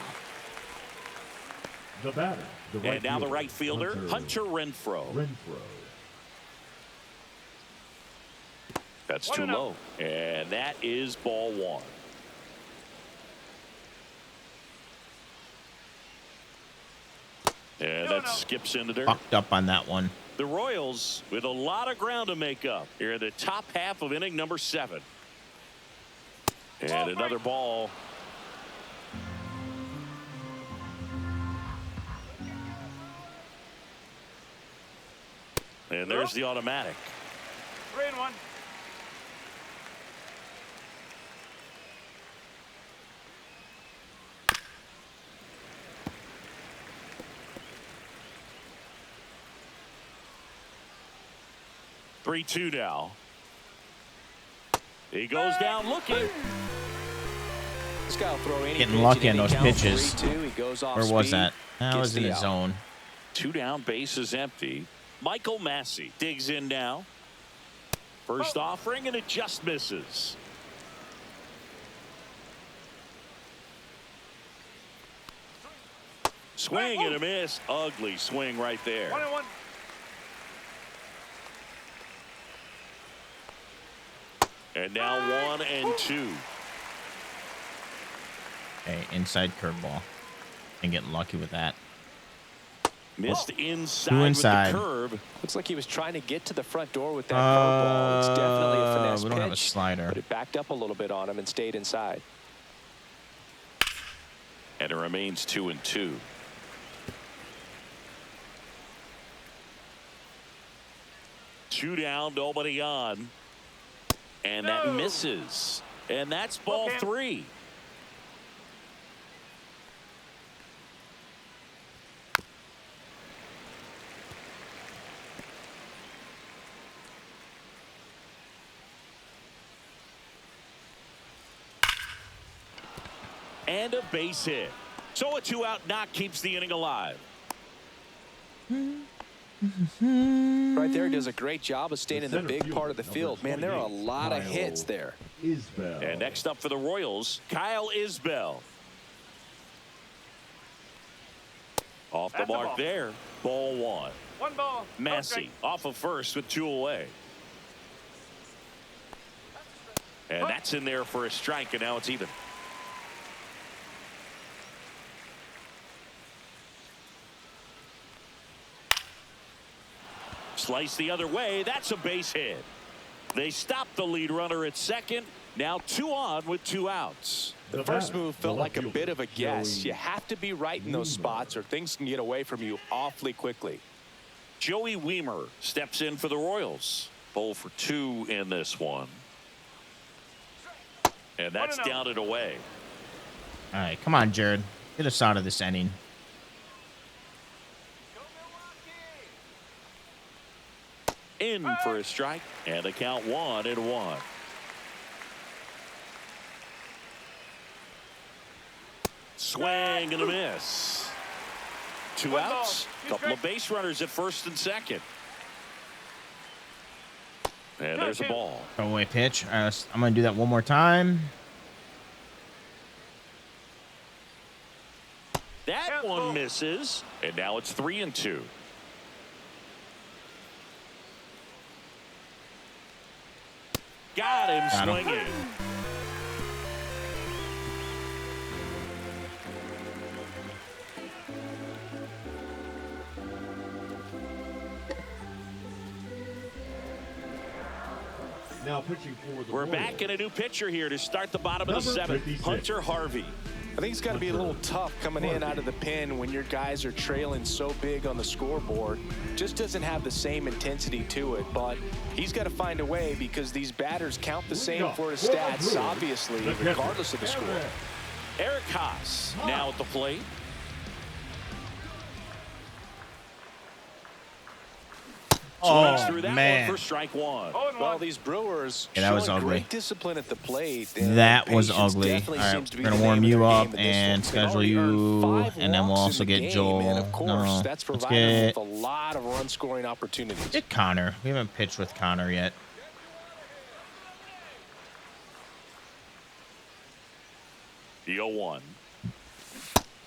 the batter. The right and now the fielder, right fielder, Hunter Renfroe. That's too low. And that is ball 1. And that skips in the dirt. Fucked up on that one. The Royals with a lot of ground to make up here in the top half of inning number 7. And another ball. And there's the automatic. 3-1. Three-two now. He goes down looking. This guy will throw any Getting pitch lucky at on any those count. pitches. 3-2. He goes off Where was speed, that? That gets was in the his out. zone. 2 down, base is empty. Michael Massey digs in now. First offering, and it just misses. Swing and a miss. Ugly swing right there. 1-1. And now 1-2. Okay, inside curveball. And getting lucky with that. Missed inside, 2 inside. with the curve. Looks like he was trying to get to the front door with that curveball. It's definitely a finesse we don't have a pitch, slider. but it backed up a little bit on him and stayed inside. And it remains 2-2. Two down, nobody on. And that misses. And that's ball 3. And a base hit. So a 2-out knock keeps the inning alive. Right there, does a great job of staying in the big part of the field. Man, there are a lot of hits there. And next up for the Royals, Kyle Isbell. Off the That's a mark ball. there. Ball 1. 1 ball. no Massey strike. off of first with 2 away. And that's in there for a strike, and now it's even. Slice the other way. That's a base hit. They stopped the lead runner at second. Now 2 on with 2 outs. The first move felt like a bit of a guess. You have to be right in those spots or things can get away from you awfully quickly. Joey Weimer steps in for the Royals. 0 for 2 in this one. And that's down and away. All right, come on, Jared. Get us out of this inning. In for a strike, and the count 1-1. Swing and a miss. 2 outs, couple of base runners at first and second. And there's a ball. Throw away pitch. I'm going to do that one more time. That one misses, and now it's 3-2. Got him swinging. Now pitching for the We're Royals. back in a new pitcher here to start the bottom of the Number 7th. 56. Hunter Harvey. I think it's got to be a little tough coming in out of the pen when your guys are trailing so big on the scoreboard. Just doesn't have the same intensity to it, but he's got to find a way because these batters count the same for his stats, obviously, regardless of the score. Eric Haas now at the plate. Swings through that man. one for strike 1. Well, these Brewers Yeah, that was showing ugly. great discipline at the plate. And That was patience ugly. All definitely right, seems to be we're going to the warm name of you their up game at this and point. They've schedule already earned you, 5 and then we'll walks in also the get game, Joel. and of course, No, that's let's provided them get, with a lot of run-scoring opportunities. get Connor. We haven't pitched with Connor yet. The 0-1.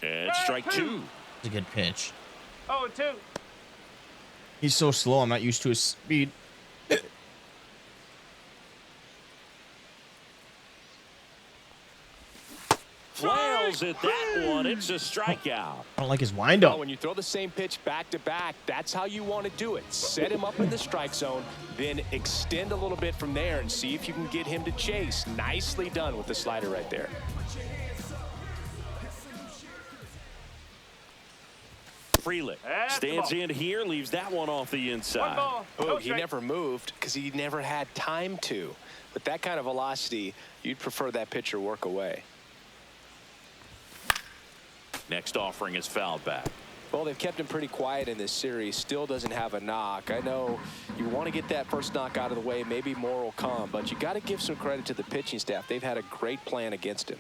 And strike 2. It's a good pitch. 0-2. He's so slow. I'm not used to his speed. Flails at that one. It's a strikeout. I don't like his Well, windup. when you throw the same pitch back-to-back, that's how you want to do it. Set him up in the strike zone, then extend a little bit from there and see if you can get him to chase. Nicely done with the slider right there. Frelick That's stands the ball. in here, leaves that one off the 1 inside. ball. Oh, No he strike. never moved because he never had time to. With that kind of velocity, you'd prefer that pitcher work away. Next offering is fouled back. Well, they've kept him pretty quiet in this series. Still doesn't have a knock. I know you want to get that first knock out of the way. Maybe more will come, but you got to give some credit to the pitching staff. They've had a great plan against him.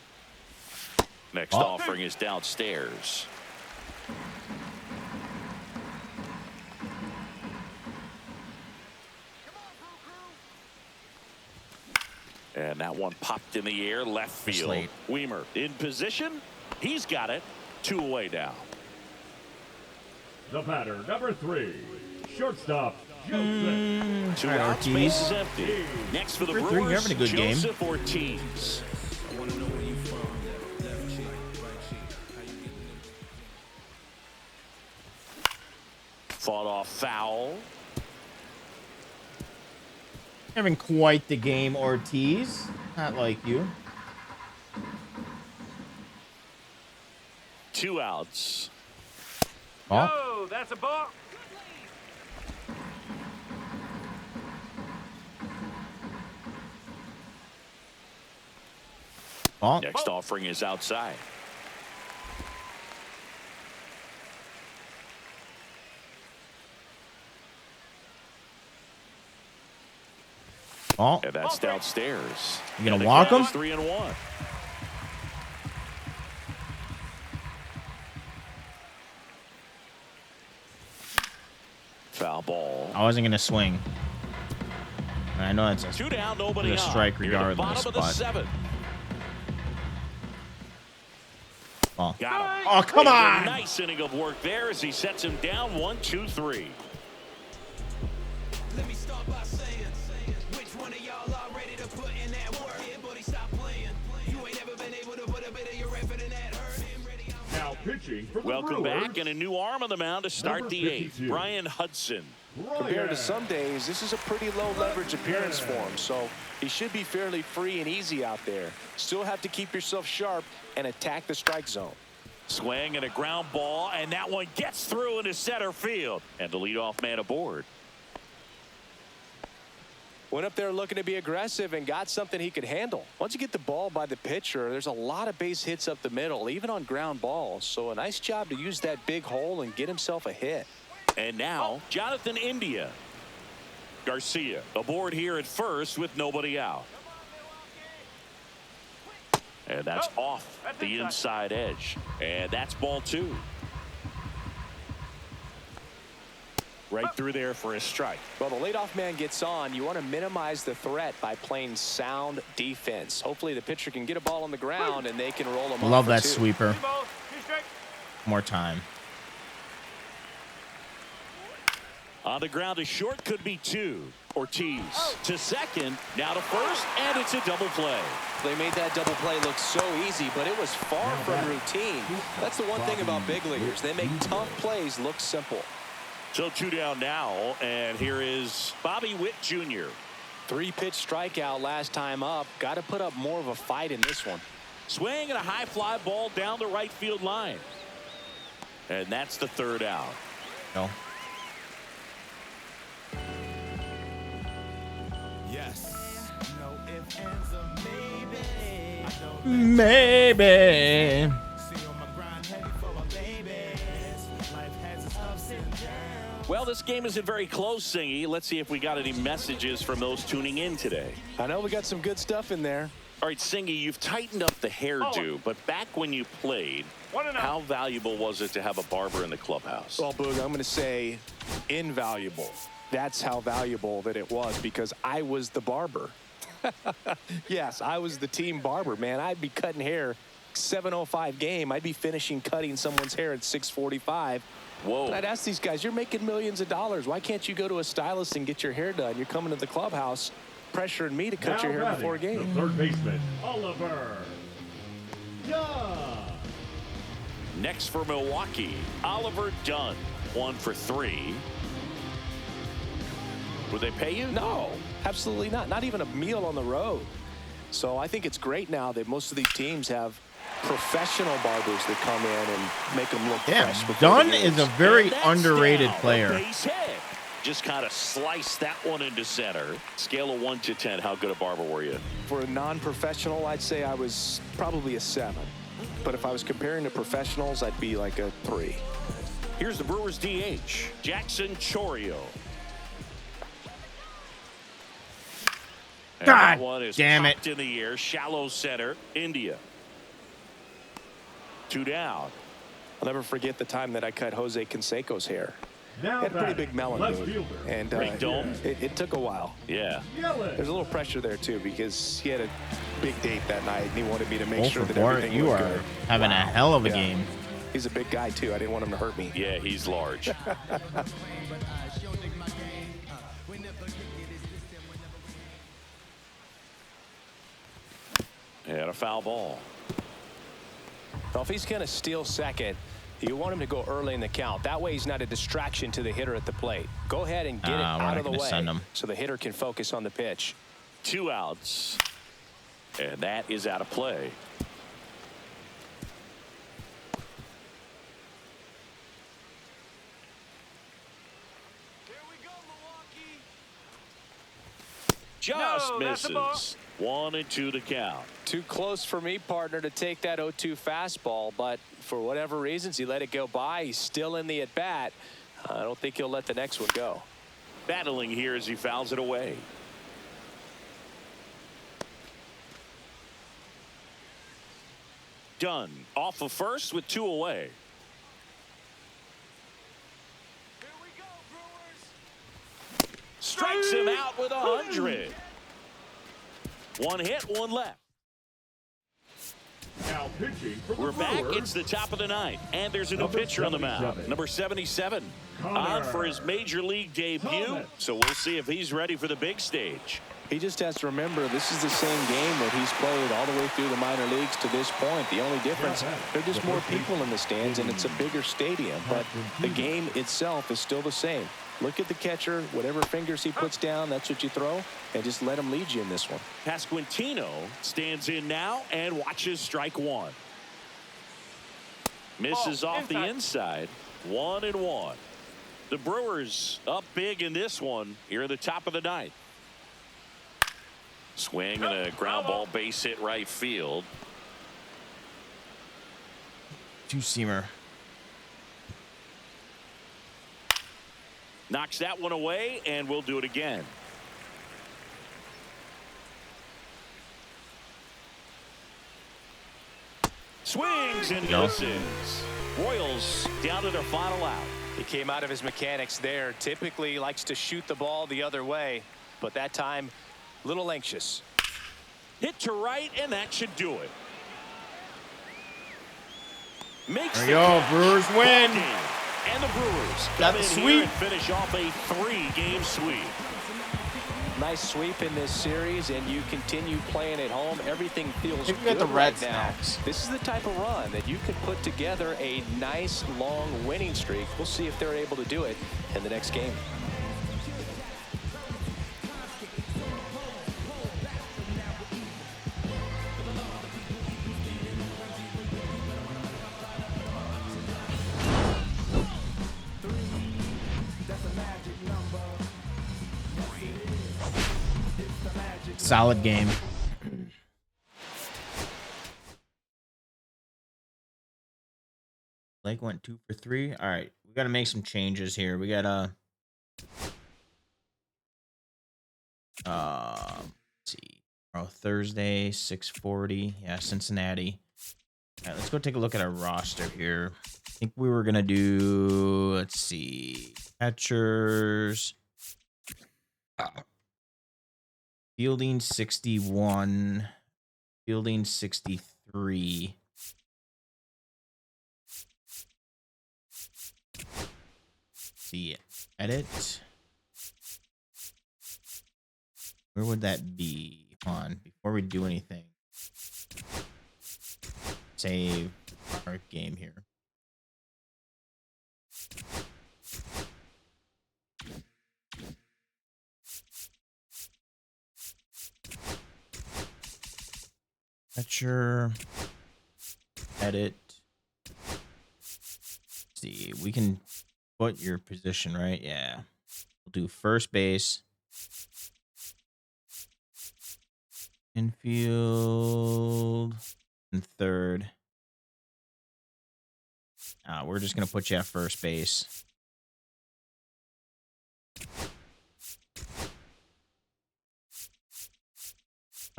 Next offering is downstairs. And that one popped in the air, left field. Late. Weimer in position. He's got it. 2 away now. The batter, number 3, shortstop, Joseph. 2 All right, outs, Ortiz. base is empty. Next for the Number Brewers, 3, you're having a good game. Joseph Ortiz. Fought off foul. Having quite the game, Ortiz. Not like you. 2 outs. Ball. Oh, that's a ball. Ball. Next offering is outside. Ball. And that's downstairs. You gonna And the walk count him? is 3-1. Foul ball. I wasn't gonna swing. I know that's a 2 down, nobody It's a on. strike Near the regardless, bottom of the but- 7th. ball. Got him. Oh, come And a on! Nice inning of work there as he sets him down 1-2-3. Let me start by saying, which one of y'all are ready to put in that work? Everybody stop playing. You ain't ever been able to put a bit of your effort in that hurt. Now pitching for the Welcome Brewers, back, and a new arm on the mound to start Number the 8th. 52. Brian Hudson Compared to some days, this is a pretty low leverage appearance for him, so he should be fairly free and easy out there. Still have to keep yourself sharp and attack the strike zone. Swing and a ground ball, and that one gets through into center field. And the leadoff man aboard. Went up there looking to be aggressive and got something he could handle. Once you get the ball by the pitcher, there's a lot of base hits up the middle, even on ground balls. So a nice job to use that big hole and get himself a hit. And now, Jonathan India. Garcia aboard here at first with nobody out. And that's off the inside edge. And that's ball 2. Right through there for a strike. Well, the leadoff man gets on. You want to minimize the threat by playing sound defense. Hopefully the pitcher can get a ball on the ground and they can roll him off. Love that 2. sweeper. 2 balls, 2 strikes. More time. On the ground, a short could be 2. Ortiz to second, now to first, and it's a double play. They made that double play look so easy, but it was far from routine. That's the one thing about big leaguers. They make tough plays look simple. So 2 down now, and here is Bobby Witt Jr. 3-pitch strikeout last time up. Got to put up more of a fight in this one. Swing and a high fly ball down the right field line. And that's the 3rd out. No. Yes. No ifs, ands, or maybe. I know Maybe. see on my grind heavy for my babies. Life has its ups and downs. Well, this game isn't very close, Singy. Let's see if we got any messages from those tuning in today. I know we got some good stuff in there. All right, Singy, you've tightened up the hairdo, but back when you played, 1-0. how valuable was it to have a barber in the clubhouse? Well, Boog, I'm going to say invaluable. That's how valuable that it was because I was the barber. Yes, I was the team barber, man. I'd be cutting hair 7:05 game. I'd be finishing cutting someone's hair at 6:45. Whoa. And I'd ask these guys, you're making millions of dollars. Why can't you go to a stylist and get your hair done? You're coming to the clubhouse pressuring me to cut Now your hair batting, before a game. the third baseman, Oliver. Dunn. Next for Milwaukee, Oliver Dunn, 1 for 3. Would they pay you? No, absolutely not. Not even a meal on the road. So I think it's great now that most of these teams have professional barbers that come in and make them look fresh. Damn, before Dunn the is games. a very And that's underrated down, a player. base hit. Just kind of sliced that one into center. Scale of 1 to 10, how good a barber were you? For a non-professional, I'd say I was probably a 7. But if I was comparing to professionals, I'd be like a 3. Here's the Brewers DH, Jackson Chorio. And God that one is damn it. popped in the air, shallow center, India. 2 down. I'll never forget the time that I cut Jose Canseco's hair. Now He had a pretty batting, big melon, left dude. fielder, And Great dome. it took a while. Yeah. Yellis. There's a little pressure there, too, because he had a big date that night, and he wanted me to make 0 sure for that 4. everything You looked are good. having a hell of a Yeah. game. He's a big guy, too. I didn't want him to hurt me. Yeah, he's large. And a foul ball. Well, if he's going to steal second, you want him to go early in the count. That way he's not a distraction to the hitter at the plate. Go ahead and get it we're out not of the gonna way send him. so the hitter can focus on the pitch. 2 outs. And that is out of play. Just No, that's a ball. misses. 1 and 2 to count. Too close for me, partner, to take that 0-2 fastball, but for whatever reasons, he let it go by. He's still in the at-bat. I don't think he'll let the next one go. Battling here as he fouls it away. Dunn off of first with 2 away. Strikes him out with 100. 1 hit, 1 left. Now pitching for the We're back. Brewers, It's the top of the ninth, and there's a new Number pitcher on the mound. 77. Number 77 Connor. on for his major league debut. Thomas. So we'll see if he's ready for the big stage. He just has to remember this is the same game that he's played all the way through the minor leagues to this point. The only difference, there are just more people in the stands, and it's a bigger stadium, but the game itself is still the same. Look at the catcher. Whatever fingers he puts down, that's what you throw. And just let him lead you in this one. Pasquantino stands in now and watches strike one. Misses off the inside. 1-1. The Brewers up big in this one here in the top of the ninth. Swing and a ground ball, base hit right field. Two-seamer. Knocks that one away, and we'll do it again. Swings and misses. Royals down to their final out. He came out of his mechanics there. Typically likes to shoot the ball the other way, but that time a little anxious. Hit to right, and that should do it. Makes There you go. Brewers win. And the Brewers Got come the in sweep. here and finish off a 3-game sweep. Nice sweep in this series, and you continue playing at home. Everything feels Think we good got the Red right now. Snacks. This is the type of run that you can put together a nice, long winning streak. We'll see if they're able to do it in the next game. Solid game. Blake went 2 for 3. All right, we got to make some changes here. We got to let's see. Tomorrow, Thursday, 6:40. Yeah, Cincinnati. All right, let's go take a look at our roster here. I think we were gonna do. Let's see, catchers. Fielding 61, fielding 63. See, edit. Where would that be? Hold on, before we do anything. Save our game here. Catcher, edit. Let's see, we can put your position, right? Yeah. We'll do first base, infield, and third. We're just gonna put you at first base.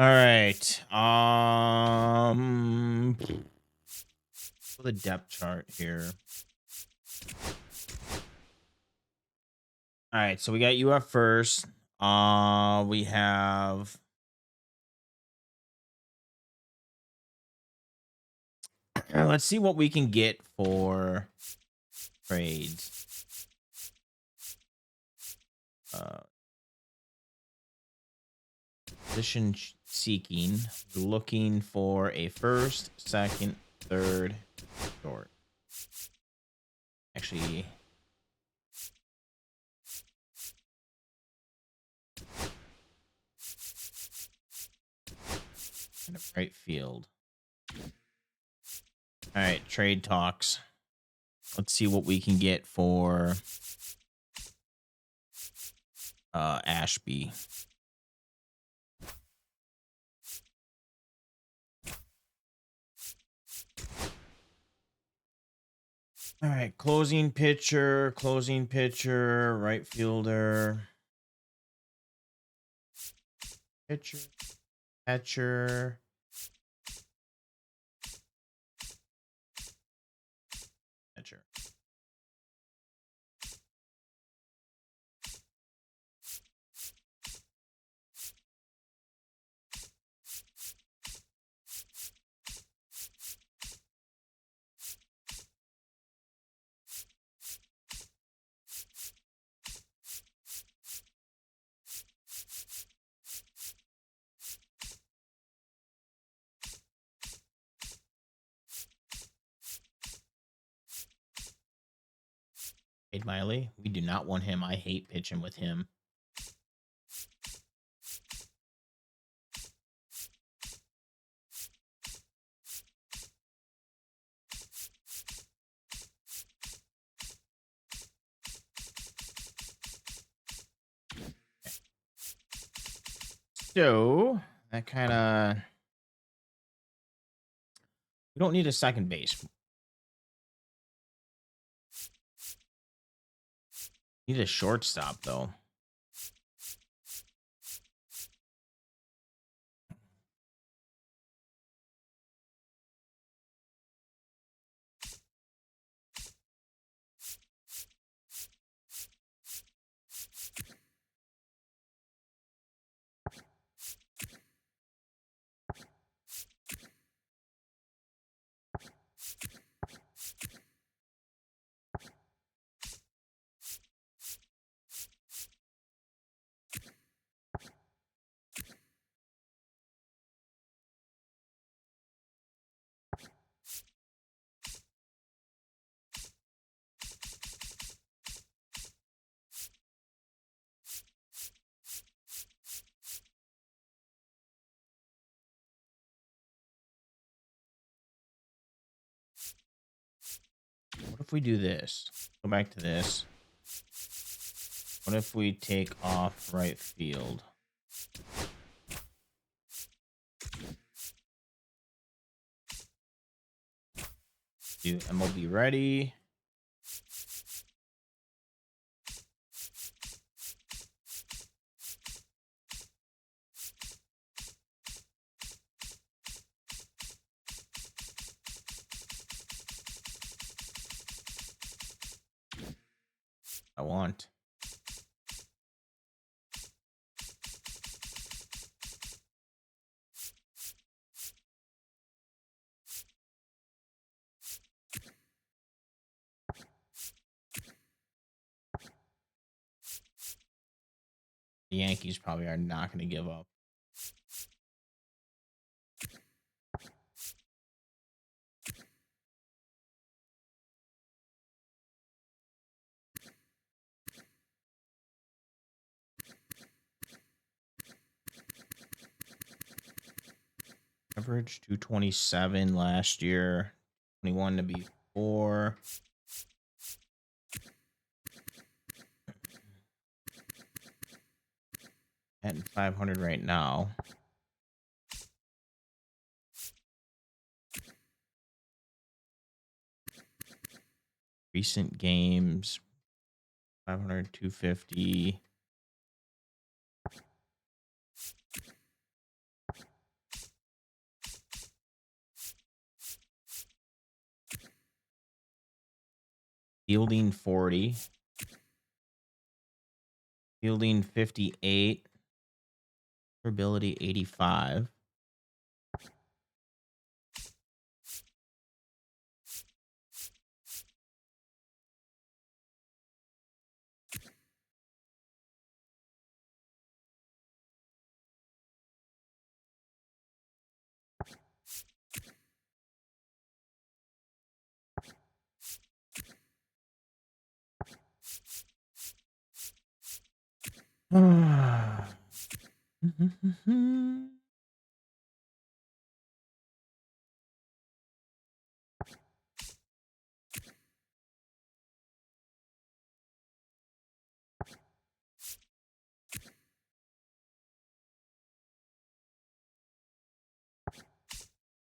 All right. The depth chart here. All right, so we got you up first. We have let's see what we can get for trades. Position seeking, looking for a first, second, third, short. Actually, in a right field. All right, trade talks. Let's see what we can get for Ashby. All right, closing pitcher, right fielder, pitcher, catcher, catcher. Wade Miley. We do not want him. I hate pitching with him. So that kind of, we don't need a second base. Need a shortstop though. What if we do this? Go back to this. What if we take off right field? Do MLB ready? I want. The Yankees probably are not going to give up. Average 227 last year. 21 to be 4. At 500 right now. Recent games. 500, 250. Fielding 40. Fielding 58. Ability 85.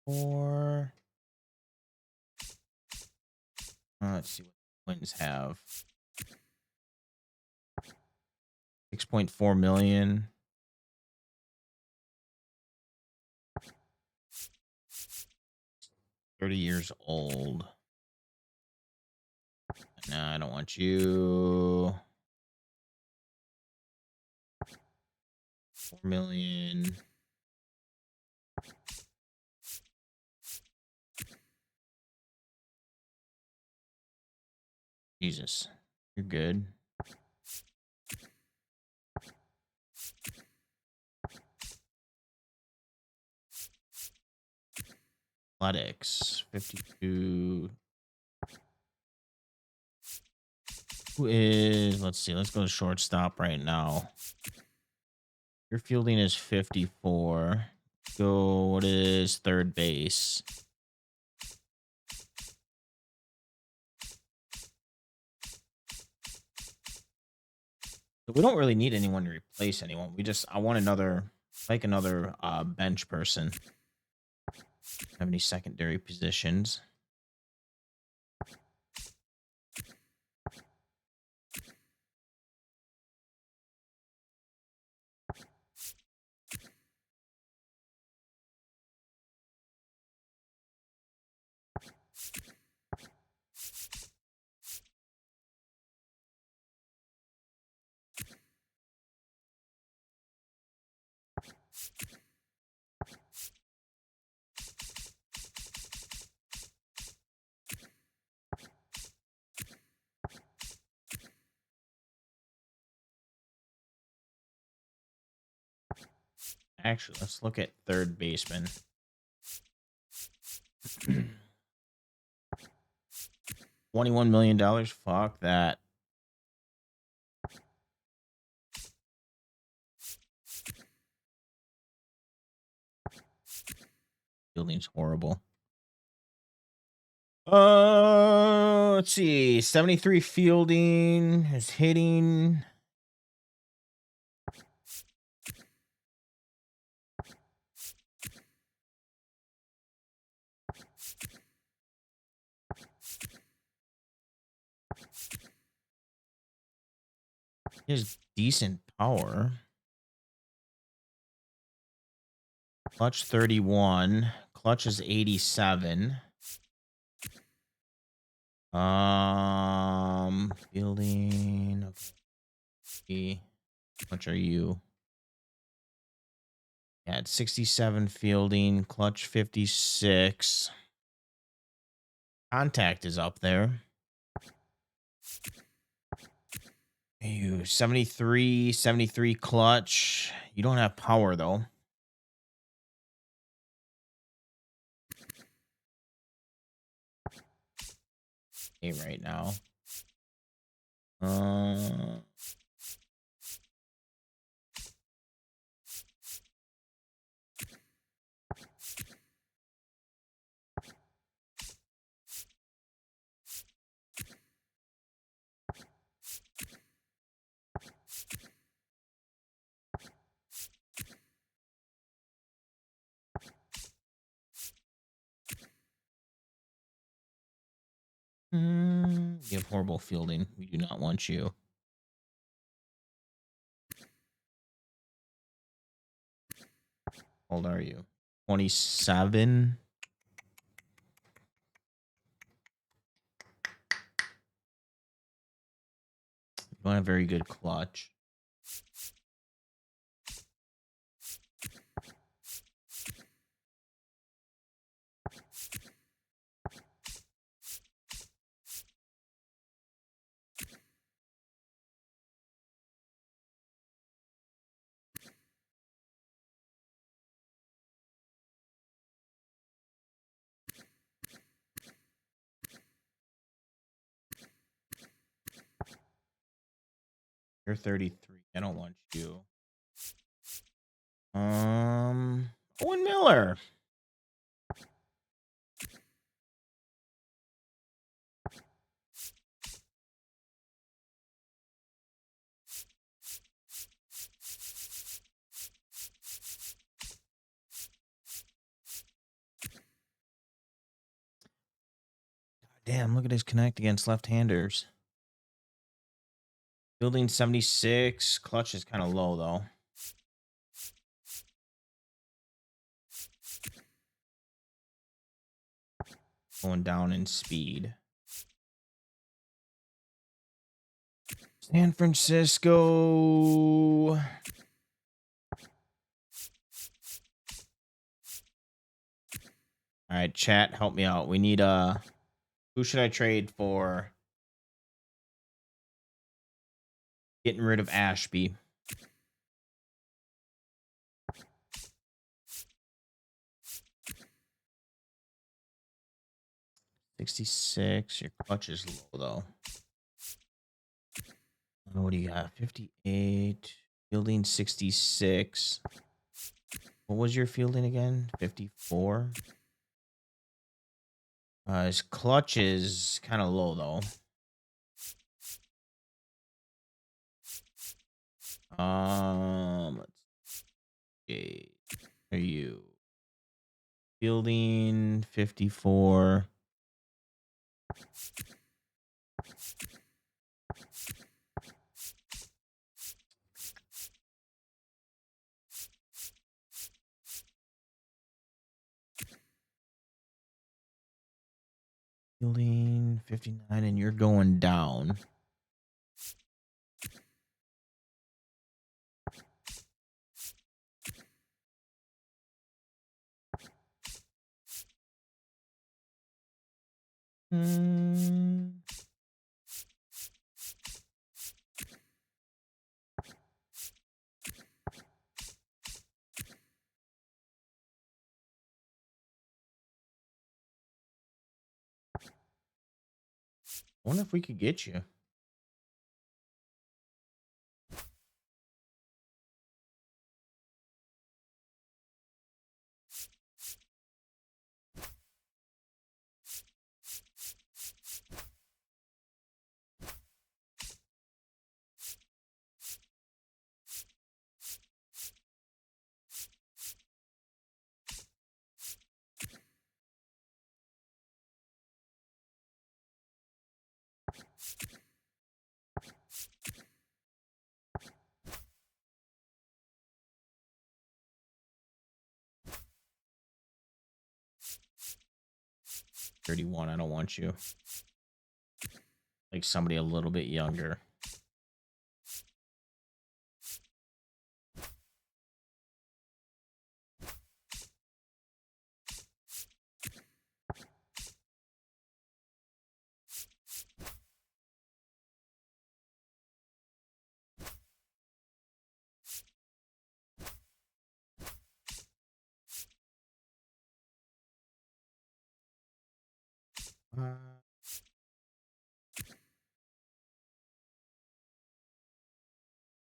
Or let's see what the Twins have. 6.4 million. $30 old. No, I don't want you. 4 million. Jesus, you're good. Athletics 52. Who is, let's see, let's go to shortstop right now. Your fielding is 54. Go, what is third base? So we don't really need anyone to replace anyone. I want another, like another bench person. Have any secondary positions? Actually, let's look at third baseman. $21 million. Fuck that. Fielding's horrible. Let's see. 73 fielding. His hitting. He has decent power. Clutch 31. Clutch is 87. Fielding. Okay. How much are you? Yeah, it's 67 fielding. Clutch 56. Contact is up there. You 73 clutch. You don't have power though. Okay, right now. You have horrible fielding. We do not want you. How old are you? 27. You don't have very good clutch. You're 33. I don't want you. Owen Miller. Damn, look at his connect against left-handers. Fielding 76. Clutch is kind of low, though. Going down in speed. San Francisco. All right, chat, help me out. We need who should I trade for getting rid of Ashby? $66. Your clutch is low though. What do you got? 58. Fielding 66. What was your fielding again? 54. His clutch is kind of low though. Let's see. Are you fielding 54? Fielding 59, and you're going down. I wonder if we could get you. $31. I don't want you. Like somebody a little bit younger.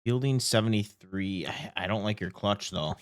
Fielding 73. I don't like your clutch though.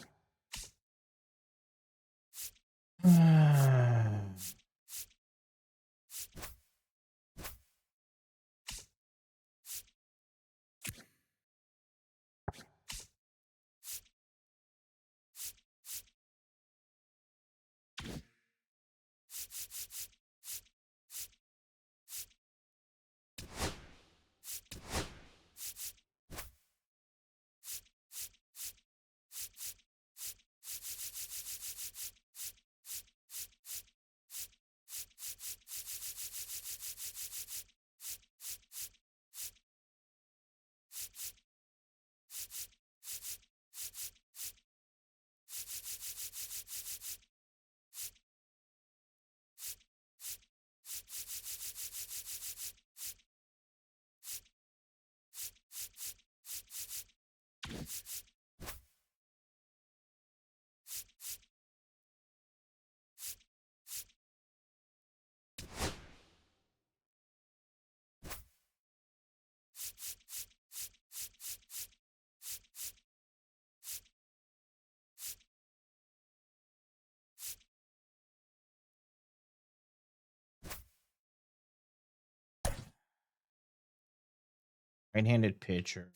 Right-handed pitcher.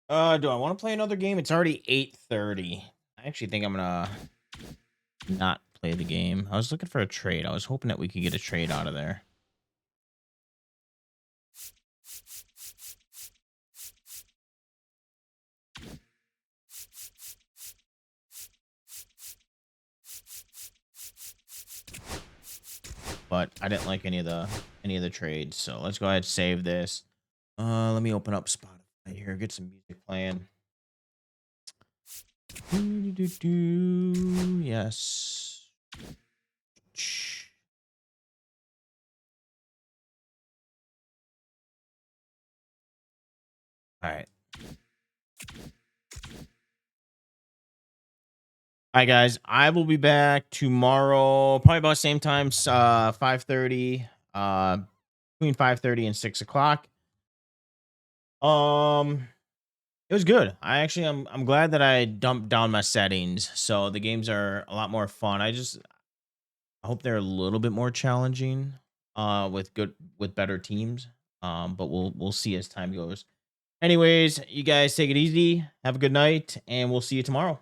Do I want to play another game? It's already 8:30. I actually think I'm gonna not play the game. I was looking for a trade. I was hoping that we could get a trade out of there. But I didn't like any of the trades. So let's go ahead and save this. Let me open up Spotify here, get some music playing. Yes. All right. All right, guys. I will be back tomorrow, probably about the same time, 5:30. Between 5:30 and 6 o'clock. It was good. I'm glad that I dumped down my settings, so the games are a lot more fun. I hope they're a little bit more challenging, with better teams. But we'll see as time goes. Anyways, you guys take it easy. Have a good night, and we'll see you tomorrow.